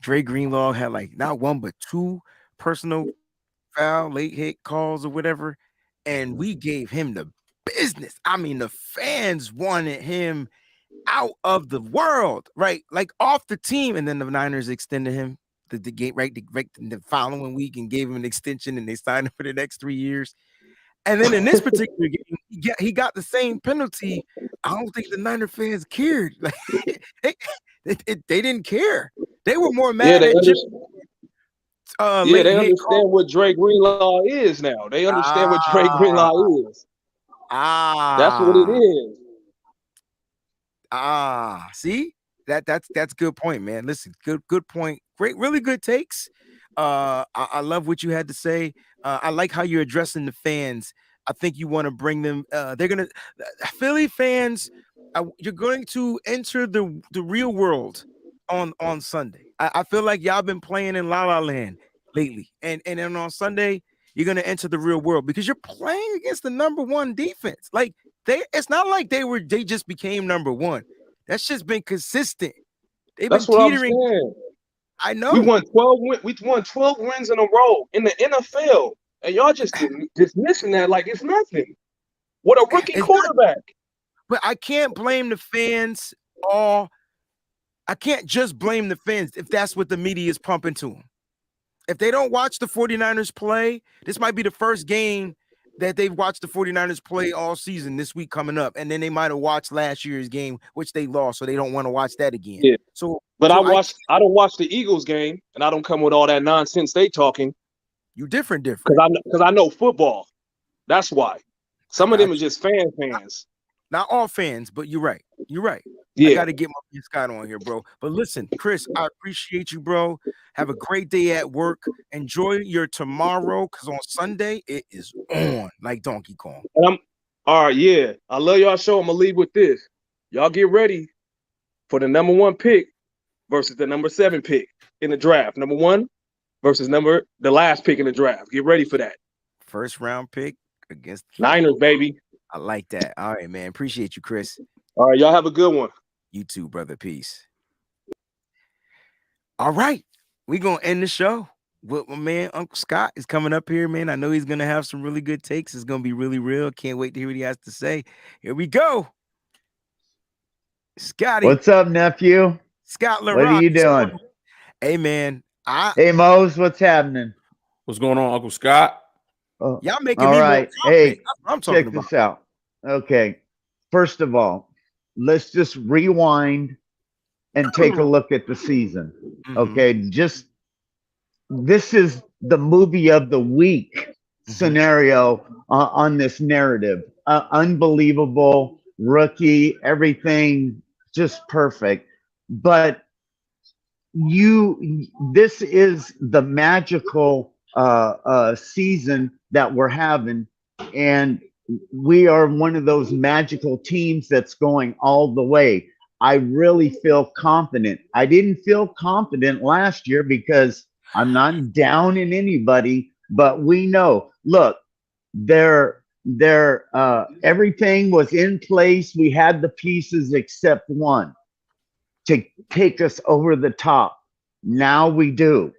Dre Greenlaw had like not one but 2 personal foul, late hit calls or whatever, and we gave him the business. I mean, the fans wanted him out of the world, right? Like off the team, and then the Niners extended him the game the following week and gave him an extension, and they signed him for the next 3 years. And then in this particular game, he got the same penalty. I don't think the Niner fans cared. Like they didn't care. They were more mad at Jim. They understand what Drake Greenlaw is now. They understand what Drake Greenlaw is. That's what it is. See? That's good point, man. Listen, good point. Great, really good takes. I love what you had to say. I like how you're addressing the fans. I think you want to bring them. They're gonna Philly fans. You're going to enter the real world on Sunday. I feel like y'all been playing in La La Land lately, and then on Sunday you're gonna enter the real world because you're playing against the #1 defense. Like it's not like they just became #1. That's just been consistent. That's what I'm saying. I know. We won 12 wins in a row in the NFL, and y'all just dismissing that like it's nothing. What a rookie quarterback. But I can't blame the fans all. I can't just blame the fans if that's what the media is pumping to them. If they don't watch the 49ers play, this might be the first game that they've watched the 49ers play all season this week coming up. And then they might have watched last year's game, which they lost, so they don't want to watch that again. Yeah. But I don't watch the Eagles game, and I don't come with all that nonsense they talking. You different. Because I know football. That's why. Some of them are just fans. Not all fans, but you're right. Yeah. I got to get my man Scott on here, bro. But listen, Chris, I appreciate you, bro. Have a great day at work. Enjoy your tomorrow, because on Sunday it is on like Donkey Kong. All right, yeah. I love y'all show. I'm gonna leave with this. Y'all get ready for the #1 pick versus the #7 pick in the draft. #1 versus the last pick in the draft. Get ready for that. First round pick against Niners, baby. I like that. All right, man. Appreciate you, Chris. All right, y'all have a good one. You too, brother. Peace. All right, we're gonna end the show with my man Uncle Scott is coming up here, man. I know he's gonna have some really good takes. It's gonna be really real. Can't wait to hear what he has to say. Here we go. Scotty. What's up, nephew? Scott What are you doing? Hey, man. Hey, Mose, what's happening? What's going on, Uncle Scott? Y'all making all me right. more Hey, I'm talking check about. this out. Okay. First of all, let's just rewind and take a look at the season. Okay. This is the movie of the week scenario on this narrative. Unbelievable, rookie, everything just perfect. But this is the magical season that we're having, and we are one of those magical teams that's going all the way. I really feel confident. I didn't feel confident last year because I'm not down in anybody, but we know, look, everything was in place. We had the pieces except one to take us over the top. Now we do.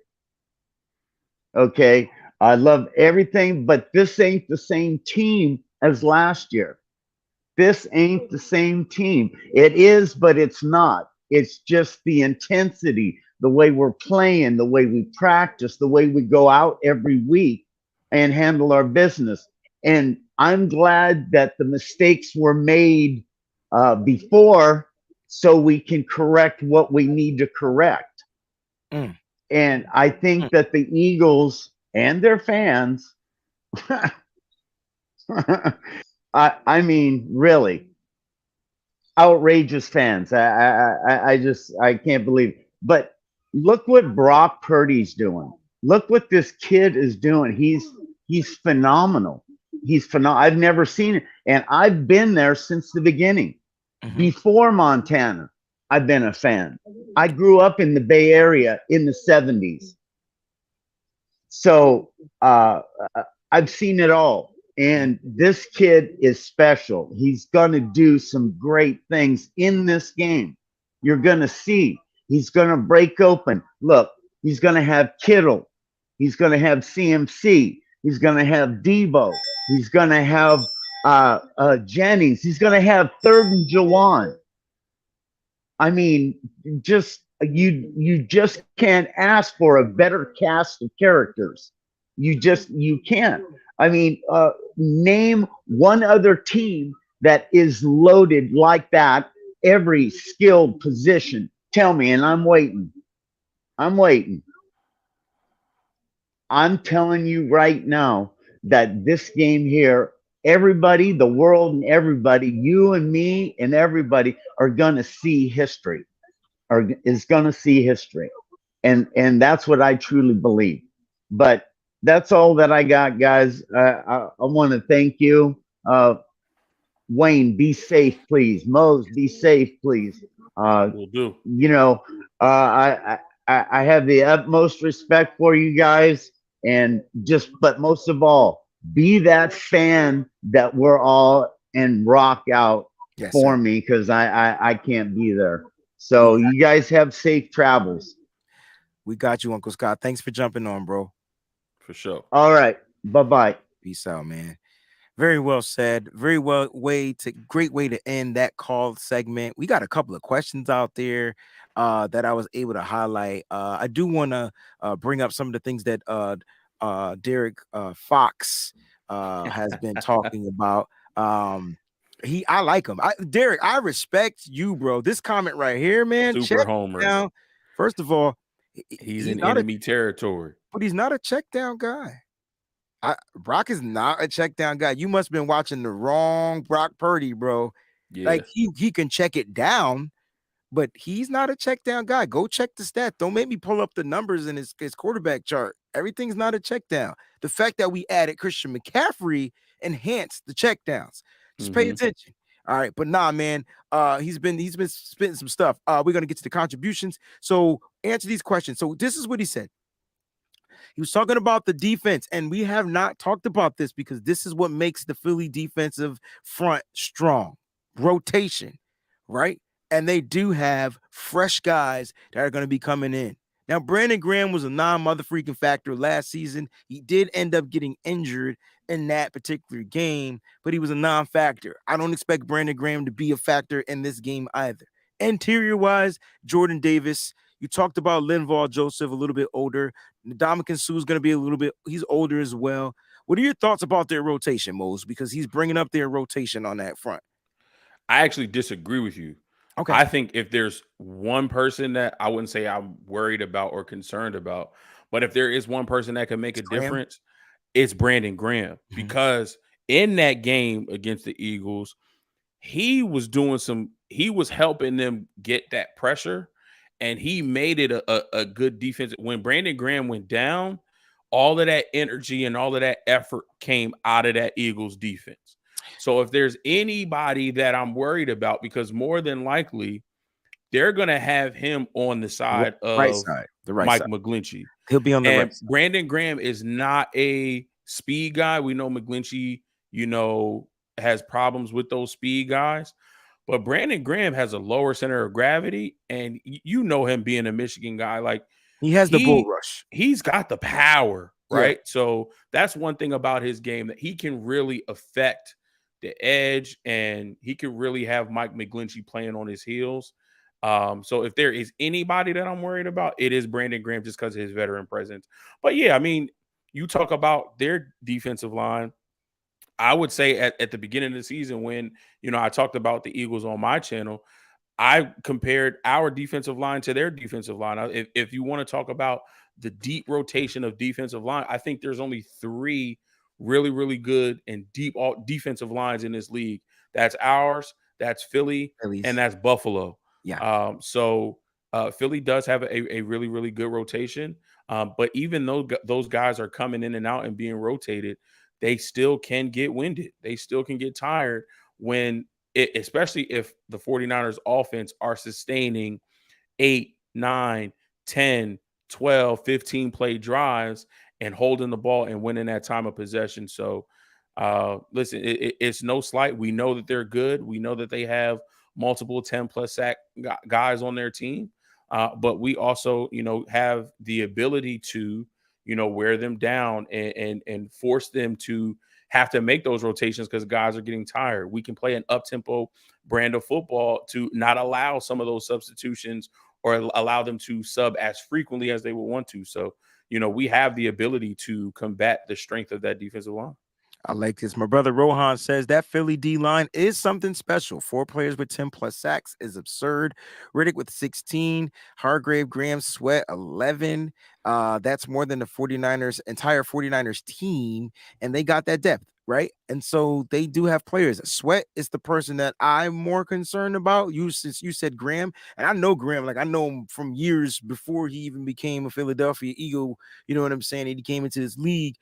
Okay. I love everything, but this ain't the same team as last year. This ain't the same team. It is, but it's not. It's just the intensity, the way we're playing, the way we practice, the way we go out every week and handle our business. And I'm glad that the mistakes were made before so we can correct what we need to correct. And I think that the Eagles and their fans, I mean, really outrageous fans. I can't believe it. But look what Brock Purdy's doing. Look what this kid is doing. He's phenomenal. He's phenomenal. I've never seen it. And I've been there since the beginning. Before Montana, I've been a fan. I grew up in the Bay Area in the 70s. So I've seen it all. And this kid is special. He's going to do some great things in this game. You're going to see. He's going to break open. Look, he's going to have Kittle. He's going to have CMC. He's going to have Debo. He's going to have Jennings. He's going to have third and Jawan. I mean, just you just can't ask for a better cast of characters. You can't. I mean, name one other team that is loaded like that, every skilled position. Tell me, and I'm waiting. I'm waiting. I'm telling you right now that this game here, everybody, the world and everybody, you and me and everybody are going to see history, is going to see history. And that's what I truly believe. But that's all that I got, guys. I want to thank you. Wayne, be safe, please. Mose, be safe, please. Will do. You know, I have the utmost respect for you guys, and but most of all, be that fan that we're all and rock out for me, because I can't be there. So you guys have safe travels. We got you, Uncle Scott. Thanks for jumping on, bro. For sure. All right. Bye-bye. Peace out, man. Very well said. Great way to end that call segment. We got a couple of questions out there that I was able to highlight. I do want to bring up some of the things that Derek Fox has been talking about. I like him. Derek, I respect you, bro. This comment right here, man. Super homer. Down. First of all, he's in enemy territory. But he's not a check down guy. Brock is not a check down guy. You must have been watching the wrong Brock Purdy, bro. Yeah. Like he can check it down, but he's not a check down guy. Go check the stats. Don't make me pull up the numbers in his quarterback chart. Everything's not a check down. The fact that we added Christian McCaffrey enhanced the check downs. Just pay attention. All right, but nah, man. He's been spitting some stuff. We're gonna get to the contributions. So answer these questions. So this is what he said. He was talking about the defense, and we have not talked about this because this is what makes the Philly defensive front strong. Rotation, right? And they do have fresh guys that are going to be coming in. Now, Brandon Graham was a non-mother-freaking factor last season. He did end up getting injured in that particular game, but he was a non-factor. I don't expect Brandon Graham to be a factor in this game either. Interior-wise, Jordan Davis. You talked about Linval Joseph, a little bit older. Ndamukong Suh is going to be he's older as well. What are your thoughts about their rotation, Mose? Because he's bringing up their rotation on that front. I actually disagree with you. Okay. I think if there's one person that I wouldn't say I'm worried about or concerned about, but if there is one person that can make a difference, it's Brandon Graham. Because in that game against the Eagles, he was helping them get that pressure. And he made it a good defense. When Brandon Graham went down, all of that energy and all of that effort came out of that Eagles defense. So if there's anybody that I'm worried about, because more than likely they're going to have him on the side of the right Mike side. McGlinchey. He'll be on the right side. Brandon Graham is not a speed guy. We know McGlinchey, has problems with those speed guys. But Brandon Graham has a lower center of gravity, and him being a Michigan guy. Like he has the bull rush. He's got the power, right? Yeah. So that's one thing about his game, that he can really affect the edge, and he can really have Mike McGlinchey playing on his heels. So if there is anybody that I'm worried about, it is Brandon Graham, just because of his veteran presence. But yeah, I mean, you talk about their defensive line. I would say at the beginning of the season, when, I talked about the Eagles on my channel, I compared our defensive line to their defensive line. If you want to talk about the deep rotation of defensive line, I think there's only 3 really, really good and deep defensive lines in this league. That's ours, that's Philly, and that's Buffalo. Yeah. So Philly does have a really, really good rotation. But even though those guys are coming in and out and being rotated, they still can get winded. They still can get tired especially if the 49ers offense are sustaining 8, 9, 10, 12, 15 play drives and holding the ball and winning that time of possession. So Listen, it's no slight. We know that they're good. We know that they have multiple 10+ sack guys on their team. But we also, have the ability to, wear them down and force them to have to make those rotations because guys are getting tired. We can play an up-tempo brand of football to not allow some of those substitutions or allow them to sub as frequently as they would want to. So, we have the ability to combat the strength of that defensive line. I like this. My brother Rohan says that Philly D line is something special. 4 players with 10+ sacks is absurd. Riddick with 16, Hargrave, Graham, Sweat 11. That's more than the 49ers entire 49ers team, and they got that depth, right? And so they do have players. Sweat is the person that I'm more concerned about. Since you said Graham, and I know Graham, like I know him from years before he even became a Philadelphia Eagle. You know what I'm saying? He came into this league.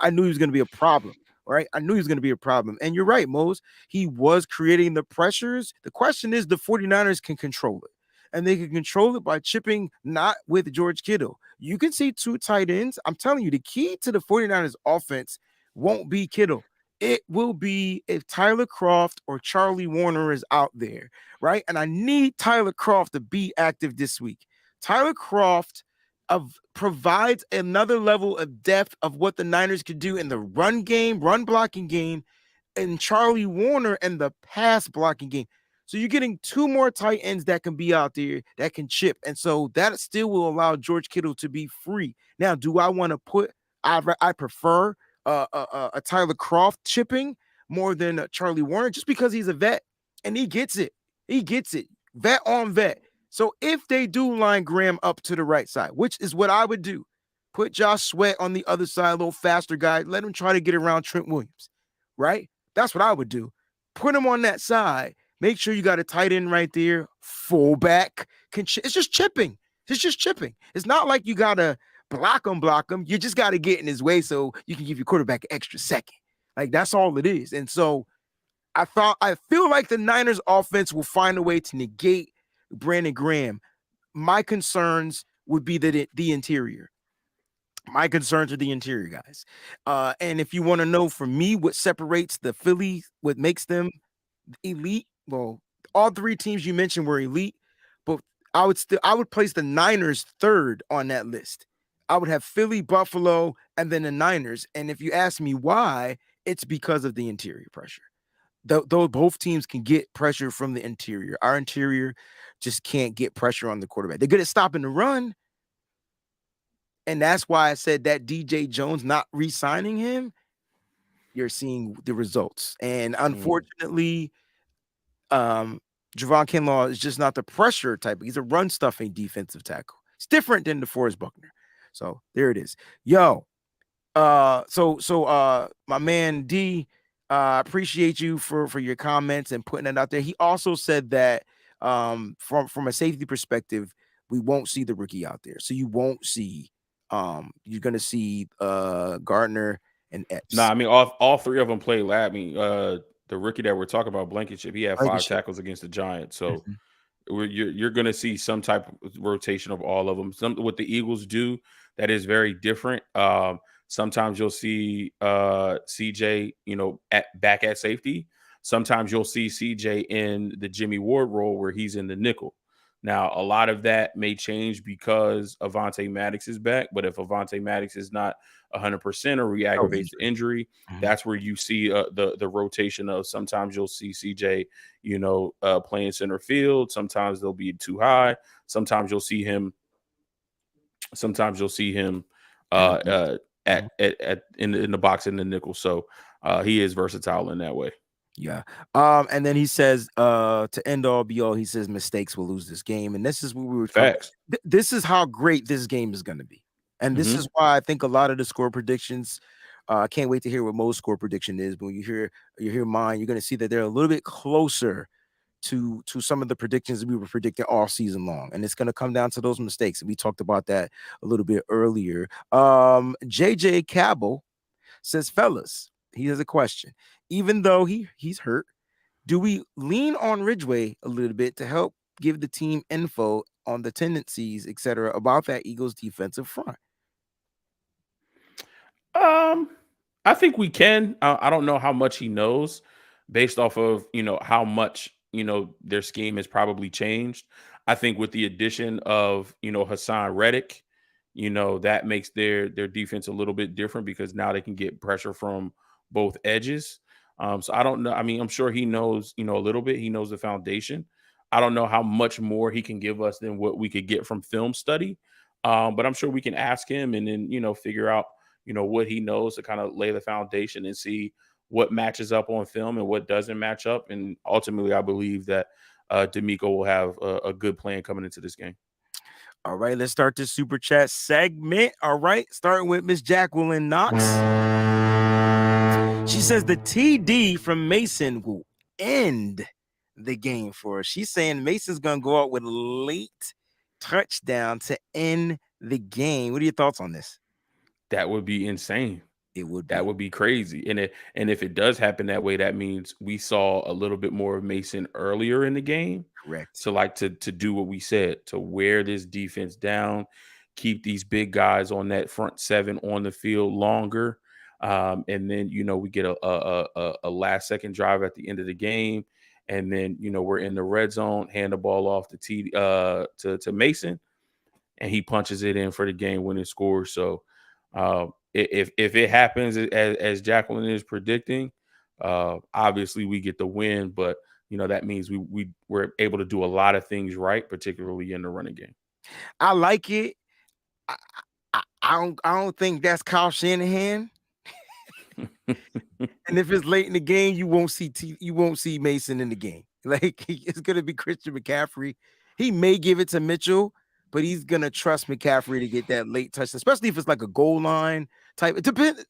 I knew he was going to be a problem. Right, I knew he was going to be a problem. And you're right, Mose. He was creating the pressures. The question is, the 49ers can control it. And they can control it by chipping, not with George Kittle. You can see 2 tight ends. I'm telling you, the key to the 49ers offense won't be Kittle. It will be if Tyler Kroft or Charlie Warner is out there, right? And I need Tyler Kroft to be active this week. Tyler Kroft provides another level of depth of what the Niners could do in the run game, run blocking game, and Charlie Warner and the pass blocking game. So you're getting 2 more tight ends that can be out there that can chip. And so that still will allow George Kittle to be free. Now, do I want to put, I prefer a Tyler Kroft chipping more than Charlie Warner just because he's a vet and he gets it. He gets it. Vet on vet. So if they do line Graham up to the right side, which is what I would do, put Josh Sweat on the other side, a little faster guy, let him try to get around Trent Williams, right? That's what I would do. Put him on that side. Make sure you got a tight end right there. Fullback. It's just chipping. It's just chipping. It's not like you got to block him. You just got to get in his way so you can give your quarterback an extra second. Like, that's all it is. And so I feel like the Niners offense will find a way to negate Brandon Graham. My concerns would be the interior. My concerns are the interior guys. And if you want to know from me what separates the Philly, what makes them elite, well, all 3 teams you mentioned were elite, but I would place the Niners 3rd on that list. I would have Philly, Buffalo, and then the Niners. And if you ask me why, it's because of the interior pressure. Though both teams can get pressure from the interior. Our interior just can't get pressure on the quarterback. They're good at stopping the run. And that's why I said that DJ Jones not re-signing him, you're seeing the results. And unfortunately, Javon Kinlaw is just not the pressure type. He's a run-stuffing defensive tackle. It's different than DeForest Buckner. So there it is. Yo, so my man D, appreciate you for your comments and putting it out there. He also said that from a safety perspective, we won't see the rookie out there. So you won't see you're gonna see Gardner and Epps. No, I mean all 3 of them played last. I mean, the rookie that we're talking about, Blankenship, he had 5 tackles against the Giants. So you're going to see some type of rotation of all of them. What the Eagles do that is very different. Sometimes you'll see CJ, back at safety. Sometimes you'll see CJ in the Jimmy Ward role where he's in the nickel. Now, a lot of that may change because Avonte Maddox is back, but if Avonte Maddox is not 100% or re-aggravates the injury, that's where you see the rotation of sometimes you'll see CJ, playing center field. Sometimes they'll be too high. Sometimes you'll see him. In the box in the nickel. So he is versatile in that way. Yeah. And then he says, to end all be all, he says mistakes will lose this game. And this is what we were talking about. This is how great this game is going to be. And this is why I think a lot of the score predictions, I can't wait to hear what Mo's score prediction is. But when you hear mine, you're going to see that they're a little bit closer to some of the predictions that we were predicting all season long. And it's going to come down to those mistakes. And we talked about that a little bit earlier. JJ Cabell says, fellas, he has a question. Even though he's hurt, do we lean on Ridgeway a little bit to help give the team info on the tendencies, etc., about that Eagles defensive front? I think we can. I don't know how much he knows based off of, how much, their scheme has probably changed. I think with the addition of, Hassan Reddick, that makes their defense a little bit different because now they can get pressure from both edges. So I don't know. I mean, I'm sure he knows, a little bit. He knows the foundation. I don't know how much more he can give us than what we could get from film study. But I'm sure we can ask him and then, figure out, what he knows to kind of lay the foundation and see what matches up on film and what doesn't match up. And ultimately, I believe that D'Amico will have a good plan coming into this game. All right, let's start this super chat segment. All right, starting with Miss Jacqueline Knox. She says the TD from Mason will end the game for us. She's saying Mason's going to go out with a late touchdown to end the game. What are your thoughts on this? That would be insane. It would. That would be crazy. And if it does happen that way, that means we saw a little bit more of Mason earlier in the game. Correct. So to do what we said, to wear this defense down, keep these big guys on that front seven on the field longer. And then, we get a last second drive at the end of the game. And then, we're in the red zone, hand the ball off to Mason, and he punches it in for the game winning score. So if it happens as Jacqueline is predicting, obviously we get the win, but that means we're able to do a lot of things right, particularly in the running game. I like it. I don't think that's Kyle Shanahan. And if it's late in the game, you won't see Mason in the game. Like, it's gonna be Christian McCaffrey. He may give it to Mitchell, but he's gonna trust McCaffrey to get that late touch, especially if it's like a goal line type. It depends.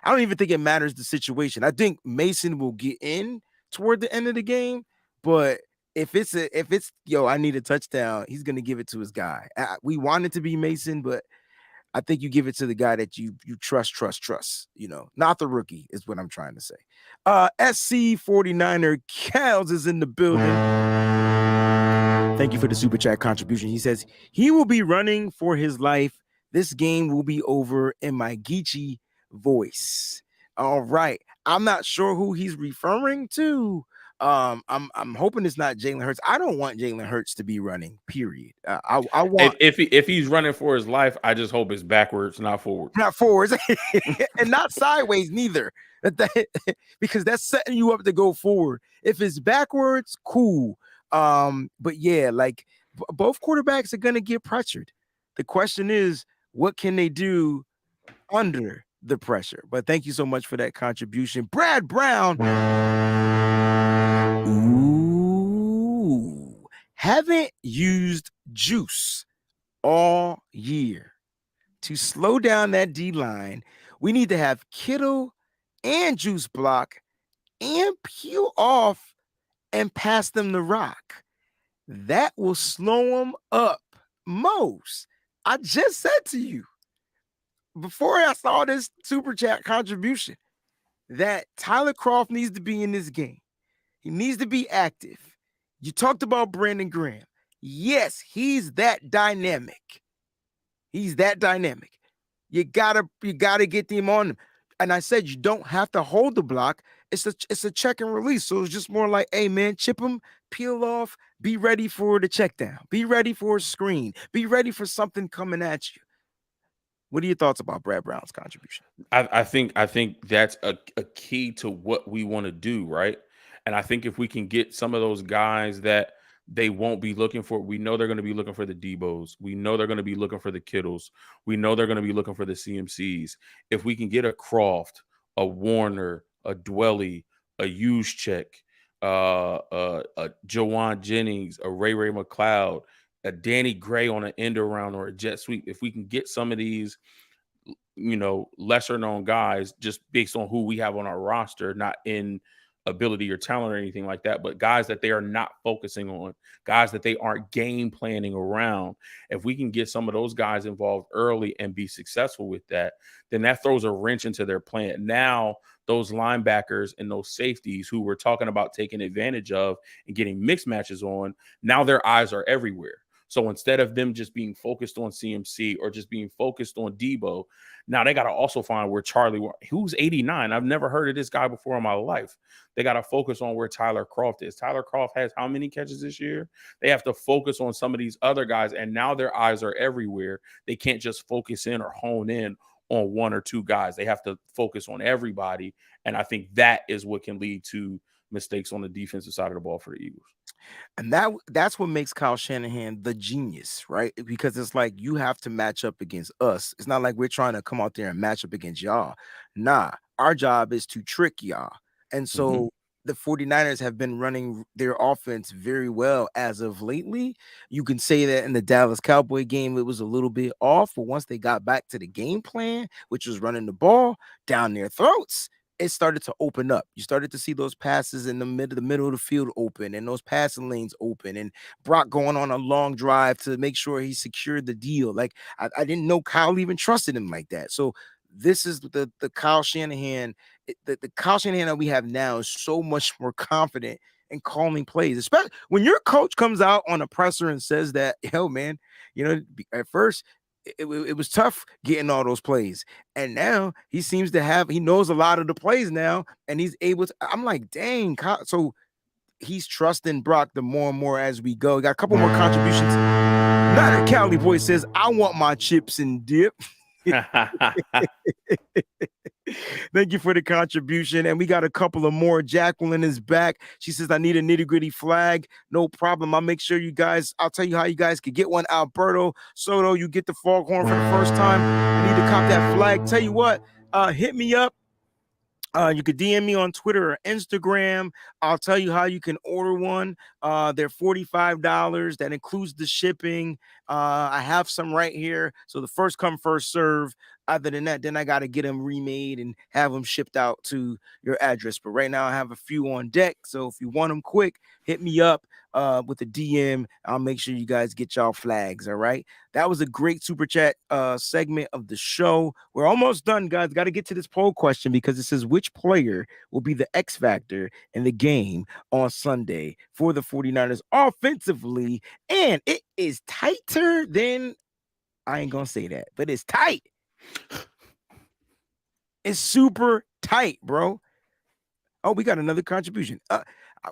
I don't even think it matters the situation. I think Mason will get in toward the end of the game, but if it's I need a touchdown, he's gonna give it to his guy. We want it to be Mason, but I think you give it to the guy that you trust, not the rookie is what I'm trying to say. SC 49er Kels is in the building. Thank you for the super chat contribution. He says he will be running for his life. This game will be over in my Geechee voice. All right. I'm not sure who he's referring to. I'm hoping it's not Jalen Hurts. I don't want Jalen Hurts to be running, period. I want if he's running for his life, I just hope it's backwards, not forward. Not forwards and not sideways neither. Because that's setting you up to go forward. If it's backwards, cool. But yeah, like both quarterbacks are gonna get pressured. The question is, what can they do under the pressure? But thank you so much for that contribution, Brad Brown. Ooh, haven't used juice all year to slow down that D line. We need to have Kittle and Juice block and peel off and pass them the rock. That will slow them up most. I just said to you before I saw this super chat contribution that Tyler Kroft needs to be in this game. He needs to be active. You talked about Brandon Graham. Yes, he's that dynamic. He's that dynamic. You gotta get him on him. And I said you don't have to hold the block. It's a check and release. So it's just more like, hey man, chip him, peel off, be ready for the check down, be ready for a screen, be ready for something coming at you. What are your thoughts about Brad Brown's contribution? I think that's a key to what we want to do, right? And I think if we can get some of those guys that they won't be looking for, we know they're going to be looking for the Debos. We know they're going to be looking for the Kittles. We know they're going to be looking for the CMCs. If we can get a Kroft, a Warner, a Dwelly, a Juszczyk, a Jawan Jennings, a Ray McLeod, a Danny Gray on an end around or a jet sweep, if we can get some of these, lesser known guys just based on who we have on our roster, not in ability or talent or anything like that, but guys that they are not focusing on, guys that they aren't game planning around. If we can get some of those guys involved early and be successful with that, then that throws a wrench into their plan. Now, those linebackers and those safeties who we're talking about taking advantage of and getting mixed matches on, now their eyes are everywhere. So instead of them just being focused on CMC or just being focused on Debo, now they got to also find where Charlie, who's 89. I've never heard of this guy before in my life. They got to focus on where Tyler Kroft is. Tyler Kroft has how many catches this year? They have to focus on some of these other guys, and now their eyes are everywhere. They can't just focus in or hone in on one or two guys. They have to focus on everybody, and I think that is what can lead to mistakes on the defensive side of the ball for the Eagles. And that's what makes Kyle Shanahan the genius, right? Because it's like you have to match up against us. It's not like we're trying to come out there and match up against y'all. Nah, our job is to trick y'all. And so the 49ers have been running their offense very well as of lately. You can say that in the Dallas Cowboy game, it was a little bit off, but once they got back to the game plan, which was running the ball down their throats, it started to open up. You started to see those passes in the middle of the field open, and those passing lanes open, and Brock going on a long drive to make sure he secured the deal. Like I didn't know Kyle even trusted him like that. So this is the Kyle Shanahan. The Kyle Shanahan that we have now is so much more confident in calling plays, especially when your coach comes out on a presser and says that, yo, man, you know, at first it was tough getting all those plays, and now he seems to he knows a lot of the plays now, and he's able to. I'm like, dang, Kyle. So he's trusting Brock the more and more as we go. Got a couple more contributions. Not a Cali boy says, I want my chips and dip. Thank you for the contribution. And we got a couple of more. Jacqueline is back. She says, I need a nitty-gritty flag. No problem. I'll make sure you guys, I'll tell you how you guys could get one. Alberto Soto, you get the foghorn for the first time. I need to cop that flag. Tell you what, hit me up. You could DM me on Twitter or Instagram. I'll tell you how you can order one. They're $45. That includes the shipping. I have some right here. So the first come, first serve. Other than that, then I got to get them remade and have them shipped out to your address. But right now I have a few on deck. So if you want them quick, hit me up with a DM. I'll make sure you guys get y'all flags. All right. That was a great super chat segment of the show. We're almost done, guys. Got to get to this poll question because it says which player will be the X factor in the game on Sunday for the 49ers offensively. And it is tighter than, I ain't going to say that, but it's tight. It's super tight, bro. Oh, we got another contribution.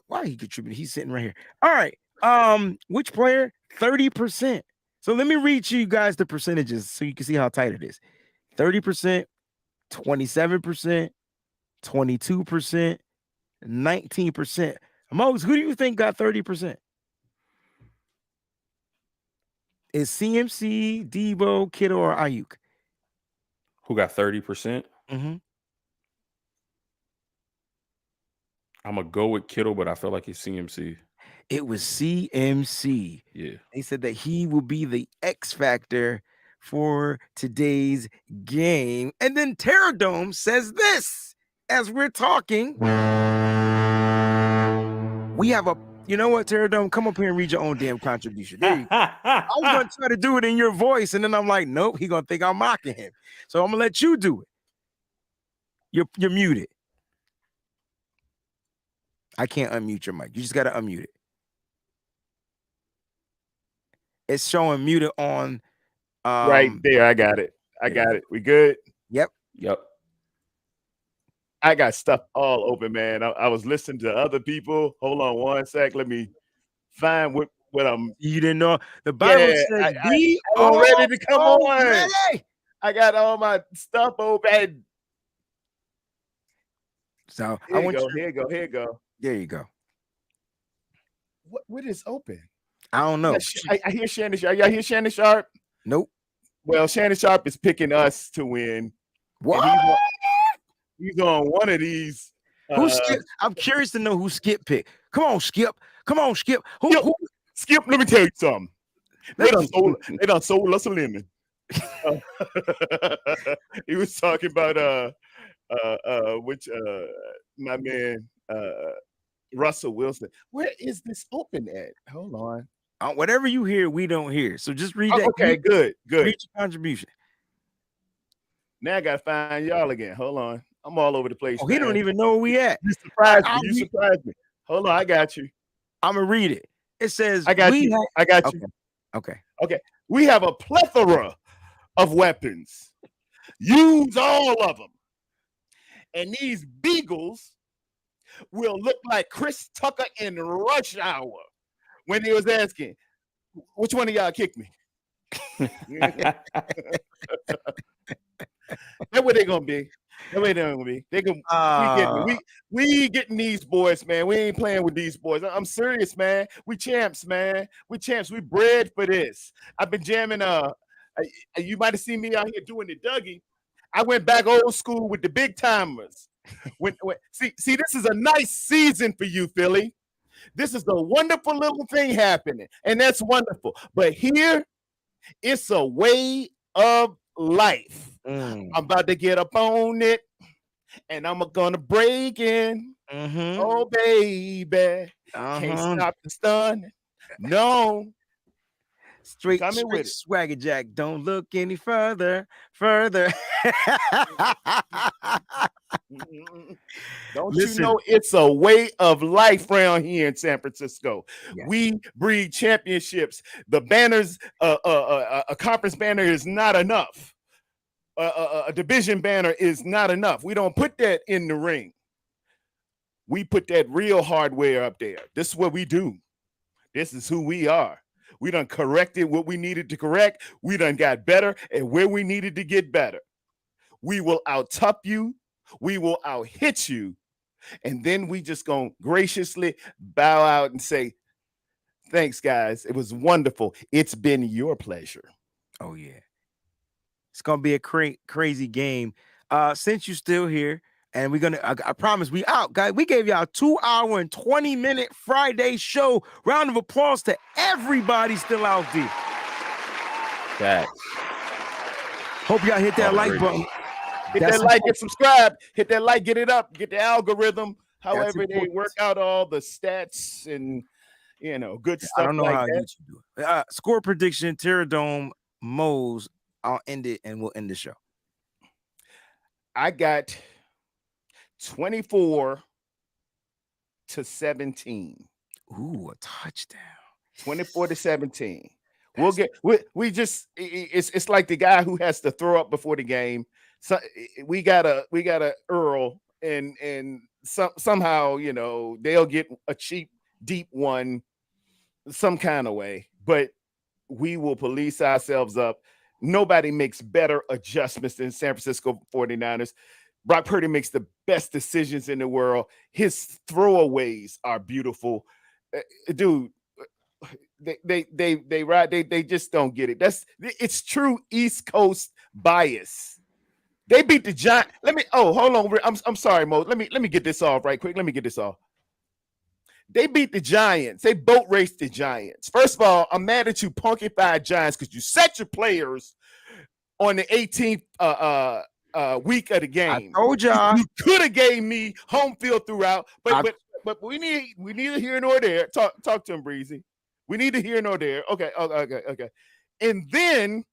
Why he contributed? He's sitting right here. All right. Which player? 30%. So let me read to you guys the percentages so you can see how tight it is. 30%, 27%, 22%, 19%. Mose, who do you think got 30%? Is CMC, Debo, Kittle, or Ayuk? Who got 30%? Mm-hmm. I'm going to go with Kittle, but I feel like it's CMC. It was CMC. Yeah. They said that he will be the X factor for today's game. And then Terradome says this as we're talking. We have you know what, Terradome? Come up here and read your own damn contribution. There you go. I was going to try to do it in your voice, and then I'm like, nope, he's going to think I'm mocking him. So I'm going to let you do it. You're muted. I can't unmute your mic. You just got to unmute it. It's showing muted on. Right there. I got it. I got it. We good? Yep. I got stuff all open, man. I was listening to other people. Hold on one sec. Let me find what I'm. You didn't know the Bible says be all ready to come on. Ready. I got all my stuff open. So here you go. There you go. What is open? I don't know. I hear Shannon Sharp. Y'all hear Shannon Sharp? Nope. Well, Shannon Sharp is picking us to win. What? He's on one of these. Who Skip? I'm curious to know who Skip picked. Come on, Skip. Who? Skip, let me tell you something. They done sold us a lemon. He was talking about my man Russell Wilson. Where is this open at? Hold on. Whatever you hear, we don't hear. So just read that. Okay, good. Read your contribution. Now I gotta find y'all again. Hold on. I'm all over the place. Oh, he don't even know where we at. You surprised me. Hold on, I got you. I'm gonna read it. It says I got you. Okay. Okay. We have a plethora of weapons. Use all of them. And these beagles will look like Chris Tucker in Rush Hour when he was asking, which one of y'all kicked me? That's what they're gonna be. That's what they're gonna be. We getting these boys, man. We ain't playing with these boys. I'm serious, man. We champs, man. We champs. We bred for this. I've been jamming. You might have seen me out here doing the Dougie. I went back old school with the big timers. See, this is a nice season for you, Philly. This is a wonderful little thing happening, and that's wonderful. But here, it's a way of life. I'm about to get up on it, and I'm gonna break in. Oh, baby, can't stop the stun. No. Straight swagger jack. Don't look any further. Don't you know it's a way of life around here in San Francisco? Yes. We breed championships. The banners, a conference banner is not enough. A division banner is not enough. We don't put that in the ring. We put that real hardware up there. This is what we do. This is who we are. We done corrected what we needed to correct. We done got better and where we needed to get better. We will out-tough you. We will out-hit you. And then we just gonna graciously bow out and say, thanks, guys. It was wonderful. It's been your pleasure. Oh, yeah. It's gonna be a crazy game. Since you're still here, and we're gonna, I promise we out, guys. We gave y'all a 2-hour and 20-minute Friday show. Round of applause to everybody still out there. Facts. Hope y'all hit that like button. Hit that like, get subscribed. Hit that like, get it up, get the algorithm. However they work out all the stats and good stuff. I don't know like how that. YouTube do it. Score prediction: Terradome, Mose. I'll end it and we'll end the show. I got 24-17. Ooh, a touchdown. 24-17. We just it's like the guy who has to throw up before the game. So we got a Earl and somehow they'll get a cheap deep one some kind of way, but we will police ourselves up. Nobody makes better adjustments than San Francisco 49ers. Brock Purdy makes the best decisions in the world. His throwaways are beautiful. Dude, they just don't get it. It's true East Coast bias. They beat the Giants. Hold on. I'm sorry, Mo. Let me get this off right quick. Let me get this off. They beat the Giants. They boat raced the Giants. First of all, I'm mad at you punkified Giants because you set your players on the 18th week of the game. I told y'all. You could have gave me home field throughout, but we neither here nor there. Talk to him, Breezy. We neither here nor there. Okay. And then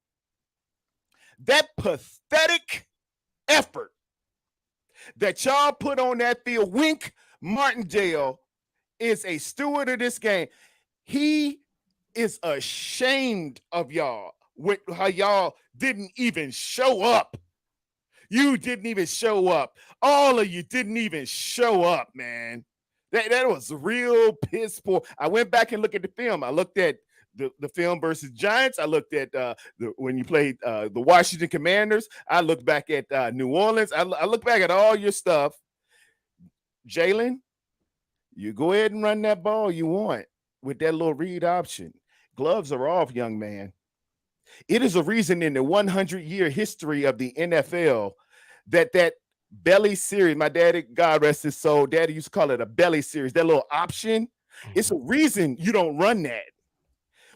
that pathetic effort that y'all put on that field, Wink Martindale is a steward of this game. He is ashamed of y'all with how y'all didn't even show up. You didn't even show up. All of you didn't even show up, man. That was real piss poor. I went back and looked at the film. I looked at the film versus Giants. I looked at when you played the Washington Commanders. I looked back at New Orleans. I looked back at all your stuff. Jalen, you go ahead and run that ball you want with that little read option. Gloves are off, young man. It is a reason in the 100-year history of the NFL that belly series, my daddy, God rest his soul, daddy used to call it a belly series, that little option. It's a reason you don't run that.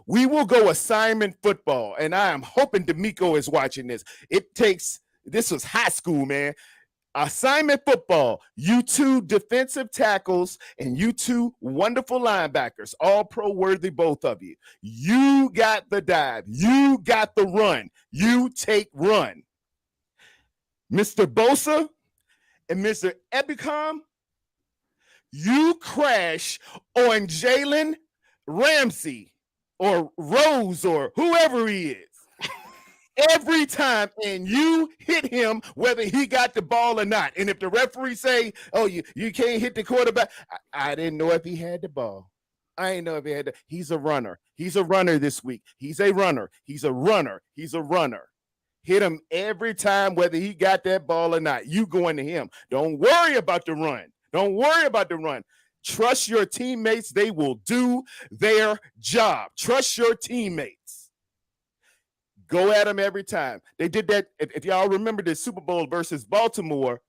We will go assignment football, and I am hoping D'Amico is watching this. This was high school, man. Assignment football, you two defensive tackles and you two wonderful linebackers, all pro worthy, both of you. You got the dive. You got the run. You take run. Mr. Bosa and Mr. Ebicom, you crash on Jalen Ramsey or Rose or whoever he is. Every time, and you hit him whether he got the ball or not. And if the referee say, "Oh, you can't hit the quarterback," I didn't know if he had the ball. I didn't know if he had. He's a runner. He's a runner this week. He's a runner. He's a runner. He's a runner. Hit him every time, whether he got that ball or not. You going to him. Don't worry about the run. Don't worry about the run. Trust your teammates. They will do their job. Trust your teammates. Go at them every time. They did that. If y'all remember the Super Bowl versus Baltimore,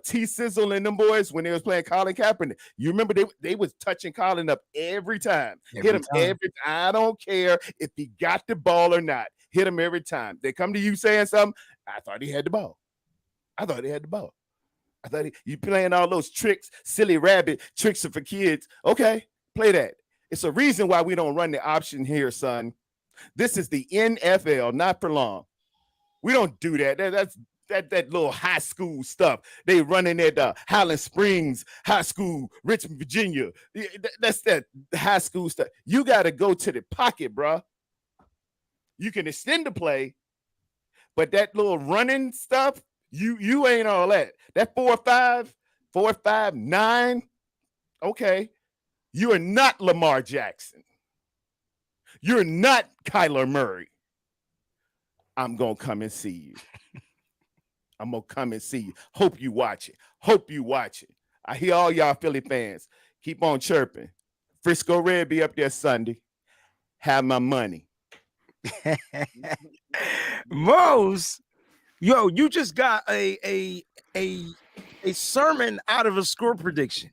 T Sizzle and them boys when they was playing Colin Kaepernick. You remember they was touching Colin up every time. Hit him every time. I don't care if he got the ball or not. Hit him every time. They come to you saying something. I thought he had the ball. I thought you playing all those tricks, silly rabbit tricks for kids. Okay, play that. It's a reason why we don't run the option here, son. This is the NFL, not for long. We don't do that. That's that little high school stuff. They running at Highland Springs High School, Richmond, Virginia. That's that high school stuff. You got to go to the pocket, bro. You can extend the play, but that little running stuff, you ain't all that. That 4.5, 9. Okay, you are not Lamar Jackson. You're not Kyler Murray. I'm going to come and see you. I'm going to come and see you. Hope you watch it. I hear all y'all Philly fans. Keep on chirping. Frisco Red be up there Sunday. Have my money. Mose, yo, you just got a sermon out of a score prediction.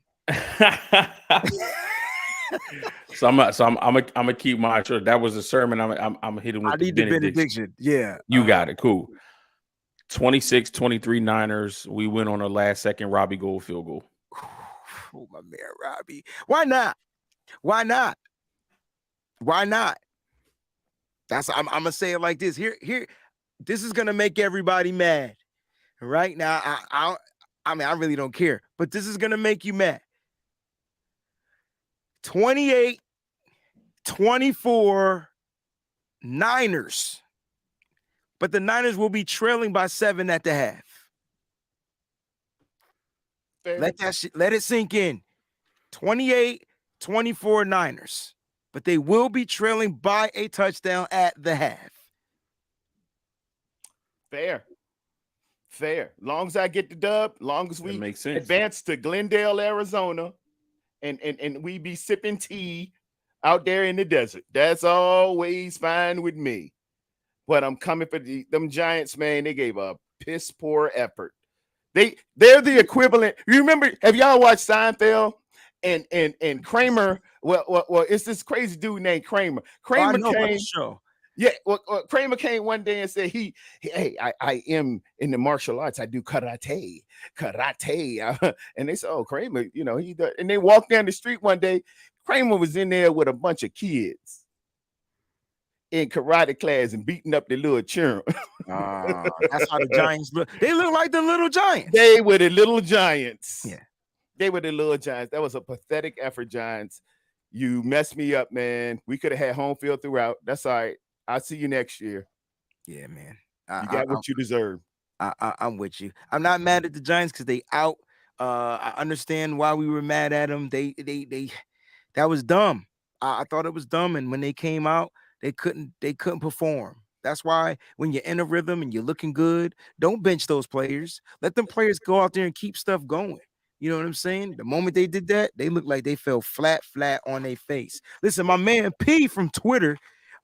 So I'm gonna keep my sure that was a sermon. I'm hitting with the benediction. Yeah, you got it. Cool. 26-23 Niners. We went on a last second Robbie Gould field goal. Oh my man, Robbie. Why not? That's I'm gonna say it like this. Here. This is gonna make everybody mad. Right now, I mean, I really don't care, but this is gonna make you mad. 28-24 Niners. But the Niners will be trailing by 7 at the half. Let it sink in. 28-24 Niners. But they will be trailing by a touchdown at the half. Fair. Long as I get the dub, long as we advance to Glendale, Arizona. And we be sipping tea out there in the desert. That's always fine with me. But I'm coming for them Giants, man. They gave a piss poor effort. They're the equivalent. You remember? Have y'all watched Seinfeld? And Kramer? Well, it's this crazy dude named Kramer. Kramer came. Yeah, well, Kramer came one day and said, I am in the martial arts. I do karate. And they said, oh, Kramer, he does. And they walked down the street one day. Kramer was in there with a bunch of kids in karate class and beating up the little children. That's how the Giants look. They look like the little Giants. They were the little Giants. Yeah. They were the little Giants. That was a pathetic effort, Giants. You messed me up, man. We could have had home field throughout. That's all right. I'll see you next year. Yeah, man. You got what you deserve. I'm with you. I'm not mad at the Giants because they out. I understand why we were mad at them. That was dumb. I thought it was dumb. And when they came out, they couldn't perform. That's why when you're in a rhythm and you're looking good, don't bench those players. Let them players go out there and keep stuff going. You know what I'm saying? The moment they did that, they looked like they fell flat on their face. Listen, my man P from Twitter,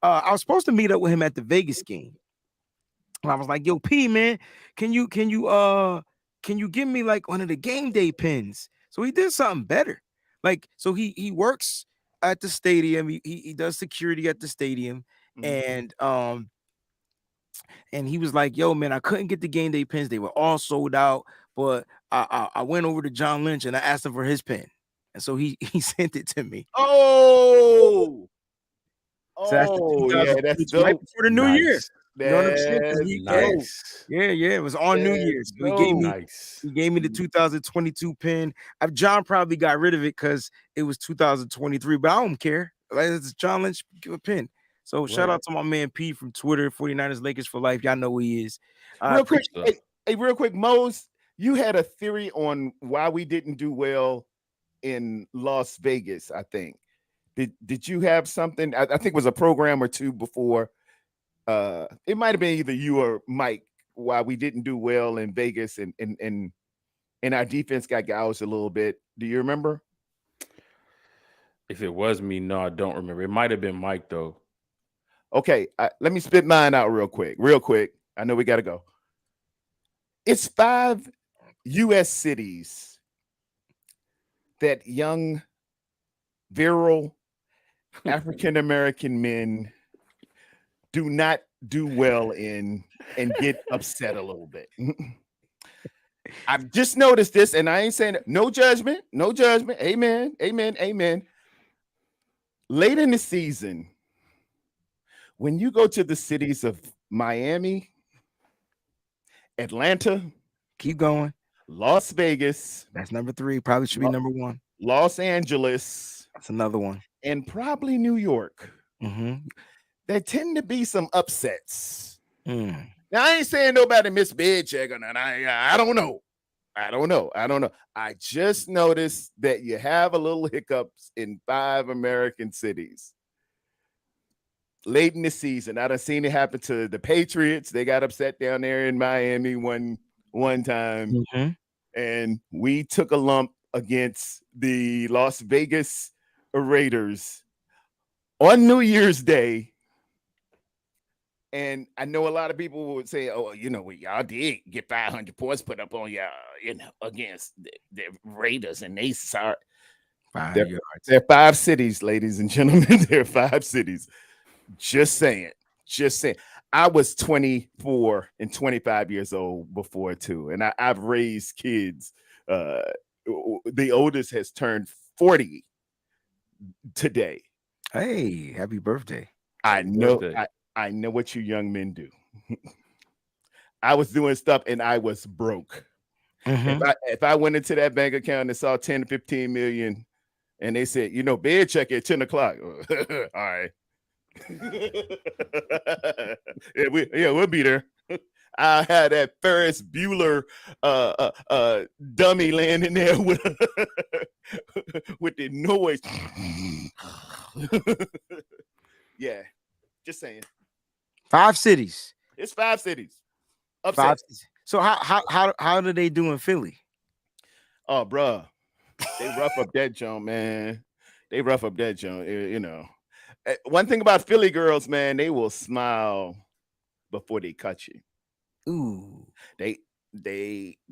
I was supposed to meet up with him at the Vegas game. And I was like, yo, P, man, can you give me like one of the game day pins? So he did something better. Like, so he works at the stadium. He does security at the stadium. Mm-hmm. And he was like, yo, man, I couldn't get the game day pins. They were all sold out. But I went over to John Lynch and I asked him for his pin. And so he sent it to me. So that's dope. Right before the New Year. You know what I'm saying? Nice. Yeah, it was on New Year's. So he gave me the 2022 pin. John probably got rid of it because it was 2023, but I don't care. It's John Lynch, give a pin. So shout out to my man P from Twitter, 49ers Lakers for life. Y'all know who he is. Real quick, real quick, Mose, you had a theory on why we didn't do well in Las Vegas, I think. Did you have something? I think it was a program or two before. It might have been either you or Mike why we didn't do well in Vegas and our defense got gouged a little bit. Do you remember? If it was me, no, I don't remember. It might have been Mike though. Okay, let me spit mine out real quick. I know we got to go. It's 5 U.S. cities that young, virile African-American men do not do well in and get upset a little bit. I've just noticed this, and I ain't saying it. No judgment. Amen. Late in the season, when you go to the cities of Miami, Atlanta, keep going, Las Vegas, that's number 3, probably should be number 1. Los Angeles, that's another one, and probably New York. There tend to be some upsets. Now I ain't saying nobody missed bed check on that. I don't know. I just noticed that you have a little hiccups in 5 American cities late in the season. I done seen it happen to the Patriots. They got upset down there in Miami one time, and we took a lump against the Las Vegas Raiders on New Year's Day. And I know a lot of people would say, "Oh, y'all did get 500 points put up on y'all, against the Raiders, and they sorry." There are 5 cities, ladies and gentlemen. There are 5 cities. Just saying. I was 24 and 25 years old before too, and I've raised kids. The oldest has turned 40 today. Hey, happy birthday! I know. I know what you young men do. I was doing stuff and I was broke. If I went into that bank account and saw 10 to 15 million and they said, bed check at 10 o'clock. All right. We'll be there. I had that Ferris Bueller dummy laying in there with the noise. Yeah, just saying. 5 cities. It's 5 cities. Upset. 5 cities. So how do they do in Philly? Oh, bruh. They rough up that joint, man. One thing about Philly girls, man, they will smile before they cut you. Ooh. They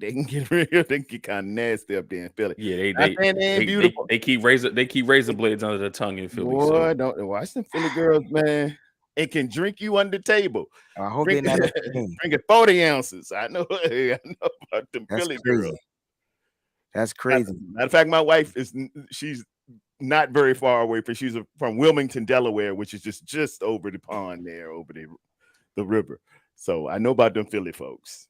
can get real. They can get kind of nasty up there in Philly. Yeah, they beautiful. They keep razor blades under the tongue in Philly. Boy, don't watch them Philly girls, man. It can drink you under the table. I hope they're not drinking 40 ounces. I know about them Philly girls. That's crazy. Matter of fact, my wife she's not very far away she's from Wilmington, Delaware, which is just over the pond there, over the river. So I know about them Philly folks.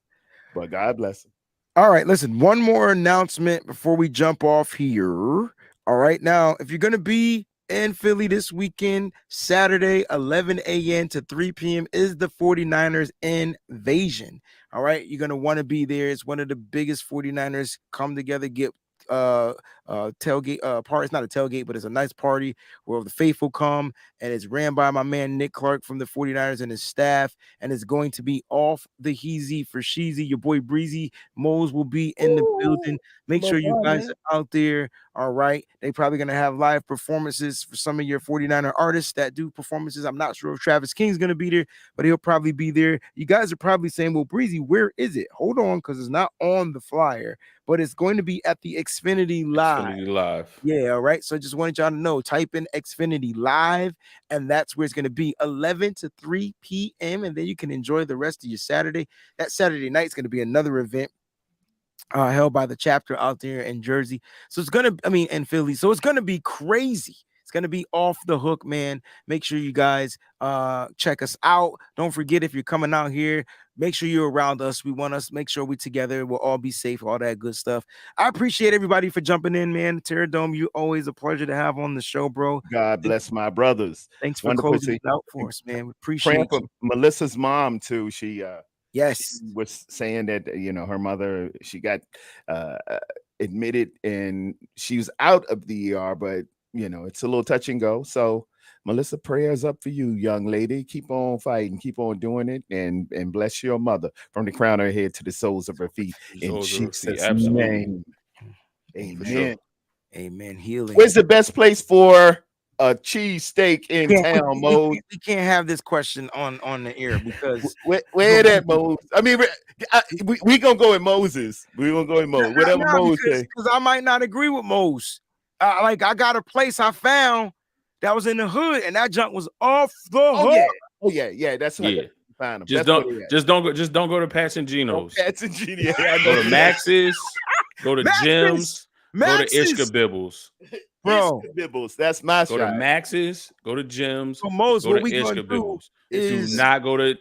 But God bless them. All right, listen, one more announcement before we jump off here. All right, now, if you're going to be in Philly this weekend, Saturday, 11 a.m. to 3 p.m. is the 49ers Invasion. All right, you're going to want to be there. It's one of the biggest 49ers come together, get tailgate party. It's not a tailgate, but it's a nice party where the faithful come, and it's ran by my man Nick Clark from the 49ers and his staff, and it's going to be off the heezy for sheezy. Your boy Breezy Mose will be in the building. Make sure you guys are out there. All right, they probably gonna have live performances for some of your 49er artists that do performances. I'm not sure if Travis King's gonna be there, but he'll probably be there. You guys are probably saying, well, Breezy, where is it? Hold on, because it's not on the flyer, but it's going to be at the Xfinity Live. Yeah, all right. So I just wanted y'all to know, type in Xfinity Live, and that's where it's going to be 11 to 3 p.m. And then you can enjoy the rest of your Saturday. That Saturday night is going to be another event held by the chapter out there in Jersey. So it's going to, in Philly. So it's going to be crazy. It's going to be off the hook, man. Make sure you guys check us out. Don't forget, if you're coming out here, make sure you're around us. We want us, make sure we're together. We'll all be safe, all that good stuff. I appreciate everybody for jumping in, man. Terra Dome, you always a pleasure to have on the show, bro. God bless my brothers. Thanks for Wonderful closing it out for us, man. We appreciate praying for you. Melissa's mom too. She yes, she was saying that her mother, she got admitted and she was out of the ER, but it's a little touch and go. So Melissa, prayers up for you, young lady. Keep on fighting, keep on doing it, and bless your mother from the crown of her head to the soles of her feet. In Jesus' name. Amen. Sure. Amen. Healing. Where's the best place for a cheesesteak in town, Mo? We can't have this question on the air because where that, Mo? I mean, we gonna go with Moses. We gonna go with Moses. Whatever Moses say. Because I might not agree with Moses. I got a place I found that was in the hood, and that junk was off the hook. Yeah. That's how you find them. Just don't go to Pat's and Geno's. Pat's and Geno's. Go to Max's. Go to Jim's. Go to Ishka Bibbles. Bro, Bibbles, that's my go shot. to Max's, go to Jim's, so Mose, go what to we gonna Ishka do Bibbles. Do not go to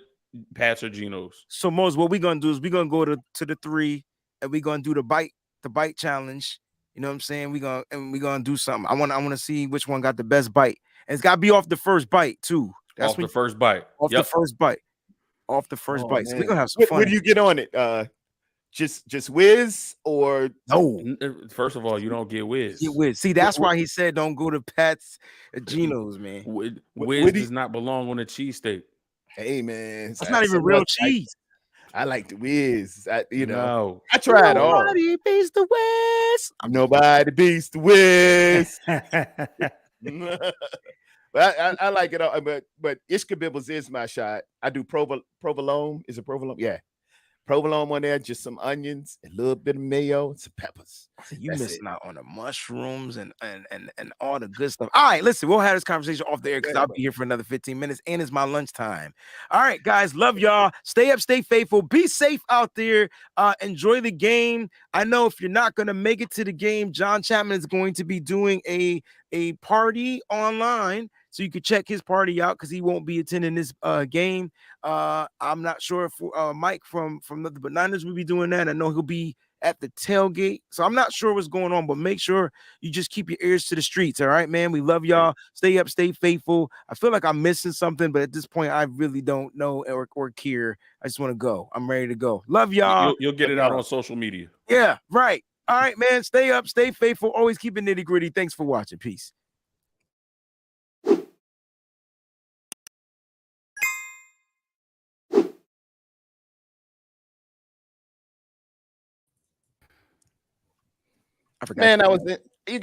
Pat's or Geno's. So Mose, what we gonna do is we gonna go to the 3 and we gonna do the bite challenge. You know what I'm saying? We gonna do something. I wanna see which one got the best bite. And it's gotta be off the first bite too. That's the first bite. Off the first bite. Off the first bite. So we're gonna have some fun. Where do you get on it? Just whiz or no? First of all, you don't get whiz. Get whiz. See, that's why he said don't go to Pat's Geno's, man. Whiz does not belong on a cheesesteak. Hey, man, that's not even real cheese. I like the whiz. I tried all. Nobody beats the whiz. Nobody beats the whiz. But I like it all. But Ishka Bibbles is my shot. I do provolone. Is it provolone? Yeah. Provolone on there, just some onions, a little bit of mayo, some peppers. You missing out on the mushrooms and all the good stuff. All right, listen, we'll have this conversation off the air because I'll be here for another 15 minutes and it's my lunchtime. All right, guys, love y'all. Stay up, stay faithful, be safe out there. Enjoy the game. I know if you're not going to make it to the game, John Chapman is going to be doing a party online. So you can check his party out because he won't be attending this game. I'm not sure if Mike from the Bananas will be doing that. I know he'll be at the tailgate. So I'm not sure what's going on, but make sure you just keep your ears to the streets. All right, man. We love y'all. Stay up, stay faithful. I feel like I'm missing something, but at this point, I really don't know or care. I just want to go. I'm ready to go. Love y'all. You'll get it out on social media. Yeah, right. All right, man. Stay up, stay faithful. Always keep it nitty gritty. Thanks for watching. Peace. Man, I was you